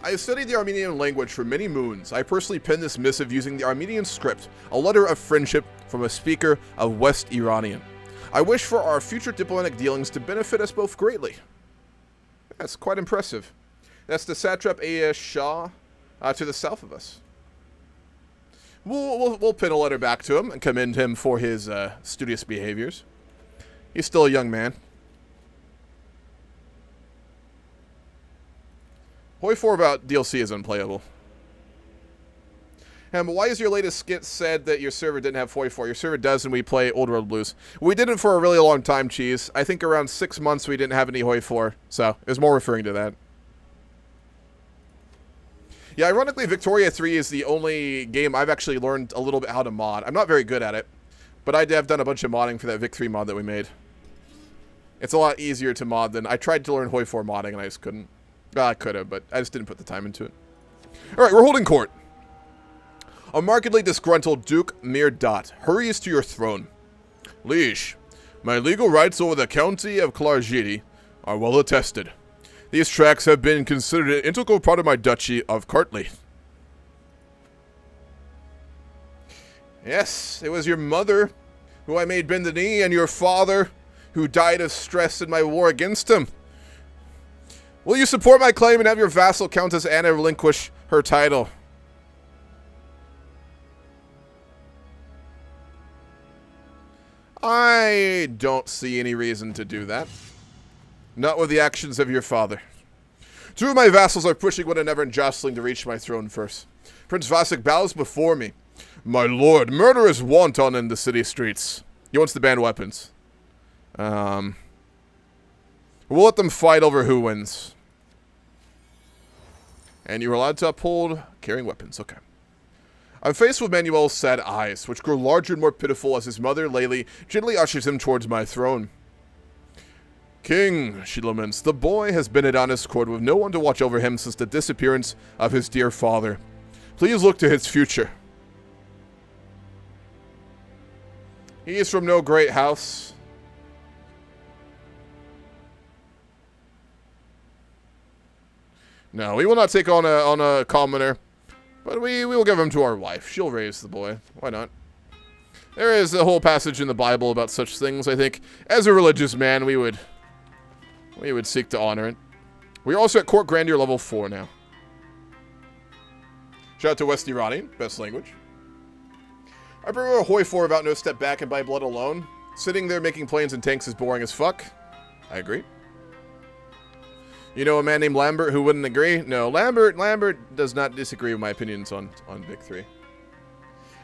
[SPEAKER 1] I have studied the Armenian language for many moons. I personally penned this missive using the Armenian script, a letter of friendship from a speaker of West Iranian. I wish for our future diplomatic dealings to benefit us both greatly. That's quite impressive. That's the satrap Ayaz Shah to the south of us. We'll pin a letter back to him and commend him for his studious behaviors. He's still a young man. Hoi 4 about DLC is unplayable. But why is your latest skit said that your server didn't have Hoi 4? Your server does, and we play Old World Blues. We did it for a really long time, Cheese. I think around 6 months we didn't have any Hoi 4, so it was more referring to that. Yeah, ironically, Victoria 3 is the only game I've actually learned a little bit how to mod. I'm not very good at it, but I have done a bunch of modding for that Vic 3 mod that we made. It's a lot easier to mod than... I tried to learn Hoi 4 modding, and I just couldn't. I could have, but I just didn't put the time into it. Alright, we're holding court. A markedly disgruntled Duke Mirdot hurries to your throne. Liege, my legal rights over the county of Klarjidi are well attested. These tracts have been considered an integral part of my duchy of Cartley. Yes, it was your mother who I made bend the knee, and your father who died of stress in my war against him. Will you support my claim and have your vassal Countess Anna relinquish her title? I don't see any reason to do that. Not with the actions of your father. Two of my vassals are pushing one another and jostling to reach my throne first. Prince Vassal bows before me. My lord, murder is wanton in the city streets. He wants to ban weapons. We'll let them fight over who wins. And you're allowed to uphold carrying weapons. Okay. I'm faced with Manuel's sad eyes, which grow larger and more pitiful as his mother, Layli, gently ushers him towards my throne. King, she laments, the boy has been at honest court with no one to watch over him since the disappearance of his dear father. Please look to his future. He is from no great house. No, we will not take on a commoner, but we will give him to our wife. She'll raise the boy. Why not? There is a whole passage in the Bible about such things. I think, as a religious man, we would seek to honor it. We're also at court grandeur level 4 now. Shout out to West Iranian, best language. I prefer a hoi 4 about no step back and by blood alone. Sitting there making planes and tanks is boring as fuck. I agree. You know a man named Lambert who wouldn't agree? No, Lambert does not disagree with my opinions on Big 3.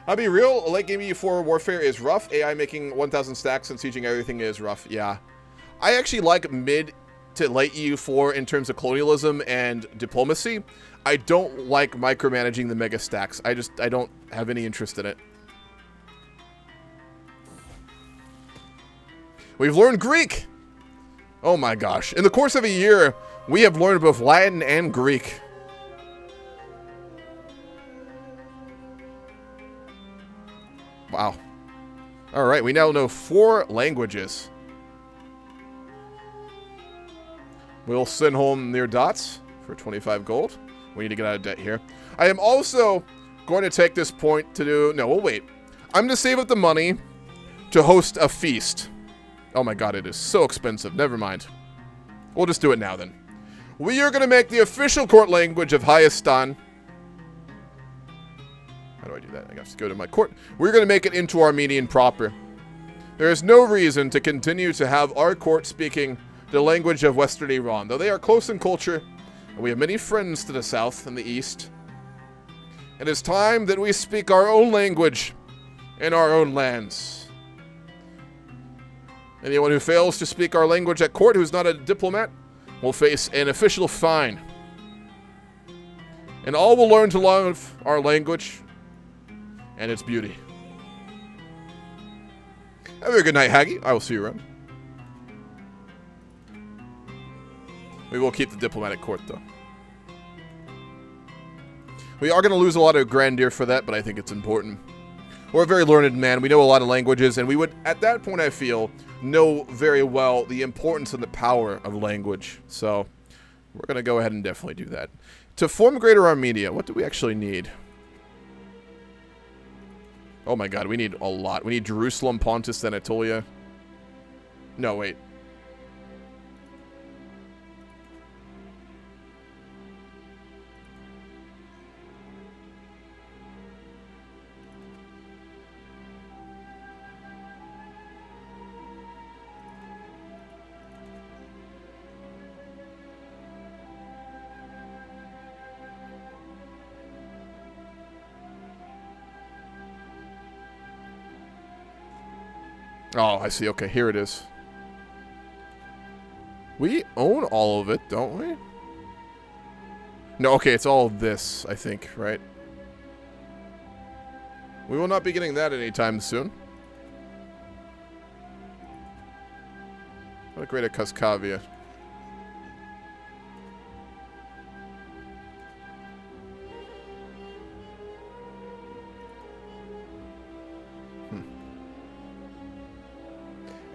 [SPEAKER 1] I'll be real, late game EU4 warfare is rough. AI making 1,000 stacks and sieging everything is rough. Yeah. I actually like mid to late EU4 in terms of colonialism and diplomacy. I don't like micromanaging the mega stacks. I don't have any interest in it. We've learned Greek! Oh my gosh. In the course of a year, we have learned both Latin and Greek. Wow. Alright, we now know 4 languages. We'll send home near dots for 25 gold. We need to get out of debt here. I am also going to take this point to do... No, we'll wait. I'm going to save up the money to host a feast. Oh my god, it is so expensive. Never mind. We'll just do it now then. We are going to make the official court language of Hayestan. How do I do that? I have to go to my court. We're going to make it into Armenian proper. There is no reason to continue to have our court speaking the language of Western Iran, though they are close in culture, and we have many friends to the south and the east. It is time that we speak our own language in our own lands. Anyone who fails to speak our language at court who's not a diplomat will face an official fine. And all will learn to love our language and its beauty. Have a very good night, Haggy. I will see you around. We will keep the diplomatic court, though. We are going to lose a lot of grandeur for that, but I think it's important. We're a very learned man. We know a lot of languages, and we would, at that point, I feel, know very well the importance and the power of language. So, we're going to go ahead and definitely do that. To form Greater Armenia, what do we actually need? Oh my god, we need a lot. We need Jerusalem, Pontus, Anatolia. No, wait. Oh, I see. Okay, here it is. We own all of it, don't we? No, okay, it's all this, I think, right? We will not be getting that anytime soon. What a great Caucasia.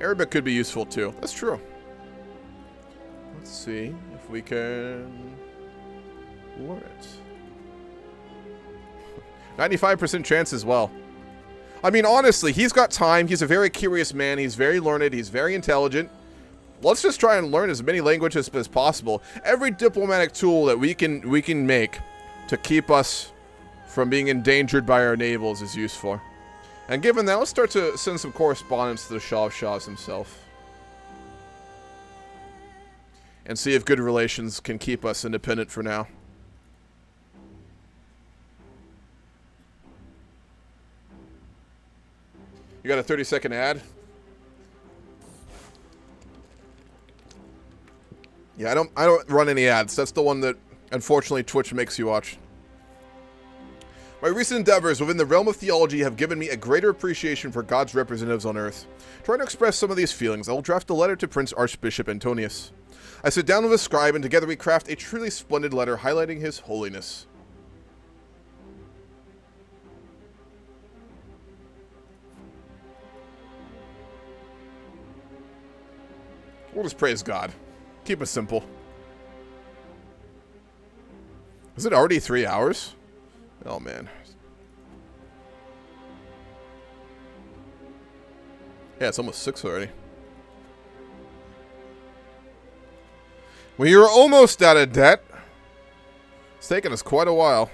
[SPEAKER 1] Arabic could be useful too. That's true. Let's see if we can learn it. 95% chance as well. I mean, honestly, he's got time. He's a very curious man. He's very learned. He's very intelligent. Let's just try and learn as many languages as possible. Every diplomatic tool that we can make to keep us from being endangered by our neighbors is useful. And given that, let's start to send some correspondence to the Shah of Shahs himself. And see if good relations can keep us independent for now. You got a 30-second ad? Yeah, I don't run any ads. That's the one that, unfortunately, Twitch makes you watch. My recent endeavors within the realm of theology have given me a greater appreciation for God's representatives on earth. Trying to express some of these feelings, I will draft a letter to Prince Archbishop Antonius. I sit down with a scribe, and together we craft a truly splendid letter highlighting his holiness. We'll just praise God. Keep it simple. Is it already 3 hours? Oh, man. Yeah, it's almost 6 already. We are almost out of debt. It's taken us quite a while.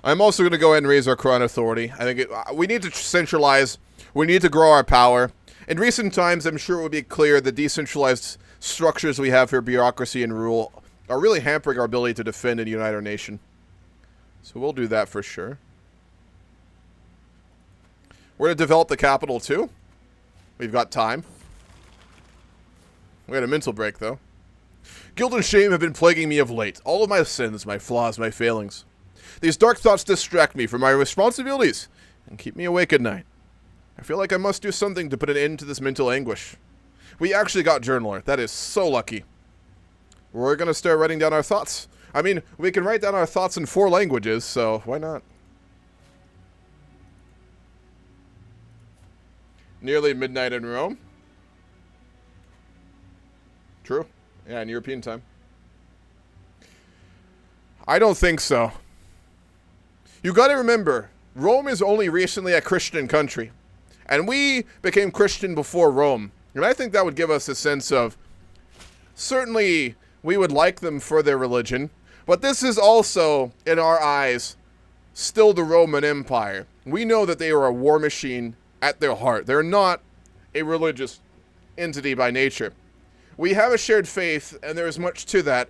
[SPEAKER 1] I'm also going to go ahead and raise our crown authority. I think we need to centralize. We need to grow our power. In recent times, I'm sure it would be clear the decentralized structures we have for bureaucracy and rule are really hampering our ability to defend and unite our nation. So we'll do that for sure. We're going to develop the capital too. We've got time. We had a mental break though. Guilt and shame have been plaguing me of late. All of my sins, my flaws, my failings. These dark thoughts distract me from my responsibilities and keep me awake at night. I feel like I must do something to put an end to this mental anguish. We actually got Journaler. That is so lucky. We're going to start writing down our thoughts. I mean, we can write down our thoughts in 4 languages, so why not? Nearly midnight in Rome. True. Yeah, in European time. I don't think so. You got to remember, Rome is only recently a Christian country. And we became Christian before Rome. And I think that would give us a sense of, certainly we would like them for their religion. But this is also, in our eyes, still the Roman Empire. We know that they are a war machine at their heart. They're not a religious entity by nature. We have a shared faith, and there is much to that.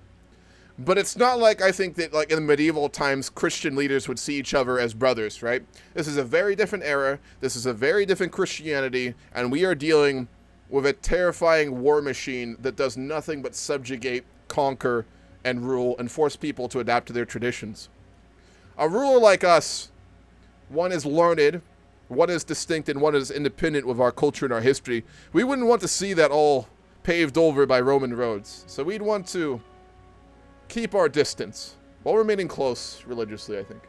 [SPEAKER 1] But it's not like I think that like in the medieval times, Christian leaders would see each other as brothers, right? This is a very different era. This is a very different Christianity. And we are dealing with a terrifying war machine that does nothing but subjugate, conquer, and rule, and force people to adapt to their traditions. A ruler like us, one is learned, one is distinct, and one is independent with our culture and our history. We wouldn't want to see that all paved over by Roman roads. So we'd want to keep our distance while remaining close religiously, I think.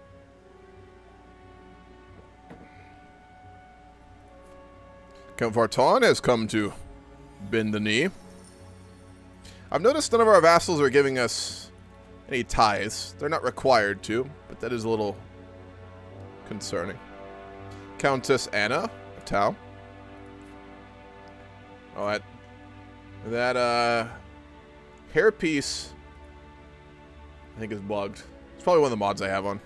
[SPEAKER 1] Count Vartan has come to bend the knee. I've noticed none of our vassals are giving us any tithes. They're not required to, but that is a little concerning. Countess Anna of Tau. Oh, that hairpiece I think is bugged. It's probably one of the mods I have on.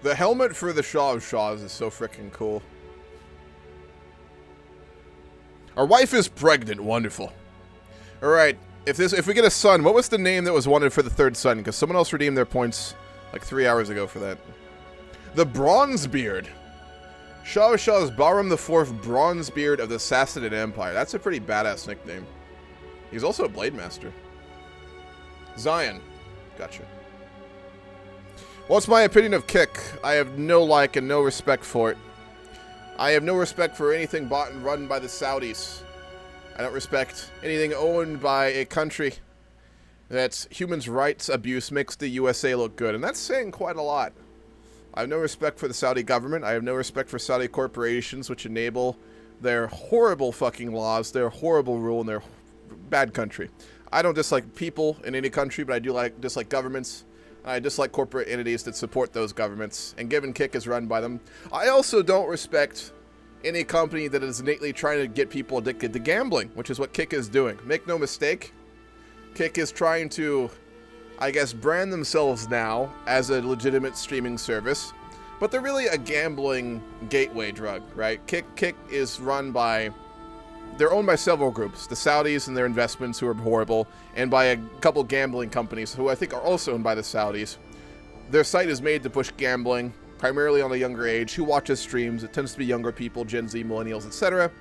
[SPEAKER 1] The helmet for the Shah of Shahs is so freaking cool. Our wife is pregnant. Wonderful. Alright. If we get a son, what was the name that was wanted for the 3rd son? Because someone else redeemed their points like 3 hours ago for that. The Bronzebeard. Shah of Shahs Bahram IV Bronzebeard of the Sassanid Empire. That's a pretty badass nickname. He's also a Blade Master. Zion. Gotcha. What's my opinion of Kick? I have no like and no respect for it. I have no respect for anything bought and run by the Saudis. I don't respect anything owned by a country that's human rights abuse makes the USA look good. And that's saying quite a lot. I have no respect for the Saudi government. I have no respect for Saudi corporations, which enable their horrible fucking laws, their horrible rule, and their bad country. I don't dislike people in any country, but I do dislike governments. And I dislike corporate entities that support those governments. And given Kick is run by them, I also don't respect any company that is innately trying to get people addicted to gambling, which is what Kick is doing. Make no mistake, Kick is trying to, I guess, brand themselves now as a legitimate streaming service, but they're really a gambling gateway drug, right? Kick is run by, they're owned by several groups, the Saudis and their investments, who are horrible, and by a couple gambling companies who I think are also owned by the Saudis. Their site is made to push gambling, primarily on a younger age. Who watches streams? It tends to be younger people, Gen Z, millennials, etc.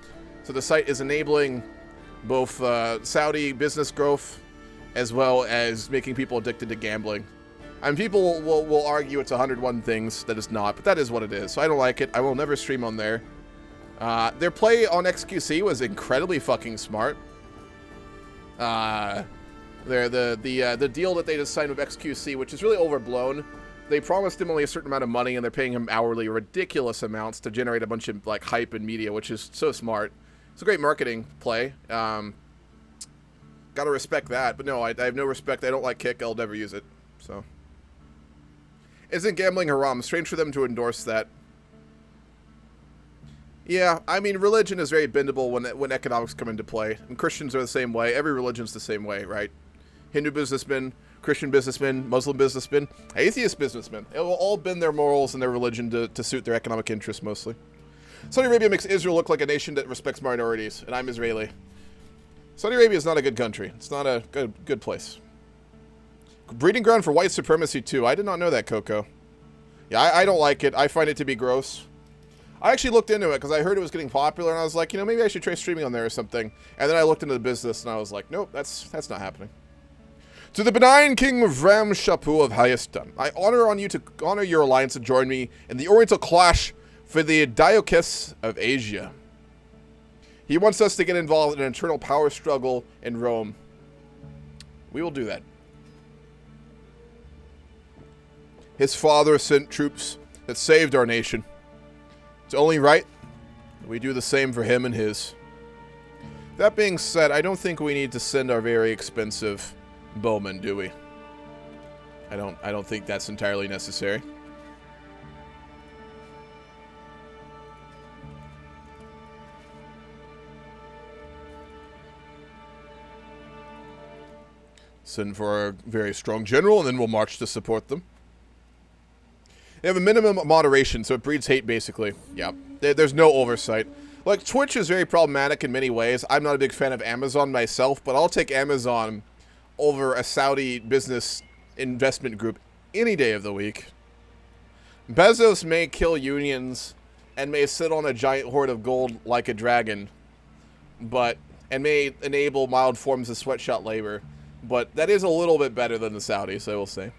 [SPEAKER 1] So the site is enabling both Saudi business growth as well as making people addicted to gambling. And people will argue it's 101 things that it's not, but that is what it is. So I don't like it. I will never stream on there. Their play on XQC was incredibly fucking smart. The deal that they just signed with XQC, which is really overblown. They promised him only a certain amount of money, and they're paying him hourly ridiculous amounts to generate a bunch of like hype and media, which is so smart. It's a great marketing play. Gotta respect that, but no, I have no respect. I don't like Kick. I'll never use it. So, isn't gambling haram? Strange for them to endorse that. Yeah, I mean, religion is very bendable when economics come into play, and Christians are the same way. Every religion's the same way, right? Hindu businessmen, Christian businessmen, Muslim businessmen, atheist businessmen. It will all bend their morals and their religion to suit their economic interests, mostly. Saudi Arabia makes Israel look like a nation that respects minorities, and I'm Israeli. Saudi Arabia is not a good country. It's not a good place. Breeding ground for white supremacy, too. I did not know that, Coco. Yeah, I don't like it. I find it to be gross. I actually looked into it because I heard it was getting popular, and I was like, you know, maybe I should try streaming on there or something. And then I looked into the business, and I was like, nope, that's not happening. To the benign King Vram Shapu of Hayestan, I honor your alliance to join me in the Oriental clash for the diocese of Asia. He wants us to get involved in an internal power struggle in Rome. We will do that. His father sent troops that saved our nation. It's only right that we do the same for him and his. That being said, I don't think we need to send our very expensive bowmen, do we? I don't think that's entirely necessary. Send for a very strong general, and then we'll march to support them. They have a minimum moderation, so it breeds hate, basically. Yeah, there's no oversight. Like, Twitch is very problematic in many ways. I'm not a big fan of Amazon myself, but I'll take Amazon over a Saudi business investment group any day of the week. Bezos may kill unions and may sit on a giant hoard of gold like a dragon, and may enable mild forms of sweatshop labor, but that is a little bit better than the Saudis, I will say.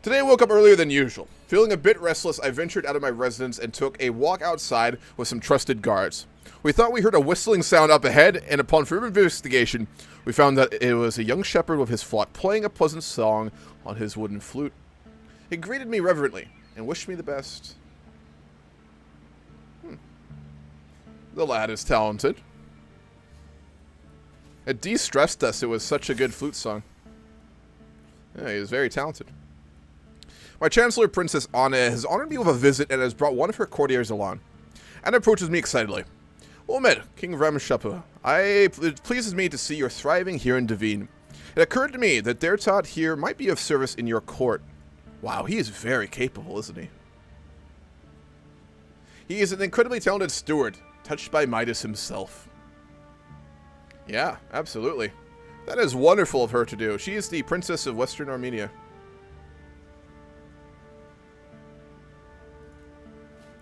[SPEAKER 1] Today I woke up earlier than usual. Feeling a bit restless, I ventured out of my residence and took a walk outside with some trusted guards. We thought we heard a whistling sound up ahead, and upon further investigation, we found that it was a young shepherd with his flock playing a pleasant song on his wooden flute. He greeted me reverently and wished me the best. The lad is talented. It de-stressed us. It was such a good flute song. Yeah, he was very talented. My Chancellor, Princess Anna, has honored me with a visit and has brought one of her courtiers along. Anna approaches me excitedly. Omed, King Ramshapa, it pleases me to see you're thriving here in Devine. It occurred to me that Dertot here might be of service in your court. Wow, he is very capable, isn't he? He is an incredibly talented steward, touched by Midas himself. Yeah, absolutely. That is wonderful of her to do. She is the Princess of Western Armenia.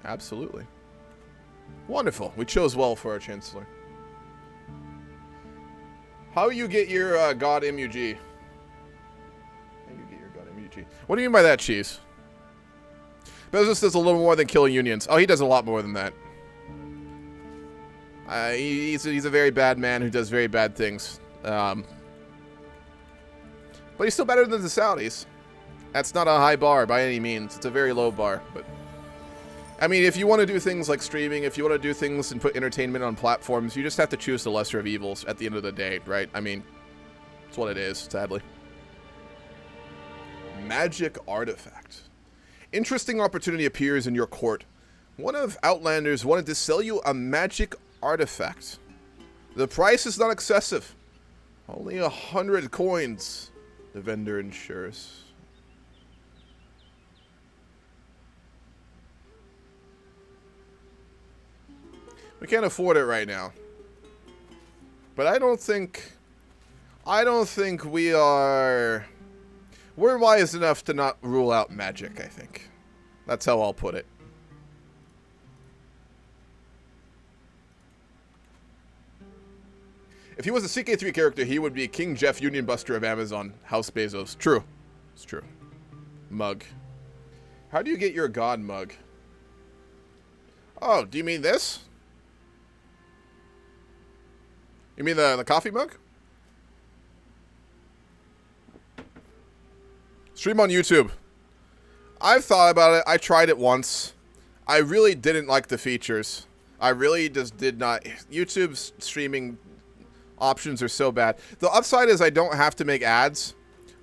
[SPEAKER 1] Absolutely. Wonderful. We chose well for our Chancellor. How you get your God MUG? How you get your God MUG? What do you mean by that, Cheese? Bezos does a little more than killing unions. Oh, he does a lot more than that. He's a very bad man who does very bad things. But he's still better than the Saudis. That's not a high bar by any means. It's a very low bar, but I mean, if you want to do things like streaming, if you want to do things and put entertainment on platforms, you just have to choose the lesser of evils at the end of the day, right? I mean, it's what it is, sadly. Magic artifact. Interesting opportunity appears in your court. One of Outlanders wanted to sell you a magic artifact. The price is not excessive. Only 100 coins, the vendor ensures. We can't afford it right now. But I don't think we are... We're wise enough to not rule out magic, I think. That's how I'll put it. If he was a CK3 character, he would be King Jeff Union Buster of Amazon, House Bezos. True. It's true. Mug. How do you get your god mug? Oh, do you mean this? You mean the coffee mug? Stream on YouTube. I've thought about it. I tried it once. I really didn't like the features. I really just did not. YouTube's streaming options are so bad. The upside is I don't have to make ads.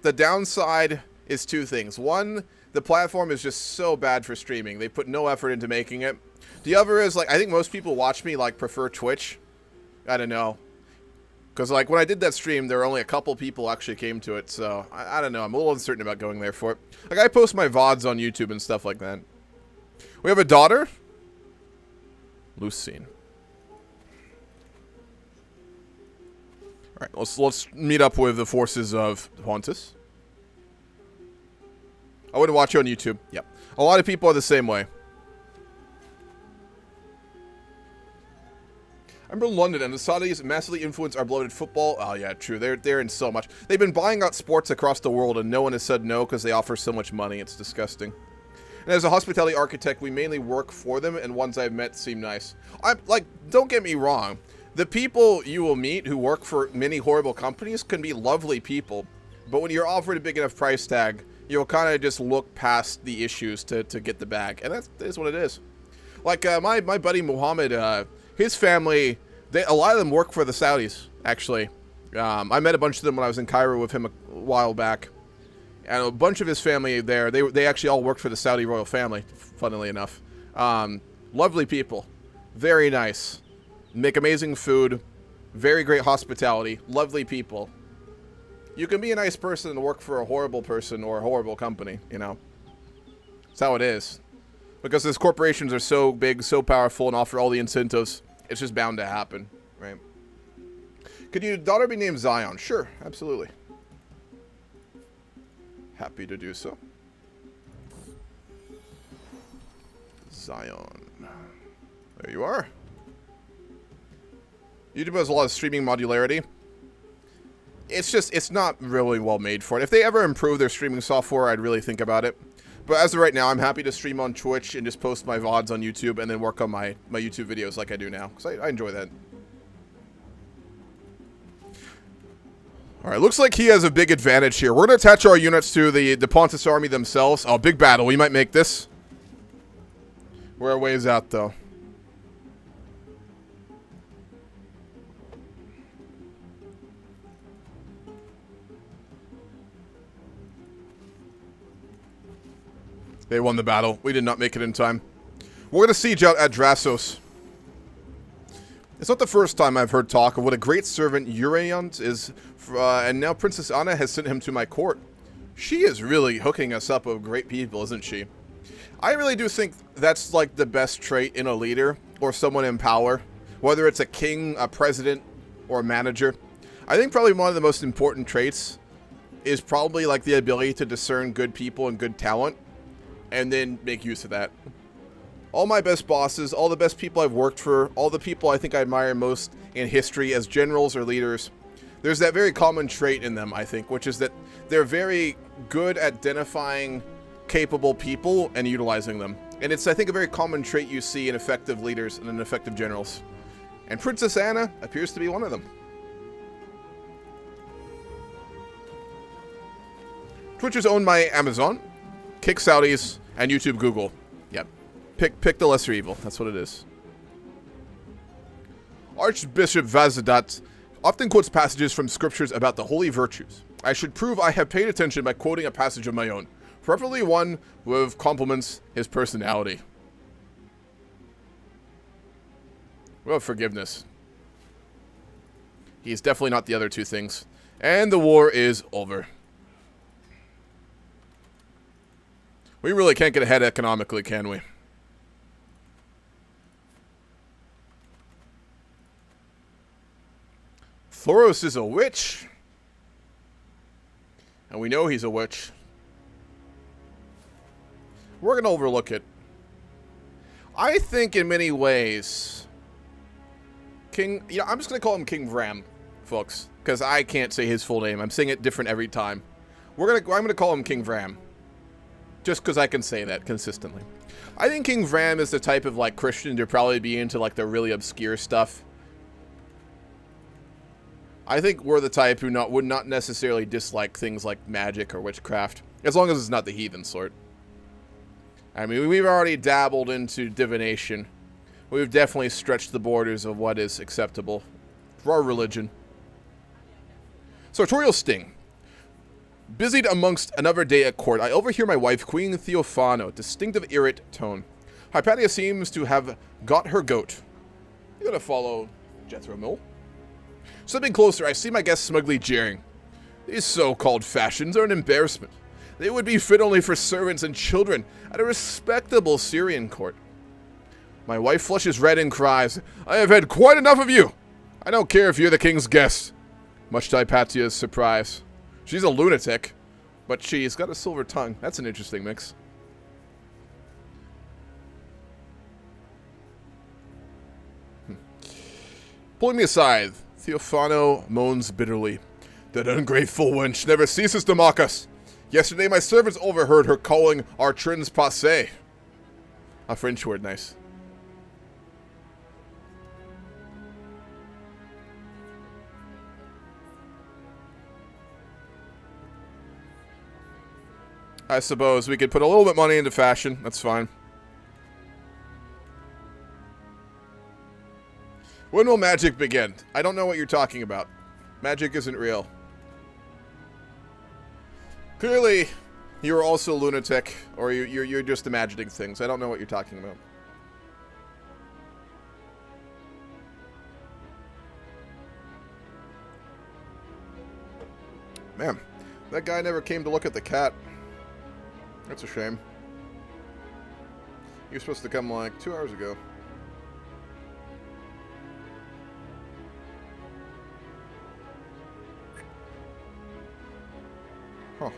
[SPEAKER 1] The downside is two things. One, the platform is just so bad for streaming. They put no effort into making it. The other is, like, I think most people watch me, like, prefer Twitch. I don't know. Because, like, when I did that stream, there were only a couple people actually came to it, so I don't know. I'm a little uncertain about going there for it. Like, I post my VODs on YouTube and stuff like that. We have a daughter. Lucine. Alright, let's meet up with the forces of Pontus. I wouldn't watch you on YouTube. Yep. A lot of people are the same way. I remember London, and the Saudis massively influence our beloved football. Oh, yeah, true. They're in so much. They've been buying out sports across the world, and no one has said no because they offer so much money. It's disgusting. And as a hospitality architect, we mainly work for them, and ones I've met seem nice. Like, don't get me wrong. The people you will meet who work for many horrible companies can be lovely people. But when you're offered a big enough price tag, you'll kind of just look past the issues to get the bag. And that is what it is. Like, my buddy Muhammad, his family, a lot of them work for the Saudis, actually. I met a bunch of them when I was in Cairo with him a while back. And a bunch of his family there, they actually all worked for the Saudi royal family, funnily enough. Lovely people. Very nice. Make amazing food. Very great hospitality. Lovely people. You can be a nice person and work for a horrible person or a horrible company, you know. That's how it is. Because these corporations are so big, so powerful, and offer all the incentives, it's just bound to happen, right? Could your daughter be named Zion? Sure, absolutely. Happy to do so. Zion. There you are. YouTube has a lot of streaming modularity. It's not really well made for it. If they ever improve their streaming software, I'd really think about it. But as of right now, I'm happy to stream on Twitch and just post my VODs on YouTube and then work on my YouTube videos like I do now. Because I enjoy that. Alright, looks like he has a big advantage here. We're going to attach our units to the Pontus army themselves. Oh, big battle. We might make this. We're a ways out, though. They won the battle. We did not make it in time. We're going to siege out Adrasos. It's not the first time I've heard talk of what a great servant Uriant is, and now Princess Anna has sent him to my court. She is really hooking us up with great people, isn't she? I really do think that's like the best trait in a leader or someone in power, whether it's a king, a president, or a manager. I think probably one of the most important traits is probably like the ability to discern good people and good talent, and then make use of that. All my best bosses, all the best people I've worked for, all the people I think I admire most in history as generals or leaders, there's that very common trait in them, I think, which is that they're very good at identifying capable people and utilizing them. And it's, I think, a very common trait you see in effective leaders and in effective generals. And Princess Anna appears to be one of them. Twitch is owned by Amazon, kick Saudis, and YouTube Google. Yep. Pick the lesser evil. That's what it is. Archbishop Vazadat often quotes passages from scriptures about the holy virtues. I should prove I have paid attention by quoting a passage of my own, preferably one with complements his personality. Well, forgiveness. He's definitely not the other two things. And the war is over. We really can't get ahead economically, can we? Thoros is a witch. And we know he's a witch. We're going to overlook it. I think in many ways, I'm just going to call him King Vram, folks, because I can't say his full name. I'm saying it different every time. I'm going to call him King Vram, just because I can say that consistently. I think King Vram is the type of like Christian to probably be into like the really obscure stuff. I think we're the type who would not necessarily dislike things like magic or witchcraft, as long as it's not the heathen sort. I mean, we've already dabbled into divination. We've definitely stretched the borders of what is acceptable for our religion. Sartorial Sting. Busied amongst another day at court, I overhear my wife, Queen Theophano, distinctive irate tone. Hypatia seems to have got her goat. You gotta follow Jethro Mill. Stepping closer, I see my guest smugly jeering. These so-called fashions are an embarrassment. They would be fit only for servants and children at a respectable Syrian court. My wife flushes red and cries, I have had quite enough of you. I don't care if you're the king's guest. Much to Hypatia's surprise. She's a lunatic, but she's got a silver tongue. That's an interesting mix. Pulling me aside, Theophano moans bitterly. That ungrateful wench never ceases to mock us. Yesterday my servants overheard her calling our trins passé. A French word, nice. I suppose we could put a little bit of money into fashion. That's fine. When will magic begin? I don't know what you're talking about. Magic isn't real. Clearly, you're also a lunatic, or you're just imagining things. I don't know what you're talking about. Man, that guy never came to look at the cat. That's a shame. He was supposed to come like 2 hours ago. Huh.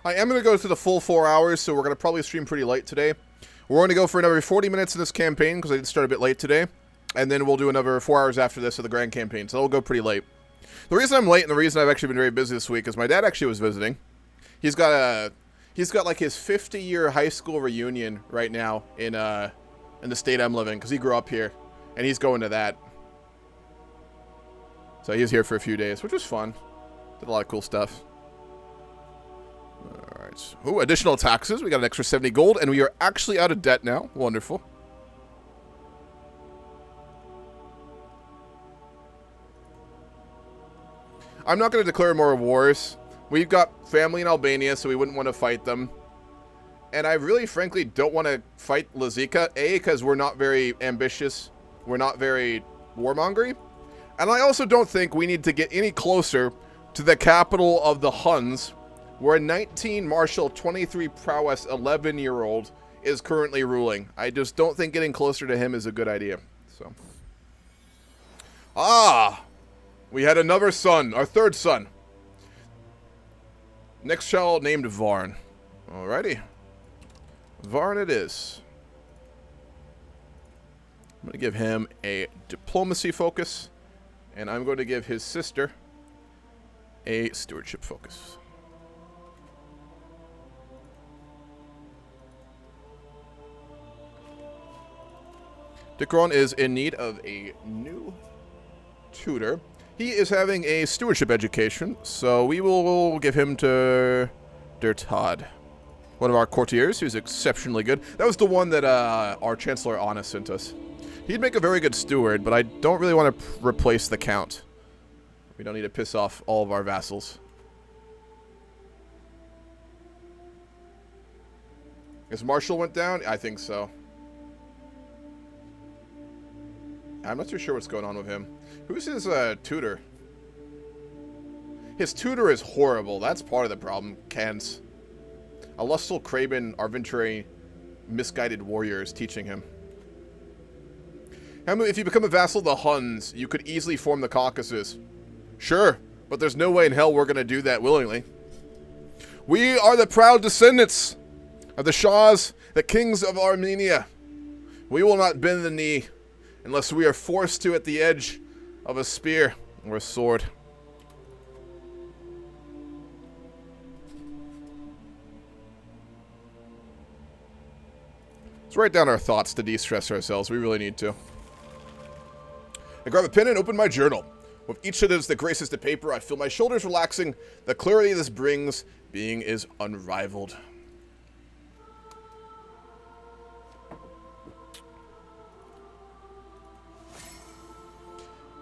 [SPEAKER 1] I am going to go to the full 4 hours, so we're going to probably stream pretty late today. We're going to go for another 40 minutes in this campaign, because I did start a bit late today. And then we'll do another 4 hours after this of the grand campaign, so it'll go pretty late. The reason I'm late and the reason I've actually been very busy this week is my dad actually was visiting. He's got like his 50-year high school reunion right now in the state I'm living, because he grew up here, and he's going to that. So he was here for a few days, which was fun. Did a lot of cool stuff. Alright. Ooh, additional taxes. We got an extra 70 gold, and we are actually out of debt now. Wonderful. I'm not going to declare more wars. We've got family in Albania, so we wouldn't want to fight them. And I really, frankly, don't want to fight Lazika. A, because we're not very ambitious. We're not very warmongery. And I also don't think we need to get any closer to the capital of the Huns, where a 19 martial, 23 prowess, 11-year-old is currently ruling. I just don't think getting closer to him is a good idea. So, we had another son, our third son. Next child named Varn. Alrighty. Varn it is. I'm going to give him a diplomacy focus, and I'm going to give his sister a stewardship focus. Dicron is in need of a new tutor. He is having a stewardship education, so we will give him to Dertad, one of our courtiers, who's exceptionally good. That was the one that our Chancellor Anna sent us. He'd make a very good steward, but I don't really want to replace the Count. We don't need to piss off all of our vassals. Guess Marshall went down? I think so. I'm not too sure what's going on with him. Who's his tutor? His tutor is horrible. That's part of the problem. Cans. A lustful craven, arbitrary, misguided warrior is teaching him. If you become a vassal of the Huns, you could easily form the Caucasus. Sure, but there's no way in hell we're going to do that willingly. We are the proud descendants of the Shahs, the kings of Armenia. We will not bend the knee unless we are forced to at the edge of a spear or a sword. Let's write down our thoughts to de-stress ourselves. We really need to. I grab a pen and open my journal. With each sentence that graces the paper, I feel my shoulders relaxing. The clarity this brings, being is unrivaled.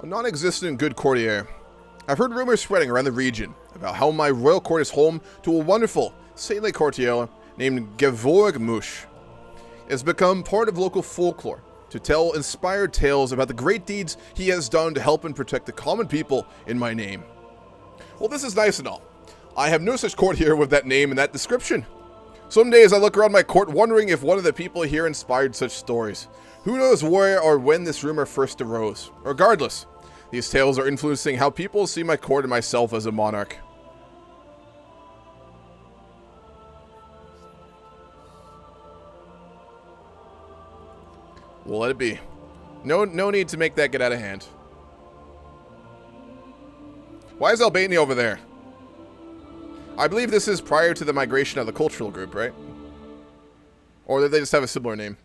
[SPEAKER 1] A non-existent good courtier. I've heard rumors spreading around the region about how my royal court is home to a wonderful, saintly courtier named Gevorg Mush. It has become part of local folklore to tell inspired tales about the great deeds he has done to help and protect the common people in my name. Well, this is nice and all. I have no such courtier with that name and that description. Some days I look around my court wondering if one of the people here inspired such stories. Who knows where or when this rumor first arose. Regardless, these tales are influencing how people see my court and myself as a monarch. We'll let it be. No need to make that get out of hand. Why is Albania over there? I believe this is prior to the migration of the cultural group, right? Or did they just have a similar name?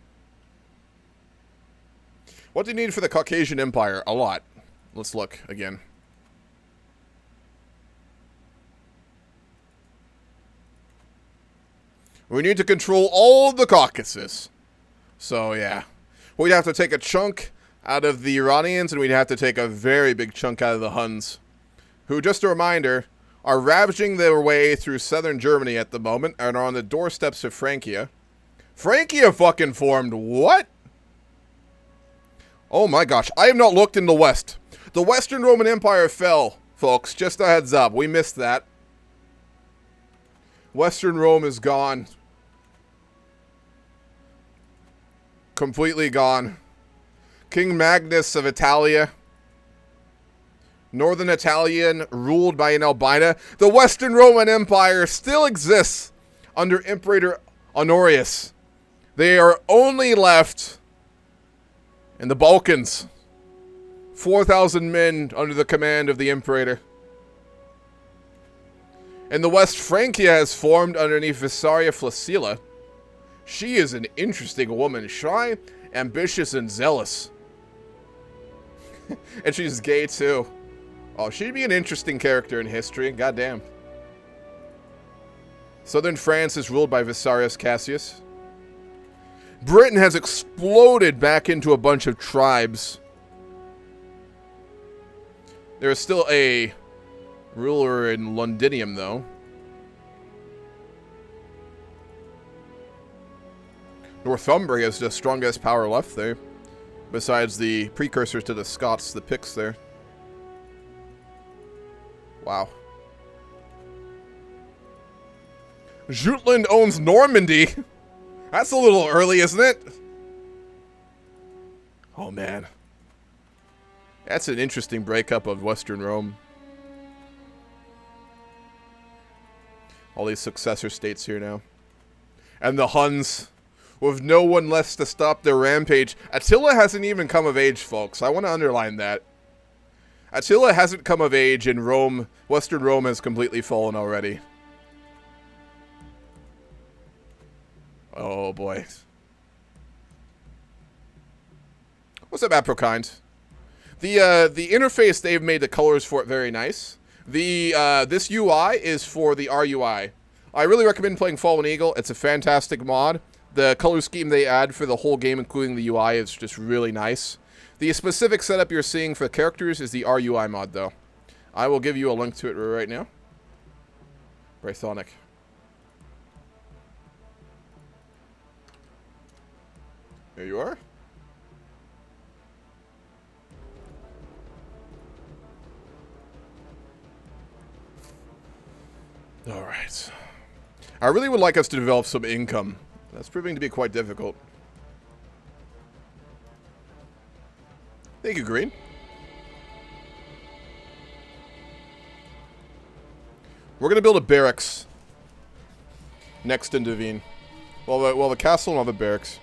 [SPEAKER 1] What do you need for the Caucasian Empire? A lot. Let's look again. We need to control all of the Caucasus. So, yeah. We'd have to take a chunk out of the Iranians, and we'd have to take a very big chunk out of the Huns, who, just a reminder, are ravaging their way through southern Germany at the moment and are on the doorsteps of Francia. Francia fucking formed what? Oh my gosh, I have not looked in the West. The Western Roman Empire fell, folks. Just a heads up, we missed that. Western Rome is gone. Completely gone. King Magnus of Italia. Northern Italian, ruled by an Albina. The Western Roman Empire still exists under Emperor Honorius. They are only left in the Balkans. 4,000 men under the command of the Emperor. In the West, Francia has formed underneath Visaria Flaccilla. She is an interesting woman, shy, ambitious, and zealous. And she's gay, too. Oh, she'd be an interesting character in history, goddamn. Southern France is ruled by Visarius Cassius. Britain has exploded back into a bunch of tribes. There is still a ruler in Londinium, though. Northumbria is the strongest power left there, besides the precursors to the Scots, the Picts there. Wow. Jutland owns Normandy. That's a little early, isn't it? Oh, man. That's an interesting breakup of Western Rome. All these successor states here now. And the Huns, with no one left to stop their rampage. Attila hasn't even come of age, folks. I want to underline that. Attila hasn't come of age, and Rome, Western Rome has completely fallen already. Oh, boy. What's up, Aprokind? The interface they've made the colors for it very nice. This UI is for the RUI. I really recommend playing Fallen Eagle. It's a fantastic mod. The color scheme they add for the whole game, including the UI, is just really nice. The specific setup you're seeing for the characters is the RUI mod, though. I will give you a link to it right now. Brythonic. There you are. Alright. I really would like us to develop some income. That's proving to be quite difficult. Thank you, Green. We're going to build a barracks next in Devine. Well, the castle will have a barracks.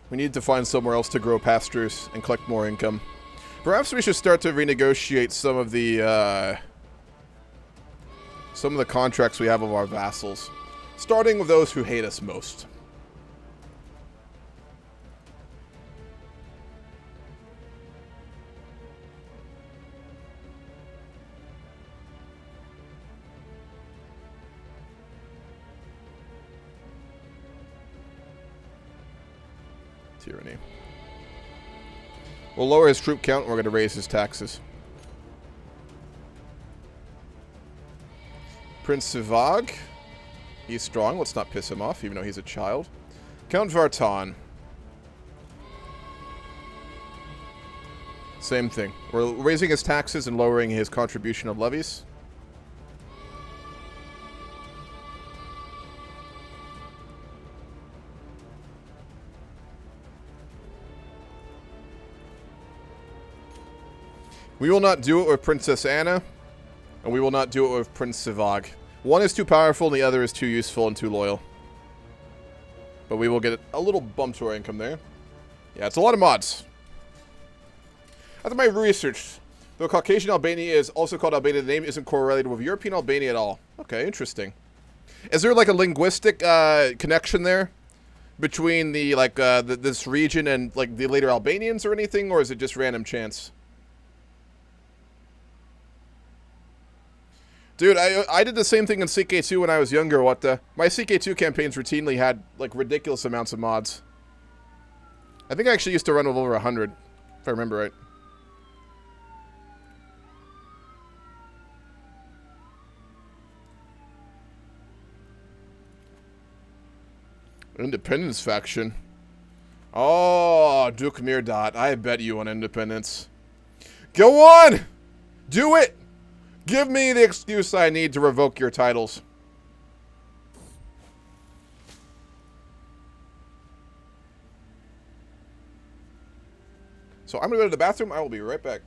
[SPEAKER 1] We need to find somewhere else to grow pastures and collect more income. Perhaps we should start to renegotiate some of the contracts we have of our vassals, starting with those who hate us most. Tyranny. We'll lower his troop count and we're going to raise his taxes. Prince Sivag. He's strong. Let's not piss him off, even though he's a child. Count Vartan. Same thing. We're raising his taxes and lowering his contribution of levies. We will not do it with Princess Anna, and we will not do it with Prince Sivag. One is too powerful, and the other is too useful and too loyal. But we will get a little bump to our income there. Yeah, it's a lot of mods. After my research, though Caucasian Albania is also called Albania, the name isn't correlated with European Albania at all. Okay, interesting. Is there like a linguistic connection there between the this region and like the later Albanians or anything, or is it just random chance? Dude, I did the same thing in CK2 when I was younger. My CK2 campaigns routinely had like ridiculous amounts of mods. I think I actually used to run with over 100, if I remember right. Independence faction. Oh, Duke Mirdot. I bet you on independence. Go on! Do it! Give me the excuse I need to revoke your titles. So I'm going to go to the bathroom. I will be right back.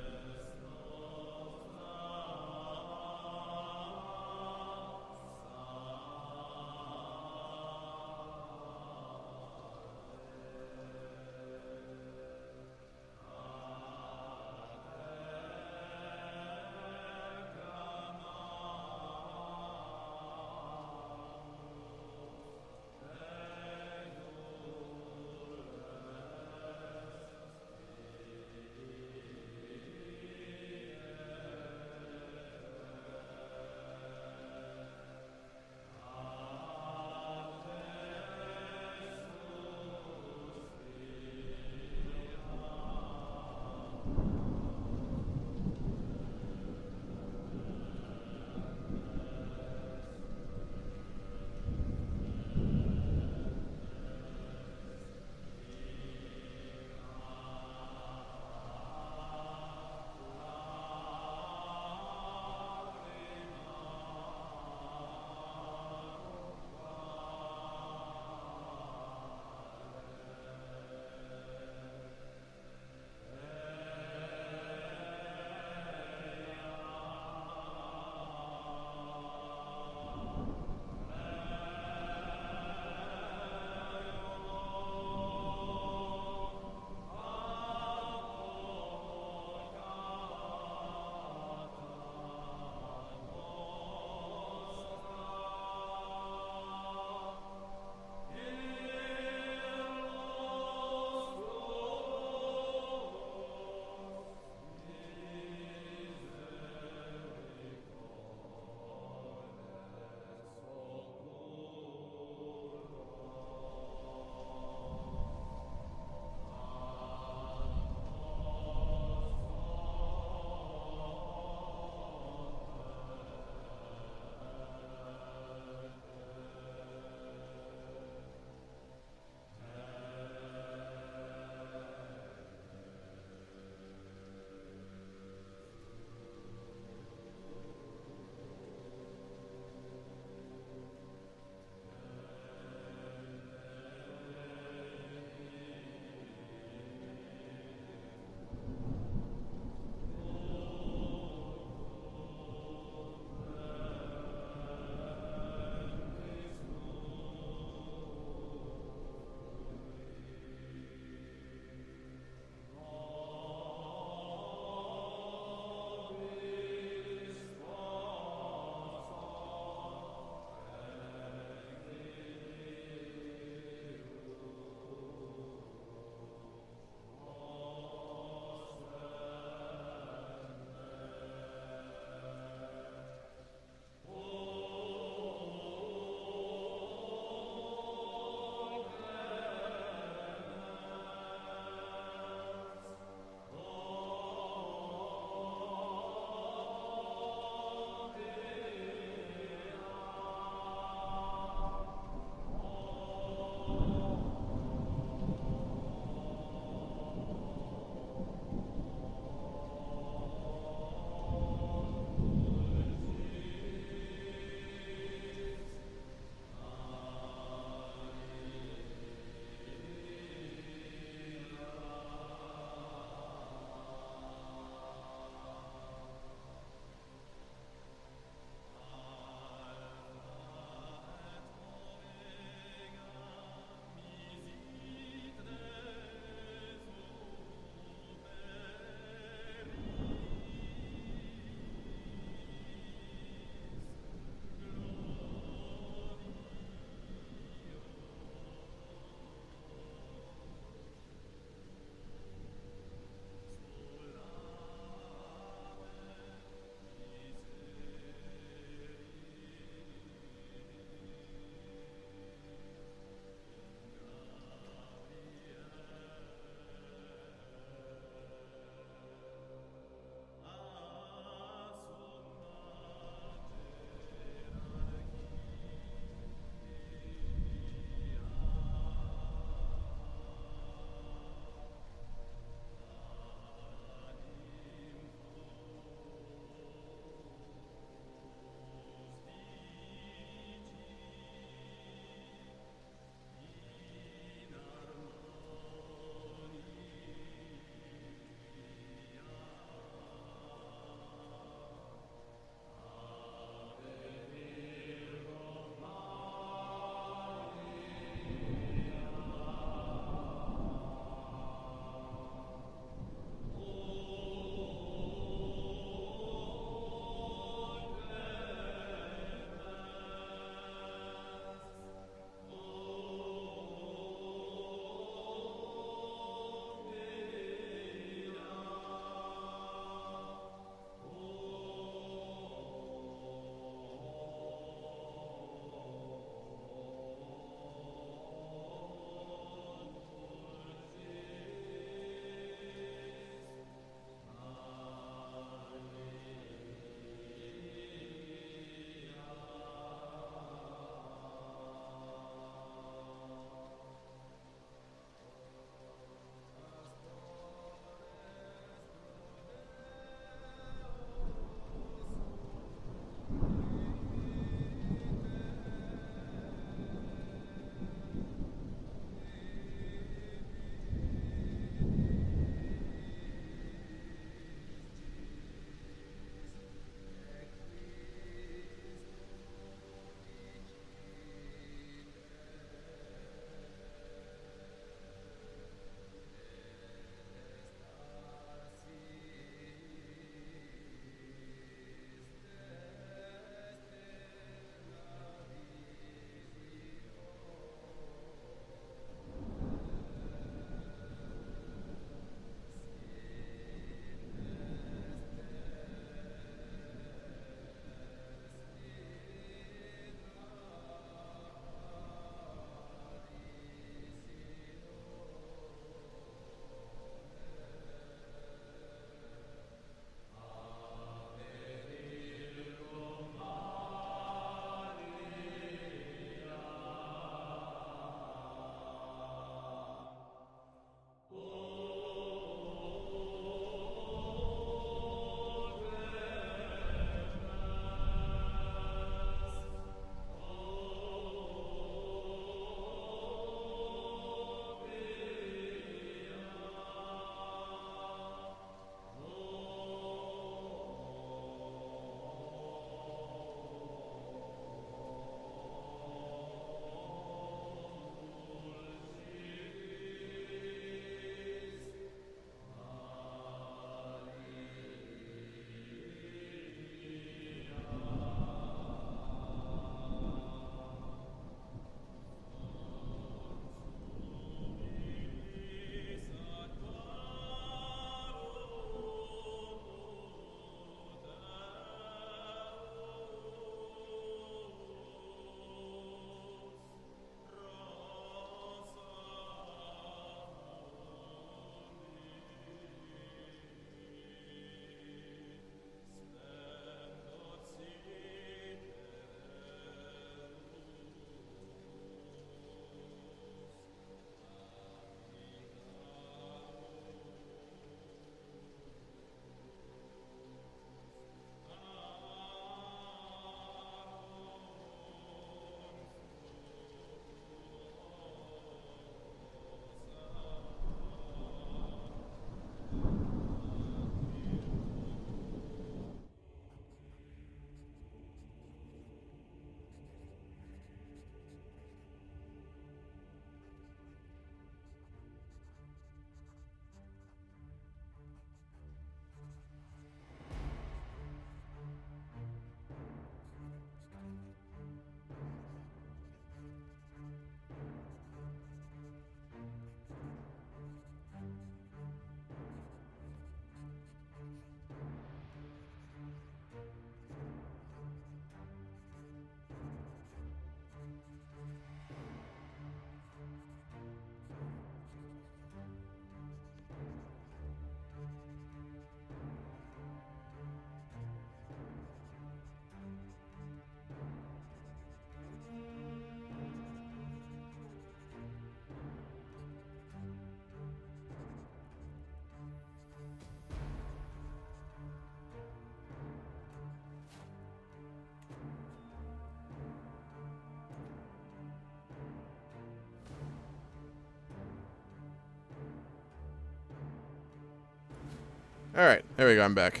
[SPEAKER 1] Alright, there we go, I'm back.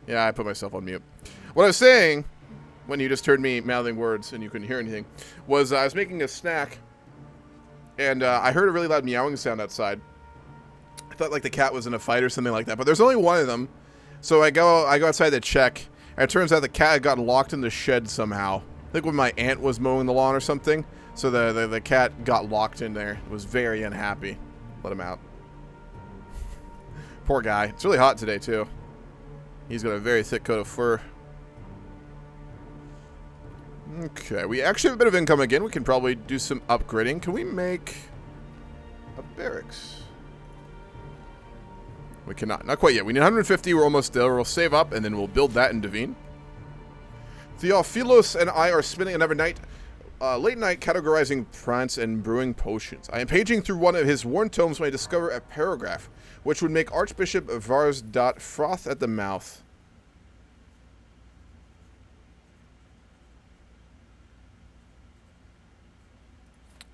[SPEAKER 1] Yeah, I put myself on mute. What I was saying, when you just heard me mouthing words and you couldn't hear anything, was I was making a snack, and I heard a really loud meowing sound outside. I thought like the cat was in a fight or something like that, but there's only one of them. So I go outside to check, and it turns out the cat had gotten locked in the shed somehow. I think when my aunt was mowing the lawn or something, so the cat got locked in there. Was very unhappy. Let him out. Poor guy. It's really hot today, too. He's got a very thick coat of fur. Okay, we actually have a bit of income again. We can probably do some upgrading. Can we make a barracks? We cannot. Not quite yet. We need 150. We're almost there. We'll save up, and then we'll build that in Devine. Theophilos and I are spending another night, late night, categorizing plants and brewing potions. I am paging through one of his worn tomes when I discover a paragraph, which would make Archbishop Varsdot froth at the mouth.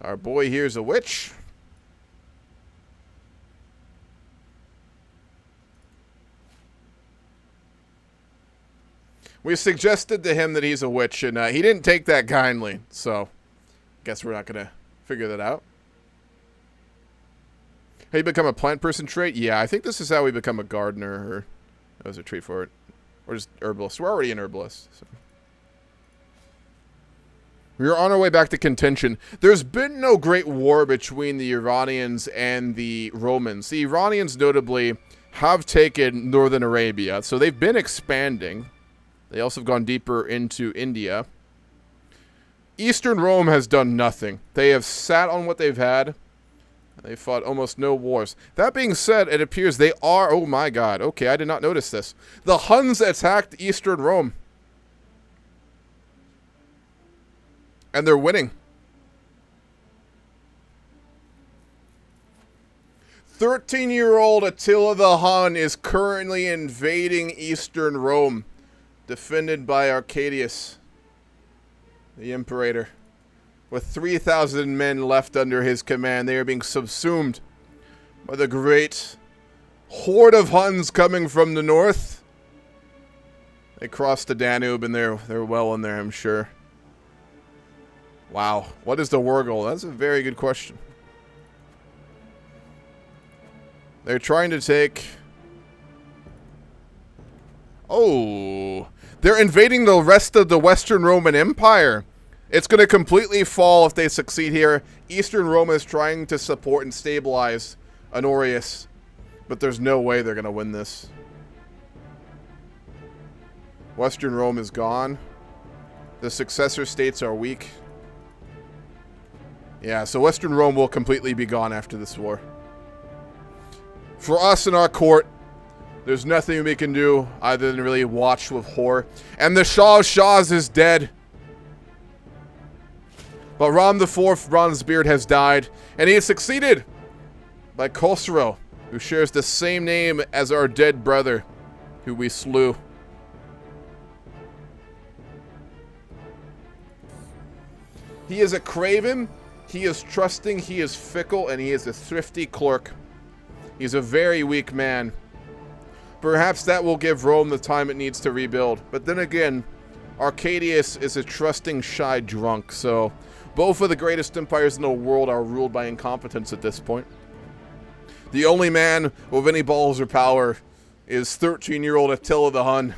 [SPEAKER 1] Our boy here's a witch. We suggested to him that he's a witch, and he didn't take that kindly, so guess we're not going to figure that out. How you become a plant person trait? Yeah, I think this is how we become a gardener, or that was a trait for it. Or just herbalist. We're already an herbalist. So. We are on our way back to contention. There's been no great war between the Iranians and the Romans. The Iranians, notably, have taken northern Arabia, so they've been expanding. They also have gone deeper into India. Eastern Rome has done nothing. They have sat on what they've had. They fought almost no wars. That being said, it appears they are... Oh my god. Okay, I did not notice this. The Huns attacked Eastern Rome. And they're winning. 13-year-old Attila the Hun is currently invading Eastern Rome. Defended by Arcadius, the Imperator. With 3,000 men left under his command, they are being subsumed by the great horde of Huns coming from the north. They crossed the Danube, and they're well in there, I'm sure. Wow. What is the war goal? That's a very good question. They're trying to take... Oh... They're invading the rest of the Western Roman Empire. It's going to completely fall if they succeed here. Eastern Rome is trying to support and stabilize Honorius, but there's no way they're going to win this. Western Rome is gone. The successor states are weak. Yeah, so Western Rome will completely be gone after this war. For us in our court, there's nothing we can do other than really watch with horror. And the Shah of Shahs is dead. But Ram IV Bronzebeard has died. And he is succeeded by Khosrow, who shares the same name as our dead brother, who we slew. He is a craven. He is trusting. He is fickle. And he is a thrifty clerk. He's a very weak man. Perhaps that will give Rome the time it needs to rebuild. But then again, Arcadius is a trusting, shy drunk. So, both of the greatest empires in the world are ruled by incompetence at this point. The only man with any balls or power is 13-year-old Attila the Hun.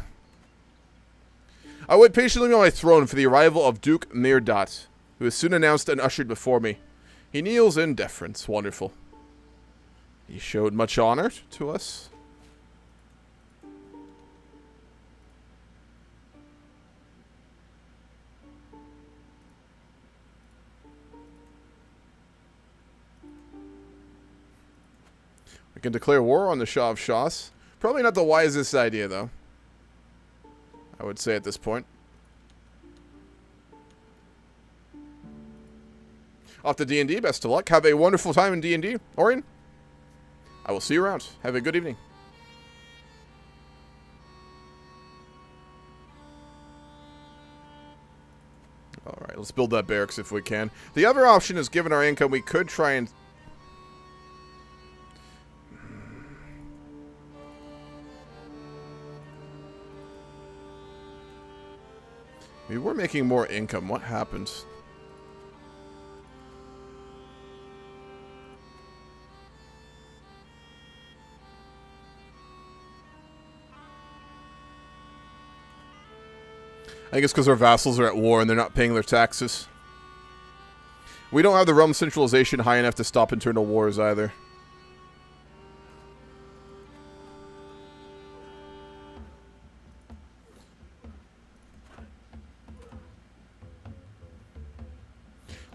[SPEAKER 1] I wait patiently on my throne for the arrival of Duke Mirdot, who is soon announced and ushered before me. He kneels in deference. Wonderful. He showed much honor to us. We can declare war on the Shah of Shahs. Probably not the wisest idea, though. I would say at this point. Off to D&D. Best of luck. Have a wonderful time in D&D. Orion, I will see you around. Have a good evening. Alright, let's build that barracks if we can. The other option is, given our income, we could try and... We were making more income. What happened? I think it's because our vassals are at war and they're not paying their taxes. We don't have the realm centralization high enough to stop internal wars either.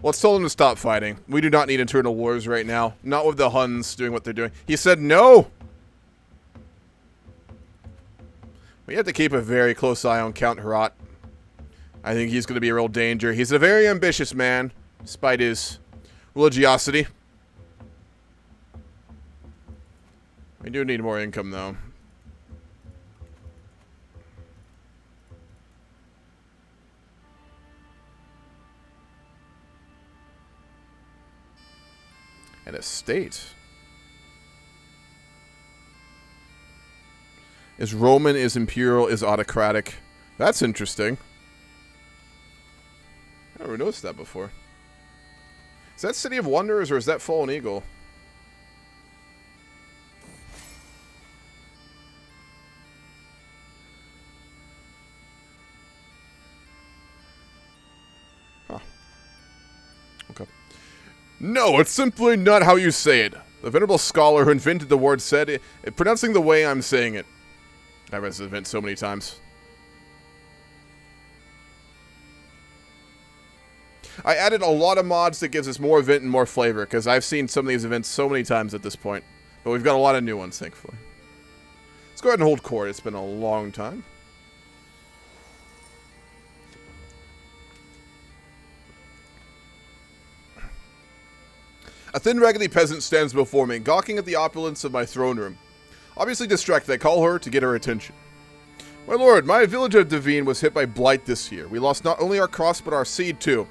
[SPEAKER 1] Let's tell them to stop fighting. We do not need internal wars right now. Not with the Huns doing what they're doing. He said no! We have to keep a very close eye on Count Herat. I think he's going to be a real danger. He's a very ambitious man, despite his religiosity. We do need more income, though. An estate. Is Roman, is imperial, is autocratic. That's interesting. I never noticed that before. Is that City of Wonders or is that Fallen Eagle? Huh. Okay. No, it's simply not how you say it. The venerable scholar who invented the word said it, pronouncing the way I'm saying it. I've read this event so many times. I added a lot of mods that gives us more event and more flavor, because I've seen some of these events so many times at this point. But we've got a lot of new ones, thankfully. Let's go ahead and hold court. It's been a long time. A thin, raggedy peasant stands before me, gawking at the opulence of my throne room. Obviously distracted, I call her to get her attention. My lord, my village of Devine was hit by blight this year. We lost not only our crops, but our seed too.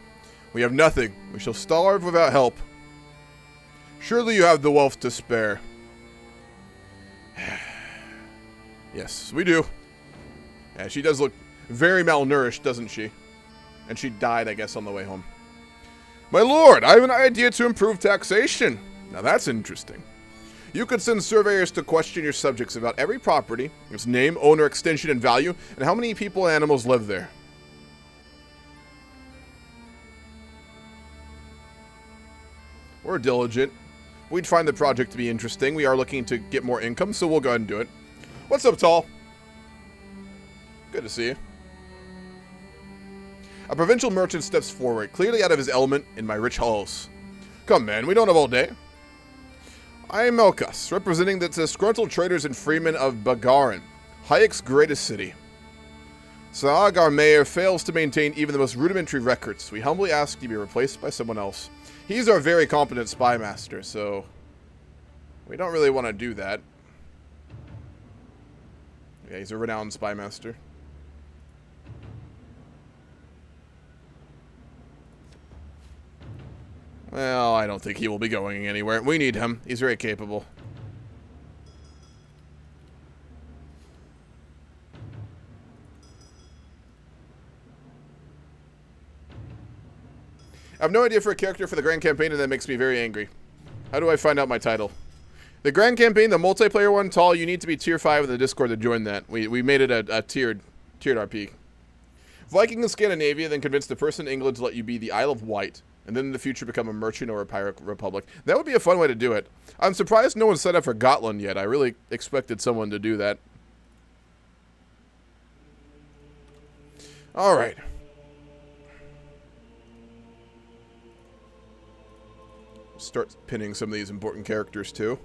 [SPEAKER 1] We have nothing. We shall starve without help. Surely you have the wealth to spare. Yes, we do. Yeah, she does look very malnourished, doesn't she? And she died, I guess, on the way home. My lord, I have an idea to improve taxation. Now that's interesting. You could send surveyors to question your subjects about every property, its name, owner, extension, and value, and how many people and animals live there. We're diligent. We'd find the project to be interesting. We are looking to get more income, so we'll go ahead and do it. What's up, Tall? Good to see you. A provincial merchant steps forward, clearly out of his element in my rich halls. Come, man, we don't have all day. I am Melkus, representing the disgruntled traders and freemen of Bagaran, Hayek's greatest city. Saag, our mayor, fails to maintain even the most rudimentary records. We humbly ask to be replaced by someone else. He's our very competent spy master, so we don't really want to do that. Yeah, he's a renowned spy master. Well, I don't think he will be going anywhere. We need him. He's very capable. I have no idea for a character for the Grand Campaign, and that makes me very angry. How do I find out my title? The Grand Campaign, the multiplayer one, Tall, you need to be tier 5 in the Discord to join that. We made it a tiered RP. Viking in Scandinavia, then convince the person in England to let you be the Isle of Wight, and then in the future become a merchant or a pirate republic. That would be a fun way to do it. I'm surprised no one set up for Gotland yet. I really expected someone to do that. Alright. Start pinning some of these important characters too,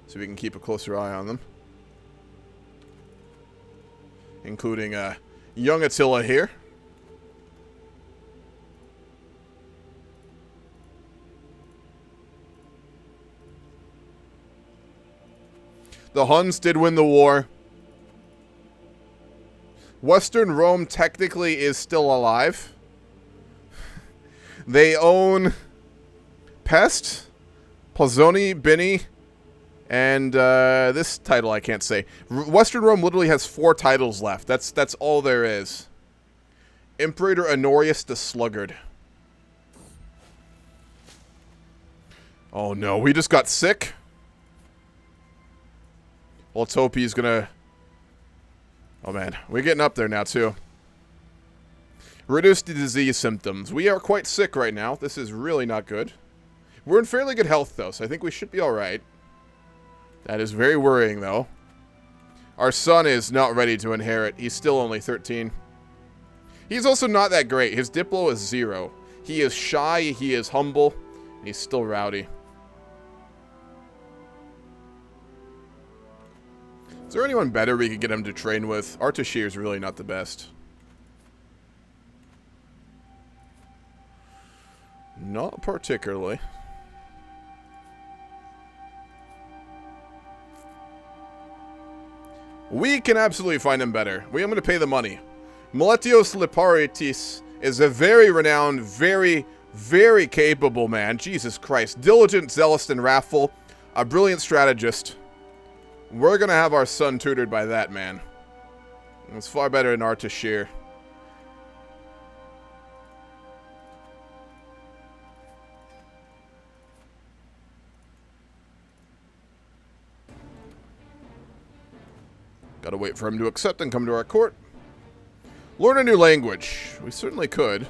[SPEAKER 1] so we can keep a closer eye on them. Including young Attila here. The Huns did win the war. Western Rome technically is still alive. They own Pest, Pozzoni, Bini, and this title I can't say. Western Rome literally has 4 titles left. That's all there is. Imperator Honorius the Sluggard. Oh no, we just got sick. Well, let's hope he's gonna... Oh man, we're getting up there now too. Reduce the disease symptoms. We are quite sick right now. This is really not good. We're in fairly good health though, so I think we should be alright. That is very worrying though. Our son is not ready to inherit. He's still only 13. He's also not that great. His Diplo is 0. He is shy, he is humble, and he's still rowdy. Is there anyone better we could get him to train with? Artashir is really not the best. Not particularly. We can absolutely find him better. I'm going to pay the money. Miletios Liparitis is a very renowned, very, very capable man. Jesus Christ. Diligent, zealous, and wrathful. A brilliant strategist. We're going to have our son tutored by that man. It's far better than Artashir. Gotta wait for him to accept and come to our court. Learn a new language. We certainly could.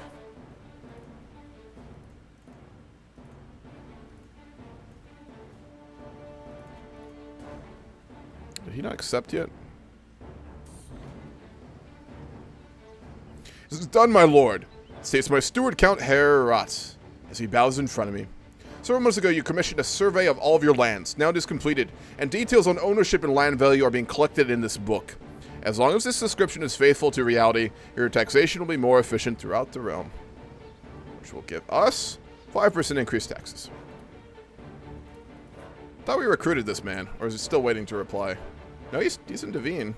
[SPEAKER 1] Did he not accept yet? This is done, my lord, states my steward Count Heir as he bows in front of me. Several months ago, you commissioned a survey of all of your lands. Now it is completed, and details on ownership and land value are being collected in this book. As long as this description is faithful to reality, your taxation will be more efficient throughout the realm, which will give us 5% increased taxes. Thought we recruited this man, or is it still waiting to reply? No, he's in Devine.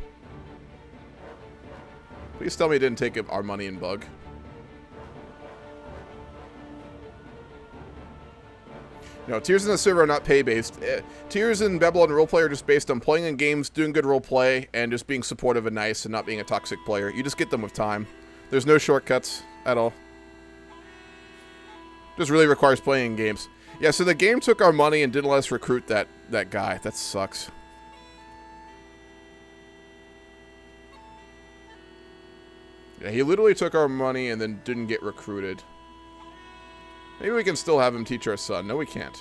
[SPEAKER 1] Please tell me he didn't take our money and bug. No, tiers in the server are not pay-based. Tiers in Babylon roleplay are just based on playing in games, doing good roleplay, and just being supportive and nice and not being a toxic player. You just get them with time. There's no shortcuts at all. Just really requires playing in games. Yeah, so the game took our money and didn't let us recruit that guy. That sucks. Yeah, he literally took our money and then didn't get recruited. Maybe we can still have him teach our son. No, we can't.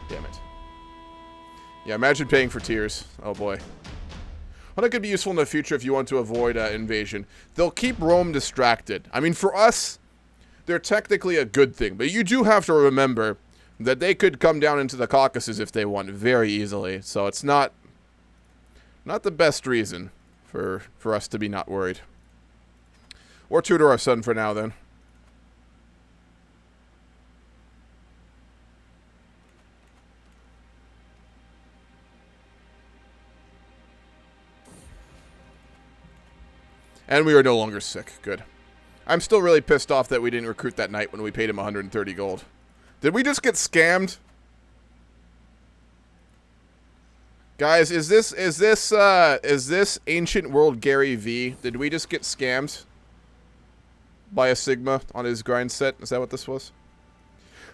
[SPEAKER 1] Damn it. Yeah, imagine paying for tiers. Oh, boy. Well, that could be useful in the future if you want to avoid invasion. They'll keep Rome distracted. I mean, for us, they're technically a good thing. But you do have to remember that they could come down into the Caucasus if they want very easily. So it's not the best reason for us to be not worried. Or tutor our son for now, then. And we are no longer sick. Good. I'm still really pissed off that we didn't recruit that knight when we paid him 130 gold. Did we just get scammed? Guys, is this ancient world Gary V? Did we just get scammed by a Sigma on his grind set? Is that what this was?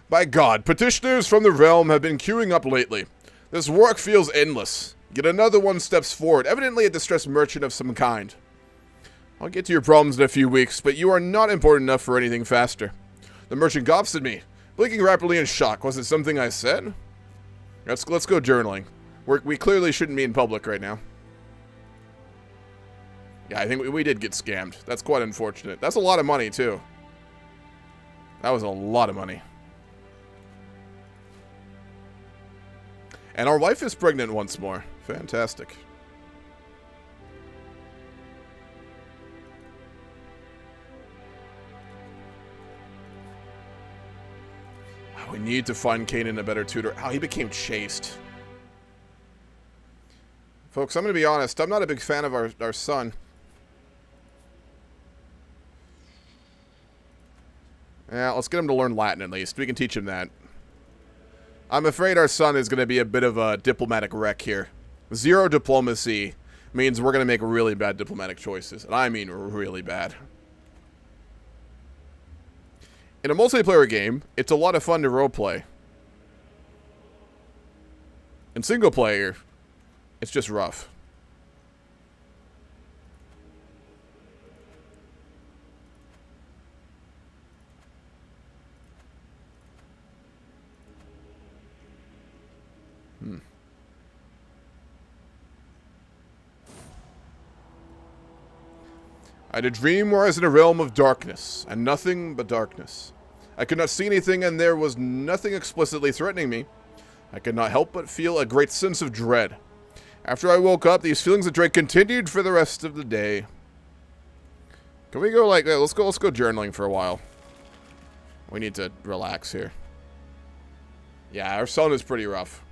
[SPEAKER 1] By God, petitioners from the realm have been queuing up lately. This work feels endless. Yet another one steps forward, evidently a distressed merchant of some kind. I'll get to your problems in a few weeks, but you are not important enough for anything faster. The merchant gawps at me, blinking rapidly in shock. Was it something I said? Let's go journaling. We clearly shouldn't be in public right now. Yeah, I think we did get scammed. That's quite unfortunate. That's a lot of money, too. That was a lot of money. And our wife is pregnant once more. Fantastic. We need to find Kanan a better tutor. Oh, he became chaste. Folks, I'm going to be honest. I'm not a big fan of our son. Yeah, let's get him to learn Latin at least. We can teach him that. I'm afraid our son is going to be a bit of a diplomatic wreck here. 0 diplomacy. means we're going to make really bad diplomatic choices. And I mean really bad. In a multiplayer game, it's a lot of fun to roleplay. In single player, it's just rough. I had a dream where I was in a realm of darkness, and nothing but darkness. I could not see anything, and there was nothing explicitly threatening me. I could not help but feel a great sense of dread. After I woke up, these feelings of dread continued for the rest of the day. Can we go like that? Let's go journaling for a while. We need to relax here. Yeah, our sun is pretty rough.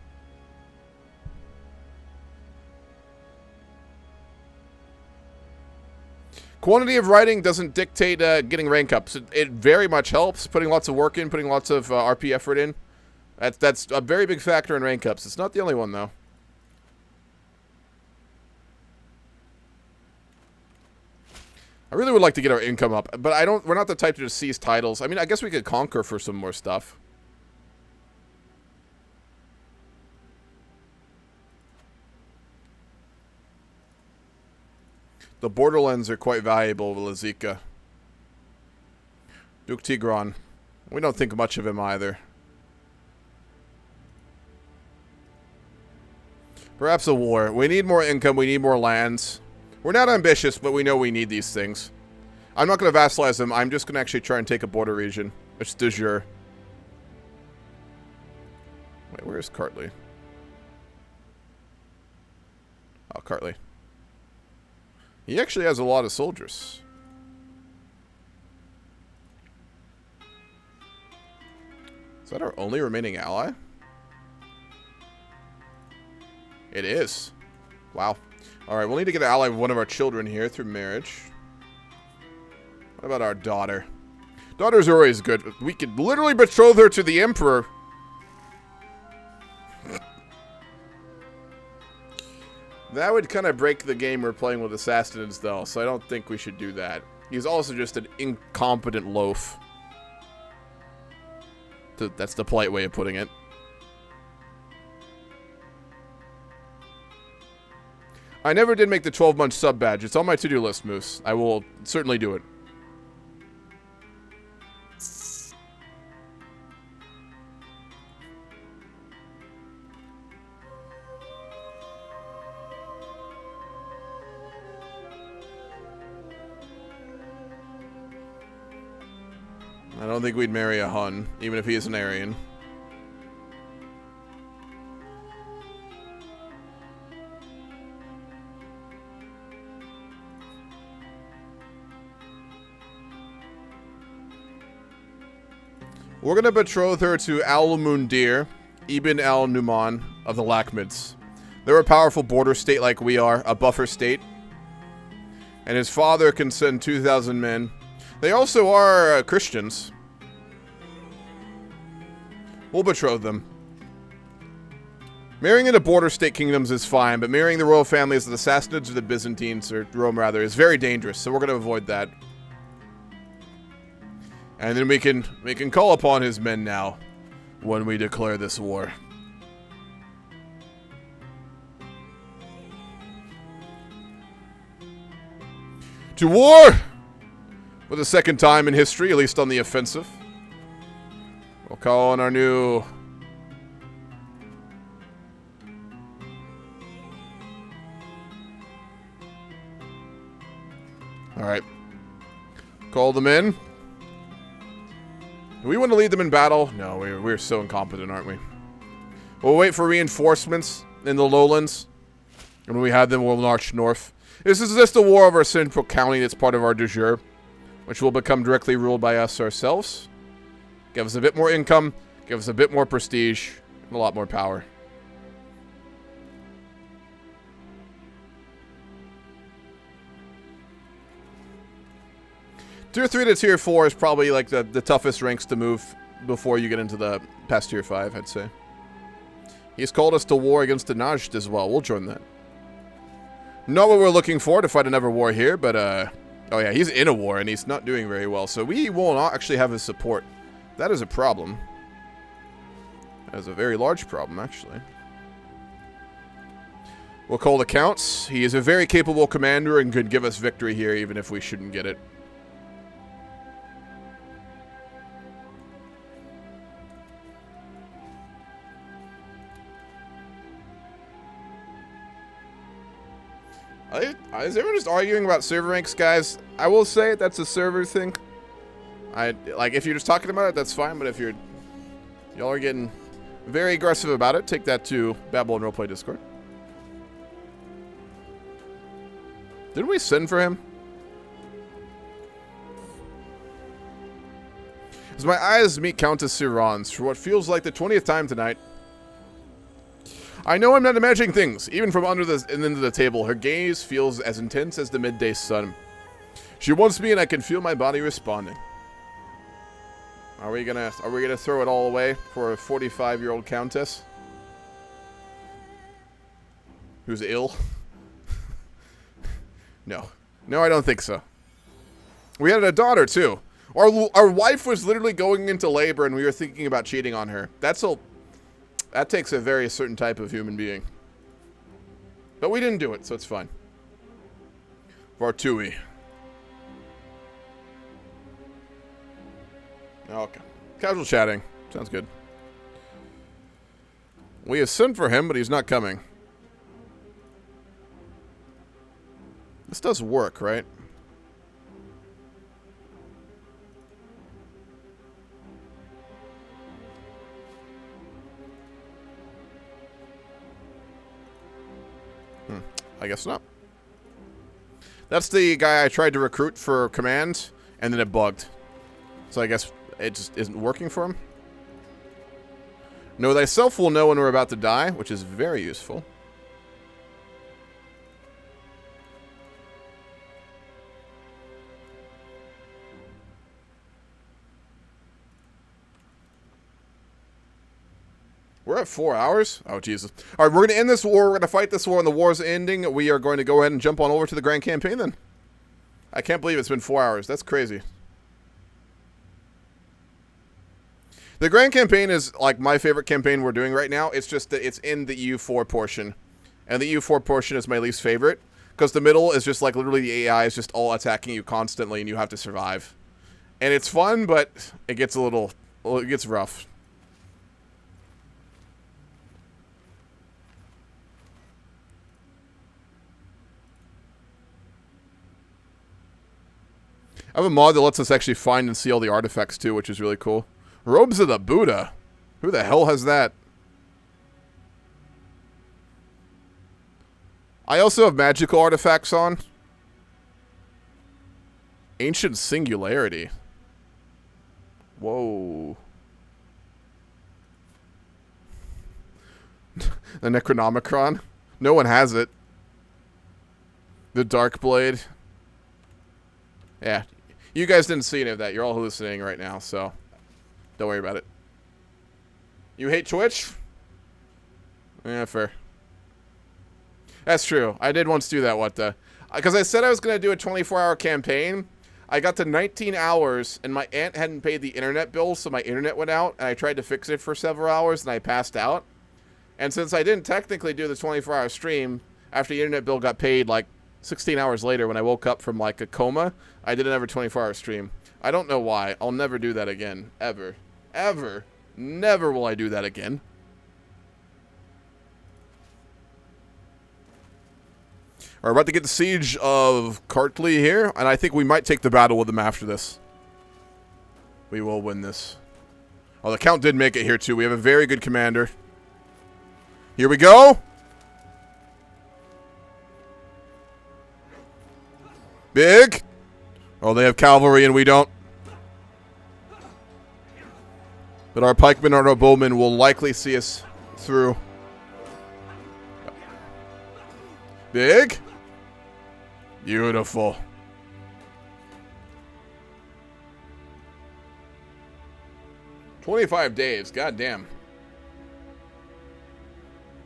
[SPEAKER 1] Quantity of writing doesn't dictate getting rank ups. It very much helps, putting lots of work in, putting lots of RP effort in. That's a very big factor in rank ups. It's not the only one, though. I really would like to get our income up, but we're not the type to just seize titles. I mean, I guess we could conquer for some more stuff. The borderlands are quite valuable with Lazika. Duke Tigran. We don't think much of him either. Perhaps a war. We need more income. We need more lands. We're not ambitious, but we know we need these things. I'm not going to vassalize them. I'm just going to actually try and take a border region. It's de jure. Wait, where's Cartley? Oh, Cartley. He actually has a lot of soldiers. Is that our only remaining ally? It is. Wow. Alright, we'll need to get an ally with one of our children here through marriage. What about our daughter? Daughters are always good. We could literally betroth her to the Emperor. That would kind of break the game we're playing with assassins, though, so I don't think we should do that. He's also just an incompetent loaf. That's the polite way of putting it. I never did make the 12-month sub badge. It's on my to-do list, Moose. I will certainly do it. I don't think we'd marry a Hun, even if he is an Aryan. We're going to betroth her to Al-Mundir, Ibn al-Numan of the Lakhmids. They're a powerful border state like we are, a buffer state. And his father can send 2,000 men. They also are Christians. We'll betroth them. Marrying into border state kingdoms is fine, but marrying the royal families of the Sassanids or the Byzantines, or Rome rather, is very dangerous, so we're going to avoid that. And then we can call upon his men now when we declare this war. To war! For the second time in history, at least on the offensive. We'll call on our new... Alright. Call them in. Do we want to lead them in battle? No, we're so incompetent, aren't we? We'll wait for reinforcements in the lowlands. And when we have them, we'll march north. This is just a war over a central county that's part of our de jure, which will become directly ruled by us ourselves. Give us a bit more income, give us a bit more prestige, and a lot more power. Tier 3 to Tier 4 is probably like the toughest ranks to move before you get into the past Tier 5, I'd say. He's called us to war against the Najd as well. We'll join that. Not what we're looking for to fight another war here, but, oh yeah, he's in a war, and he's not doing very well, so we will not actually have his support. That is a problem. That is a very large problem, actually. We'll call the counts. He is a very capable commander and could give us victory here, even if we shouldn't get it. Is everyone just arguing about server ranks, guys? I will say that's a server thing. Like, if you're just talking about it, that's fine, but if y'all are getting very aggressive about it, take that to Babylon Roleplay Discord. Didn't we send for him? As my eyes meet Countess Sirans for what feels like the 20th time tonight, I know I'm not imagining things. Even from under the end of the table, her gaze feels as intense as the midday sun. She wants me, and I can feel my body responding. Are we gonna throw it all away for a 45-year-old countess who's ill? No, I don't think so. We had a daughter too. Our wife was literally going into labor, and we were thinking about cheating on her. That takes a very certain type of human being. But we didn't do it, so it's fine. Vartui. Okay. Casual chatting. Sounds good. We have sent for him, but he's not coming. This does work, right? I guess not. That's the guy I tried to recruit for command, and then it bugged. So I guess it just isn't working for him. Know thyself will know when we're about to die, which is very useful. We're at 4 hours? Oh, Jesus. All right, we're going to end this war. We're going to fight this war, and the war's ending. We are going to go ahead and jump on over to the Grand Campaign, then. I can't believe it's been 4 hours. That's crazy. The Grand Campaign is, like, my favorite campaign we're doing right now. It's just that it's in the EU4 portion. And the EU4 portion is my least favorite. Because the middle is just, like, literally the AI is just all attacking you constantly, and you have to survive. And it's fun, but it gets a little... Well, it gets rough. I have a mod that lets us actually find and see all the artifacts too, which is really cool. Robes of the Buddha. Who the hell has that? I also have magical artifacts on. Ancient Singularity. Whoa. The Necronomicon. No one has it. The Dark Blade. Yeah. You guys didn't see any of that. You're all hallucinating right now, so don't worry about it. You hate Twitch? Yeah, fair. That's true. I did once do that, what the... Because I said I was going to do a 24-hour campaign. I got to 19 hours, and my aunt hadn't paid the internet bill, so my internet went out, and I tried to fix it for several hours, and I passed out. And since I didn't technically do the 24-hour stream, after the internet bill got paid, like, 16 hours later when I woke up from, like, a coma, I did another 24-hour stream. I don't know why. I'll never do that again. Ever. Ever. Never will I do that again. We're about to get the siege of Cartley here, and I think we might take the battle with them after this. We will win this. Oh, the Count did make it here, too. We have a very good commander. Here we go! Big! Oh, they have cavalry and we don't. But our pikemen and our bowmen will likely see us through. Big? Beautiful. $25 days, goddamn.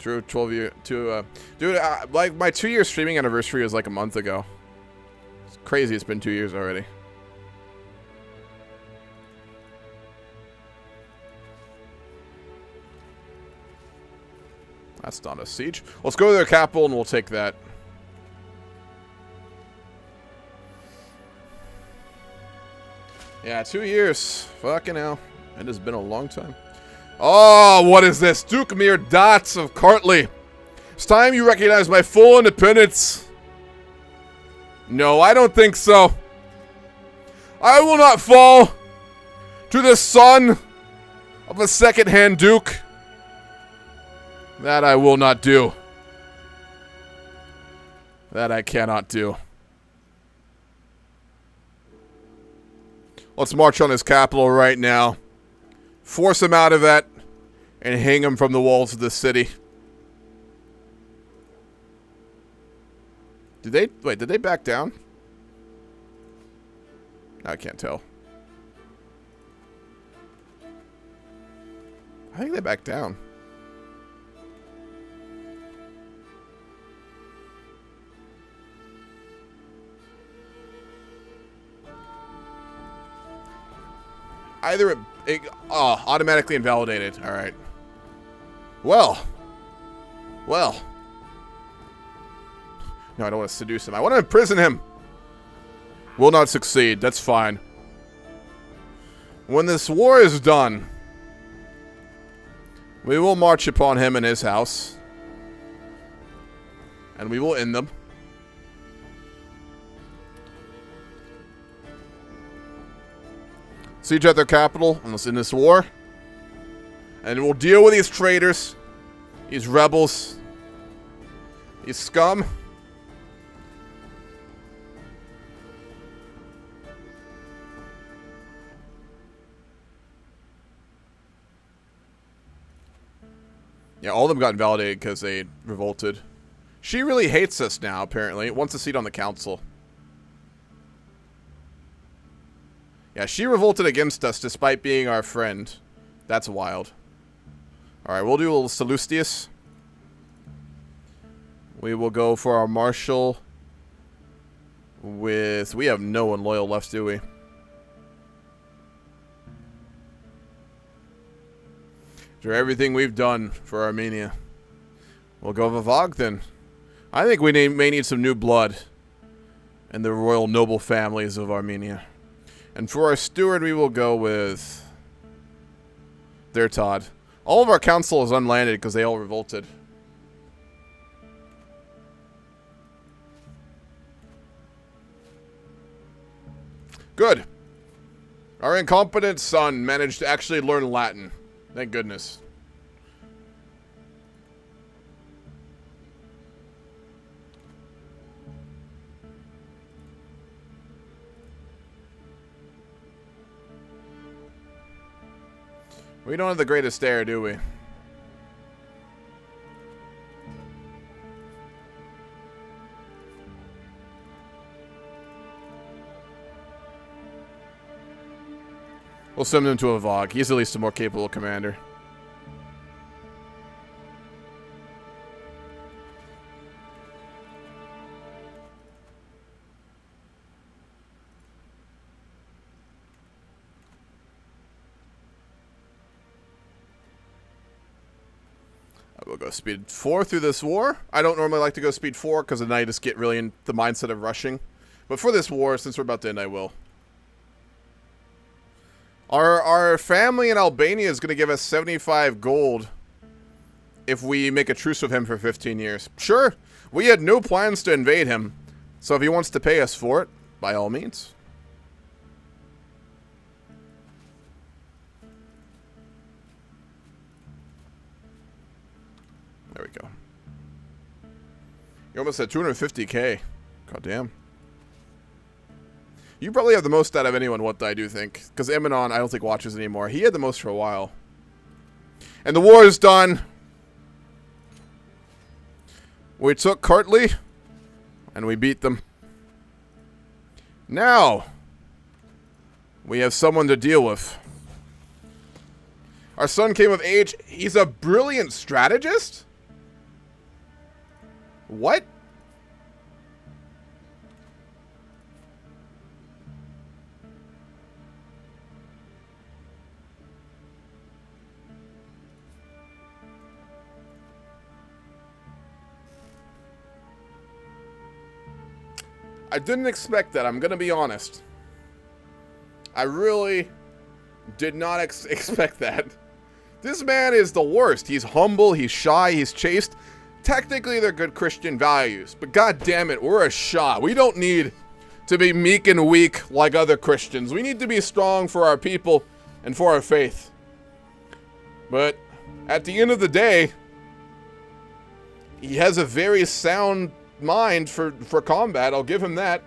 [SPEAKER 1] True, 12 year to dude, like my 2-year streaming anniversary was like a month ago. It's crazy. It's been 2 years already. That's not a siege. Let's go to their capital and we'll take that. Yeah, 2 years. Fucking hell. It has been a long time. Oh, what is this? Duke Mir Dots of Cartley. It's time you recognize my full independence. No, I don't think so. I will not fall to the son of a second-hand duke. That I will not do. That I cannot do. Let's march on his capital right now. Force him out of that. And hang him from the walls of the city. Did they back down? I can't tell. I think they backed down. Either it automatically invalidated. All right. Well. No, I don't want to seduce him. I want to imprison him. Will not succeed. That's fine. When this war is done, we will march upon him and his house. And we will end them. Siege at their capital, and let's end this war. And we'll deal with these traitors, these rebels, these scum. Yeah, all of them got invalidated because they revolted. She really hates us now, apparently. Wants a seat on the council. Yeah, she revolted against us despite being our friend. That's wild. Alright, we'll do a little Sallustius. We will go for our marshal with... We have no one loyal left, do we? After everything we've done for Armenia. We'll go Vavag then. I think we may need some new blood in the royal noble families of Armenia. And for our steward, we will go with their Todd. All of our council is unlanded because they all revolted. Good. Our incompetent son managed to actually learn Latin. Thank goodness. We don't have the greatest heir, do we? We'll send him to a Vog. He's at least a more capable commander. We'll go speed 4 through this war. I don't normally like to go speed 4 because then I just get really in the mindset of rushing. But for this war, since we're about to end, I will. Our family in Albania is going to give us 75 gold if we make a truce with him for 15 years. Sure, we had no plans to invade him. So if he wants to pay us for it, by all means. There we go. You're almost at 250k. God damn. You probably have the most out of anyone, what I do think. Because Eminon, I don't think watches anymore. He had the most for a while. And the war is done. We took Cartley. And we beat them. Now. We have someone to deal with. Our son came of age. He's a brilliant strategist. What? I didn't expect that, I'm gonna be honest. I really did not expect that. This man is the worst. He's humble, he's shy, he's chaste. Technically, they're good Christian values, but god damn it, we're a Shah. We don't need to be meek and weak like other Christians. We need to be strong for our people and for our faith. But at the end of the day, he has a very sound mind for combat. I'll give him that.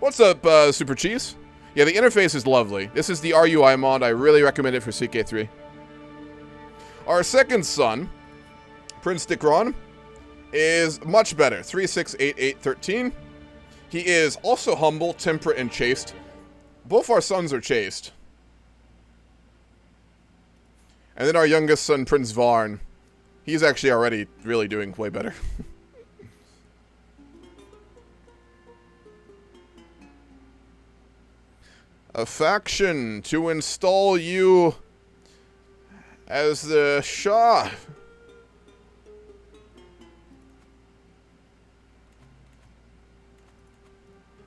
[SPEAKER 1] What's up, Super Cheese? Yeah, the interface is lovely. This is the RUI mod. I really recommend it for CK3. Our second son, Prince Dikron, is much better. 368813. He is also humble, temperate, and chaste. Both our sons are chaste. And then our youngest son, Prince Varn. He's actually already really doing way better. A faction to install you as the Shah.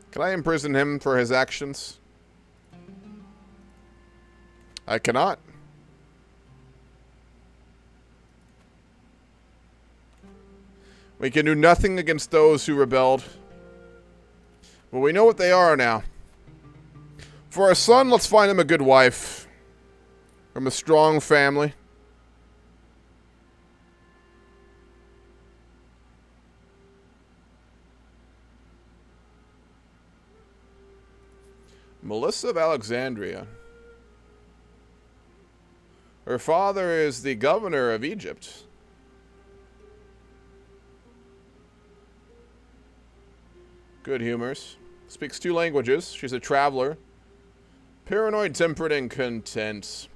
[SPEAKER 1] Can I imprison him for his actions? I cannot. We can do nothing against those who rebelled. But we know what they are now. For our son, let's find him a good wife. From a strong family. Melissa of Alexandria. Her father is the governor of Egypt. Good humors. Speaks 2 languages. She's a traveler. Paranoid, temperate, and content.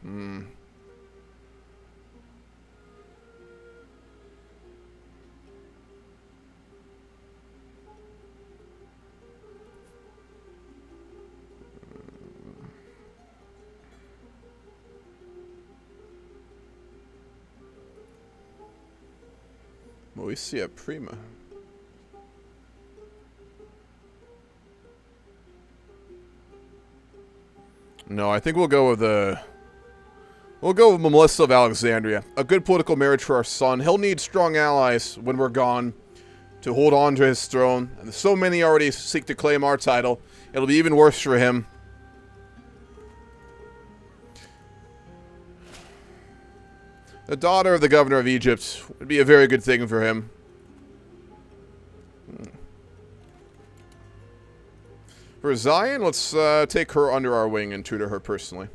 [SPEAKER 1] Moesia Prima. No, I think we'll go with Melissa of Alexandria. A good political marriage for our son. He'll need strong allies when we're gone to hold on to his throne. And so many already seek to claim our title. It'll be even worse for him. The daughter of the governor of Egypt would be a very good thing for him. For Zion, let's take her under our wing and tutor her personally.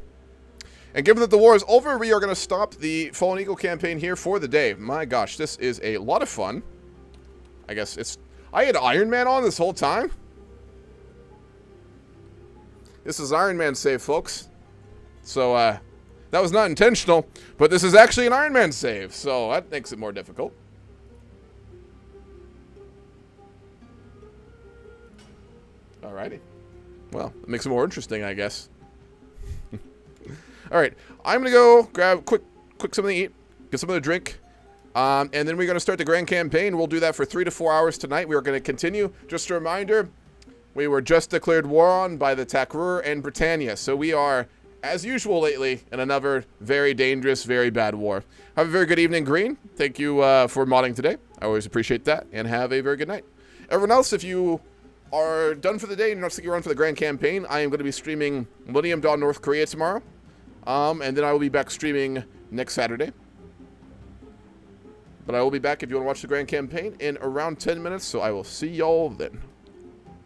[SPEAKER 1] And given that the war is over, we are going to stop the Fallen Eagle campaign here for the day. My gosh, this is a lot of fun. I guess it's... I had Iron Man on this whole time? This is Iron Man save, folks. So, that was not intentional, but this is actually an Iron Man save, so that makes it more difficult. Alrighty. Well, it makes it more interesting, I guess. Alright, I'm gonna go grab quick something to eat, get something to drink, and then we're gonna start the grand campaign. We'll do that for 3 to 4 hours tonight. We are gonna continue. Just a reminder, we were just declared war on by the Takrur and Britannia, so we are, as usual lately, in another very dangerous, very bad war. Have a very good evening, Green. Thank you for modding today. I always appreciate that, and have a very good night. Everyone else, if you are done for the day and not sticking around for the grand campaign, I am going to be streaming Millennium Dawn North Korea tomorrow. And then I will be back streaming next Saturday. But I will be back if you want to watch the grand campaign in around 10 minutes, so I will see y'all then.